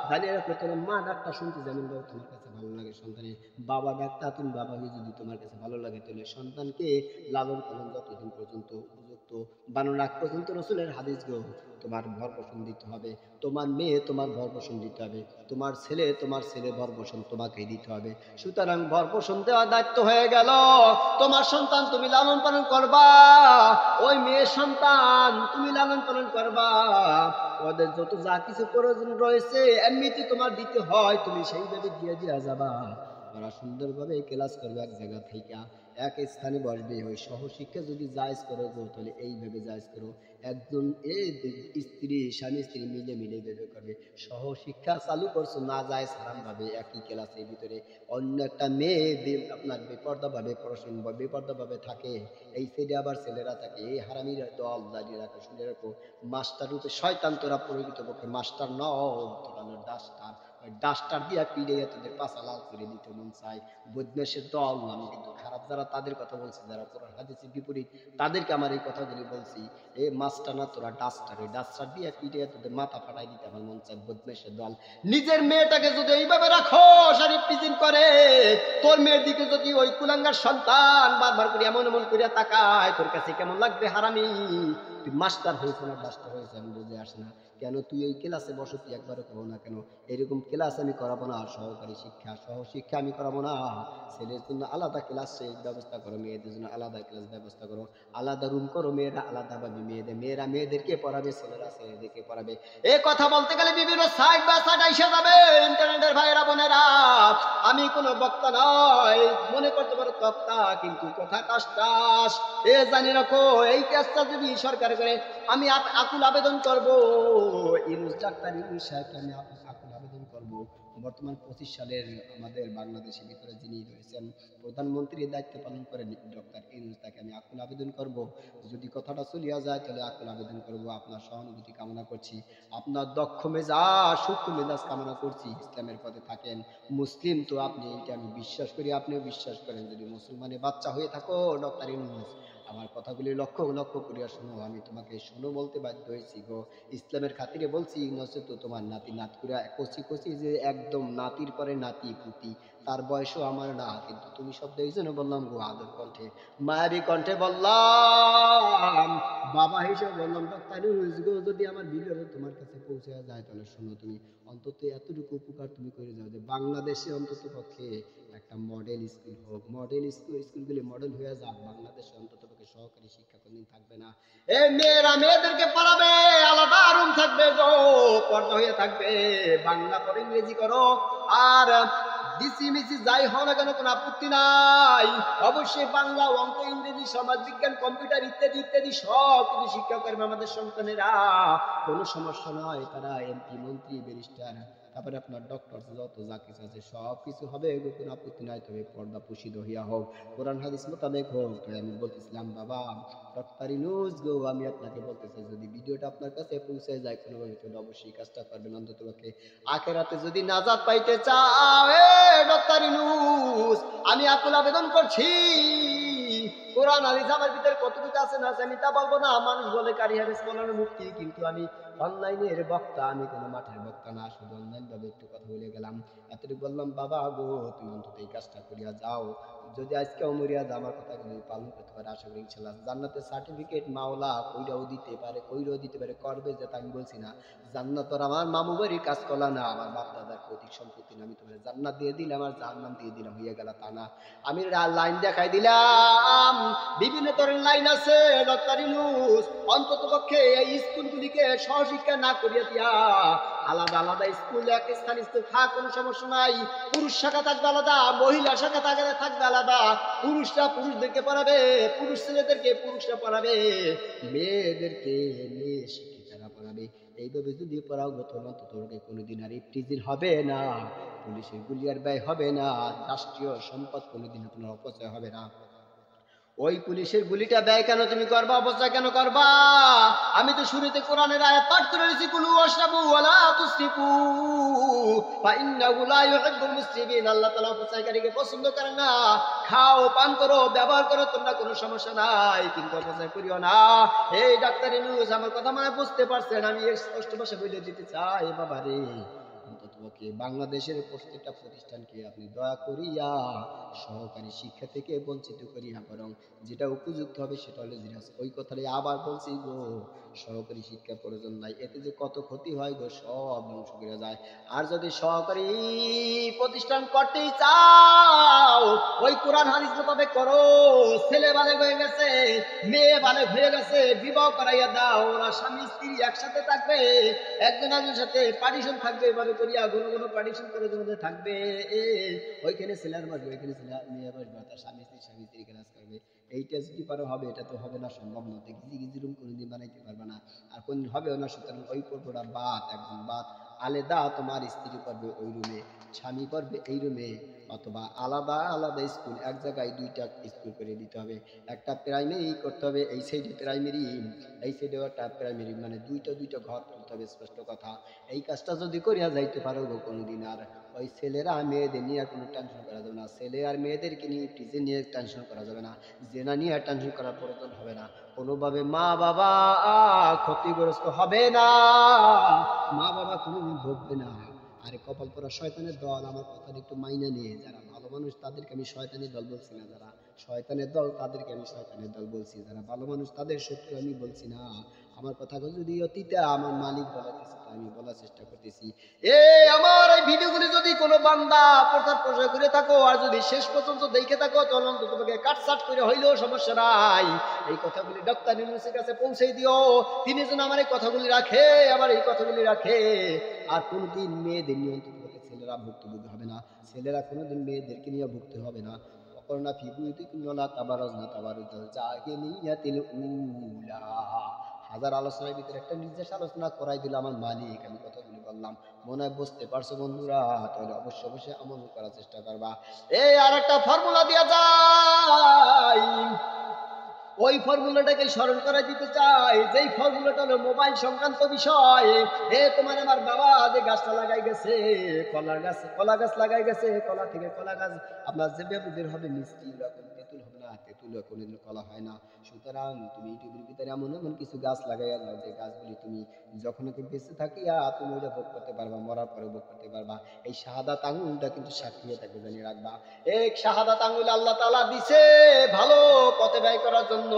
জানি রাখো, তোমার মা ডাকটা শুনতে যেমন তোমার কাছে ভালো লাগে, সন্তানের বাবা ডাকটা তুমি বাবা হয়ে যদি তোমার কাছে ভালো লাগে, তাহলে সন্তানকে লালন পালন যতদিন পর্যন্ত উপযুক্ত বানানো আগ পর্যন্ত রসুলের হাদিস গো তোমার ভর পোষণ দিতে হবে। তোমার মেয়ে তোমার ভর পোষণ দিতে হবে, তোমার ছেলে ভর পোষণ তোমাকেই দিতে হবে। সুতরাং ভর পোষণ দেওয়ার দায়িত্ব হয়ে গেল। তোমার সন্তান তুমি লালন পালন করবা, ওই মেয়ের সন্তান তুমি লালন পালন করবা। ওদের যত যা কিছু প্রয়োজন রয়েছে এমনিতে তোমার দিতে হয়, তুমি সেইভাবে দিয়ে দিয়া যাবা। ওরা সুন্দরভাবে ক্লাস করবে, এক জায়গা থেকে এক স্থানে বসবে। ওই সহশিক্ষা যদি জায়েজ করো গো, তাহলে এইভাবে জায়েজ করো, একজন স্বামী স্ত্রী মিলে ভেবে করবে। সহশিক্ষা চালু করছো না জায়েজ হারাম ভাবে, একই ক্লাসের ভিতরে অন্য একটা মেয়ে আপনার বেপর্দা ভাবে পড়াশোনা বা বেপর্দা ভাবে থাকে, এই সাইডে আবার ছেলেরা থাকে, এই হারামির দল দাঁড়িয়ে রাখো। শুনে রাখো, মাস্টার রূপে শয়তান তোরা প্রকৃতপক্ষে মাস্টার নও, তোরা ডাস্টার। ডাস্টার দিয়া পিড়ে তোদের পাশা লাল করে দিতে মন চায়। বদমাশের দল। আমি কিন্তু খারাপ যারা তাদের কথা বলছি, যারা কোরআন হাদিসের বিপরীত তাদেরকে আমার এই কথাগুলি বলছি। এ মাস্টার না, তোরা ডাস্টার। এই ডাস্টার দিয়ে পিড়ে তোদের মাথা ফাটাই দিতে আমার মন চায়। বদমাশের দল। নিজের মেয়েটাকে যদি এইভাবে রাখো, শরীফ পিজিন করে, তোর মেয়ের দিকে যদি ওই কুলাঙ্গার সন্তান বারবার করে এমন করে তাকায়, তোর কাছে কেমন লাগবে হারামি? তুই মাস্টার হয়েছে না ডাস্টার হয়েছে আমি বুঝে আসে না। কেন তুই এই ক্লাসে বসো, তুই একবারও করো না কেন? এরকম ক্লাস আমি করাবো না, সহকারী শিক্ষা সহশিক্ষা আমি করাবো না। ছেলের জন্য আলাদা ক্লাসের ব্যবস্থা করো, মেয়েদের জন্য আলাদা ক্লাস ব্যবস্থা করো, আলাদা রুম করো, মেয়েরা আলাদা ভাবে মেয়েরা মেয়েদেরকে পড়াবে, ছেলেরা ছেলেদেরকে পড়াবে। এই কথা বলতে গেলে বিভিন্ন সাইড বা সাইড আইসা যাবে ইন্টারনেটের ভাইয়েরা বোনেরা। আমি কোনো বক্তা নয়, মনে করতে পারো তক্তা, কিন্তু কথা টাস। জানি রাখো, এই কাজটা যদি সরকার করে, আমি আকুল আবেদন করব, ইউনূস ডাক্তার ইউনূস সাহেবকে আমি আকুল আবেদন করব। বর্তমান 25 সালের আমাদের বাংলাদেশের ভিতরে যিনি রয়েছেন প্রধানমন্ত্রীর দায়িত্ব পালন করেন ডক্টর ইউনূস, তাকে আমি আকুল আবেদন করব। যদি কথাটা চলিয়া যায় তাহলে আকুল আবেদন করব। আপনার সহানুভূতি কামনা করছি, আপনার দক্ষ মেজাজ সূক্ষ্ম মেজাজ কামনা করছি। ইসলামের পথে থাকেন, মুসলিম তো আপনি, এটা আমি বিশ্বাস করি, আপনিও বিশ্বাস করেন। যদি মুসলমানের বাচ্চা হয়ে থাকো ডক্টর ইউনূস, আমার কথাগুলি লক্ষ্য লক্ষ্য করিয়া শোনো। আমি তোমাকে শোনো বলতে বাধ্য হয়েছি গো, ইসলামের খাতিরে বলছি। নচেত তো তোমার নাতি নাতকুরা কচি যে একদম নাতির পরে নাতি পুতি, তার বয়সও আমার না, কিন্তু তুমি শব্দ এই জন্য বললাম গো, আদর কণ্ঠে মায়াবী কণ্ঠে বললাম, বাবা হিসেবে বললাম ডক্টর ইউনূস গো, যদি আমার ভিডিও তোমার কাছে পৌঁছে যায় তাহলে শোনো, তুমি অন্তত এতটুকু উপকার তুমি করে যাও যে বাংলাদেশে অন্তত পক্ষে একটা মডেল স্কুল হোক, মডেল স্কুলগুলি মডেল হয়ে যাক। বাংলাদেশে অন্তত পক্ষে সহকারী শিক্ষা কোনদিন থাকবে না। মেয়েরা মেয়েদেরকে পড়াবে, আলাদা রুম থাকবে গো, পর্দা হয়ে থাকবে, বাংলা পরে ইংরেজি করো। আর ডিসি মিসি যাই হও না কেন কোনো আপত্তি নাই, অবশ্যই বাংলা, অঙ্ক, ইংরেজি, সমাজ বিজ্ঞান, কম্পিউটার ইত্যাদি ইত্যাদি সব কিছু শিক্ষা করবে আমাদের সন্তানেরা, কোনো সমস্যা নয়। তারা এমপি মন্ত্রী ব্যারিস্টার, তারপরে আপনার ডক্টর, যত যা কিছু আছে সব কিছু হবে, কোনো আপত্তি নাই। তবে পর্দা পুষিত হইয়া হোক, কোরআন হাদিস মোতাবেক হোক। তো আমি বলতেছিলাম বাবা ডক্টর ইউনূস গো, আমি আপনাকে বলতে চাই, যদি ভিডিওটা আপনার কাছে পৌঁছে যায় কোনোভাবে, তাহলে অবশ্যই কাজটা করবেন। অন্তত পক্ষে আখেরাতে যদি নাজাত পাইতে চাও, ডক্টর ইউনূস আমি আকুল আবেদন করছি। কোরআন হাদিস আমার ভিতরে কতটুকু আছে না আছে আমি তা বলবো না। মানুষ বলে কারি হাদিস বলানো মুক্তি, কিন্তু আমি অনলাইনের বক্তা, আমি কোনো মাঠের বক্তা না, শুধু অনলাইন ভাবে একটু কথা বলে গেলাম, এতটুকু বললাম। বাবা গো, তুমি অন্তত এই কাজটা করিয়া যাও। যদি আজকে মরিয়া যা, আমার কথা যদি পালন করতে পারে, আশা করি ইনশাআল্লাহ জান্নাতের সার্টিফিকেট মাওলা কইরাও দিতে পারে, করবে, যেটা আমি বলছি না। জান্নাত আর আমার মামু বাড়ির কাজ করলা না, আমার বাপ দাদার প্রতীক সম্পত্তি না। আমি তোমার জান্নাত দিয়ে দিলাম আর জাহান্নাম দিয়ে দিলাম, হইয়া গেল তা না। আমি লাইন দেখাই দিলাম, বিভিন্ন ধরনের লাইন আছে। ডক্টর ইউনূস অন্তত পক্ষে এই স্কুলগুলিকে সহশিক্ষা না করিয়া দিয়া আলাদা আলাদা স্কুল, এক স্থান স্কুল থাক, কোনো সমস্যা নাই। পুরুষ শাখা থাকবে আলাদা, মহিলা শাখা থাকবে আলাদা। পুরুষরা পুরুষদেরকে পড়াবে, পুরুষ ছেলেদেরকে পুরুষরা পড়াবে, মেয়েদেরকে মেয়ে শিক্ষিকারা পড়াবে। এইভাবে যদি পড়াও গো তোমরা তো তোকে কোনোদিন আর ইফটিজির হবে না, পুলিশের গুলি আর ব্যয় হবে না, রাষ্ট্রীয় সম্পদ কোনোদিন তোমার অপচয় হবে না। ওই পুলিশের গুলিটা ব্যয় কেন তুমি করবা, অপচয় কেন করবা? আমি তো শুরুতে কোরআনের আয়াত পাঠ করে দিয়েছি, কুলু ওয়াশরাবু ওয়ালা তুসরিফু ফাইন্নাহু লা ইউহিব্বুল মুসরিফিন। আল্লাহ তাআলা অপচয়কারীকে পছন্দ করেন না। খাও, পান করো, ব্যবহার করো, তোমরা কোনো সমস্যা নাই, কিন্তু অপচয় করিও না। এই ডাক্তার ইউনূস আমার কথা মানে বুঝতে পারছেন? আমি স্পষ্ট ভাষায় বলে দিতে চাই বাবারে, অন্ততপক্ষে বাংলাদেশের প্রত্যেকটা প্রতিষ্ঠানকে আপনি দয়া করিয়া সহকারী শিক্ষা থেকে বঞ্চিত করিয়া বরং যেটা উপযুক্ত হবে সেটা হলে জিরাস। ওই কথাটাই আবার বলছি গো, সহকারী শিক্ষা প্রয়োজন নাই, এতে যে কত ক্ষতি হয় গো, সব ধ্বংস করে যায়। আর যদি সহকারী প্রতিষ্ঠান করতেই চাও, ওই কোরআন হাদিস মোতাবেক করো। ছেলে বালেগ হয়ে গেছে, মেয়ে বালেগ হয়ে গেছে, বিবাহ করাইয়া দাও, ওরা স্বামী স্ত্রী একসাথে থাকবে, একজন একজনের সাথে পার্টিশন থাকবে, এভাবে করিয়া ঘন ঘন পার্টিশন করে মধ্যে থাকবে। ওইখানে ছেলের বাসবে, ওইখানে ছেলে মেয়ে বাসবে, তার স্বামী স্ত্রী কাজ করবে। এইটা যদি পারো হবে, এটা তো হবে না, সম্ভব নয়। গিজি গিজি রুম কোনোদিন বানাইতে পারবে না, আর কোনদিন হবেও না। সুতরাং ওই পর্বটা বাদ, একদম বাদ। আলাদা তোমার স্ত্রী পড়বে ওই রুমে, স্বামী পড়বে এই রুমে, অথবা আলাদা আলাদা স্কুল, এক জায়গায় দুইটা স্কুল করে দিতে হবে। একটা প্রাইমারি করতে হবে, এই সাইডে প্রাইমারি, এই সাইডেও একটা প্রাইমারি, মানে দুইটা দুইটা ঘর তুলতে হবে, স্পষ্ট কথা। এই কাজটা যদি করিয়া যাইতে পারো গো, কোনোদিন আর ওই ছেলেরা মেয়েদের নিয়ে কোনো টেনশন করা যাবে না, ছেলে আর মেয়েদেরকে নিয়ে টিজে নিয়ে টেনশন করা যাবে না, জেনা নিয়ে টেনশন করার প্রয়োজন হবে না। কোনোভাবে মা বাবা ক্ষতিগ্রস্ত হবে না, মা বাবা কোনোদিন ভোগবে না। আরে কপাল পরা শয়তানের দল, আমার কথাটা একটু মাইনা নিয়ে, যারা ভালো মানুষ তাদেরকে আমি শয়তানের দল বলছি না, যারা শয়তানের দল তাদেরকে আমি শয়তানের দল বলছি, যারা ভালো মানুষ তাদের শত্রু আমি বলছি না। আমার কথাগুলো যদি অতীতে আমার মালিক বলাতেছে, আমি বলার চেষ্টা করতেছি। আমার এই ভিডিওগুলি যদি কোনো বান্দা প্রচার প্রসার করে থাকো, আর যদি শেষ পর্যন্ত দেখে থাকো, তাহলে অন্তত তোমাকে কাটসাট করে হইলেও সমস্যা নাই, এই কথাগুলি ডক্টর ইউনূসের কাছে পৌঁছে দিও। তিনি যেন আমার এই কথাগুলি রাখে, আমার এই কথাগুলি রাখে। আর কোনোদিন মেয়েদের নিয়ে অন্তত ছেলেরা ভুক্তভোগী হবে না, ছেলেরা কোনোদিন মেয়েদেরকে নিয়ে ভুগতে হবে না। অকর্ণা ফি বুয়ুতিকুম ওয়ালা তাবারাজনা তাবারুজাল জাহিলিয়াতিল উলা। হাজার আলোচনার ভিতরে একটা নির্দেশ আলোচনা করাই দিল আমার মালিক, আমি কথাগুলি বললাম। মনে হয় বুঝতে পারছো বন্ধুরা? তাহলে অবশ্যই অবশ্যই আমল করার চেষ্টা করবা। এই আর একটা ফর্মুলা দেওয়া যায়, ওই ফর্মুলাটাকে স্মরণ করে দিতে চাই, যেই ফর্মুলাটা হলো মোবাইল সংক্রান্ত বিষয়। তোমার আমার বাবা যে গাছটা লাগাই গেছে, কলা গাছ লাগাই গেছে, কলা থেকে কলা গাছ আপনার যেভাবে বের হবে মিষ্টি, এরকম তেঁতুল হবে না, তেঁতুল কোনোদিন কলা হয় না। সুতরাং তুমি ইউটিউবের ভিতরে এমন এমন কিছু গাছ লাগাইয়া যাও, যে গাছগুলি তুমি যখন বেঁচে থাকিয়া তুমি ওইটা ভোগ করতে পারবা, মরার পরে ভোগ করতে পারবা। এই শাহাদাত আঙ্গুলটা কিন্তু সাক্ষী হয়ে থাকবে, জানিয়ে রাখবা। এক শাহাদাত আঙ্গুল আল্লাহ তাআলা দিছে ভালো পথে ব্যয় করার জন্য,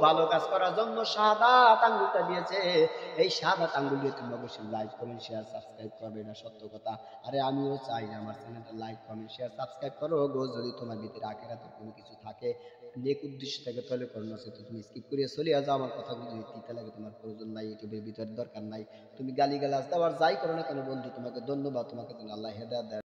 ভালো কাজ করার জন্য শাহাদাত আঙ্গুলটা দিয়েছে। এই শাহাদাত আঙ্গুল দিয়ে তুমি অবশ্যই লাইক কমেন্ট শেয়ার সাবস্ক্রাইব করবে, না সত্য কথা। আরে আমিও চাই আমার চ্যানেলটা লাইক কমেন্ট শেয়ার সাবস্ক্রাইব করো গো। যদি তোমার ভিতরে আখেরাতে কোনো কিছু থাকে, নেক উদ্দেশ্য থাকে, তাহলে করো, না তো তুমি স্কিপ করিয়ে চলে যাও। আমার কথাগুলো যদি তিতা লাগে, তোমার প্রয়োজন নাই, ইউটিউবের ভিতরে দরকার নাই। তুমি গালিগালাজ দাও আর যাই করো না কেন বন্ধু, তোমাকে ধন্যবাদ, তোমাকে আল্লাহ হেদায়েত দেয়।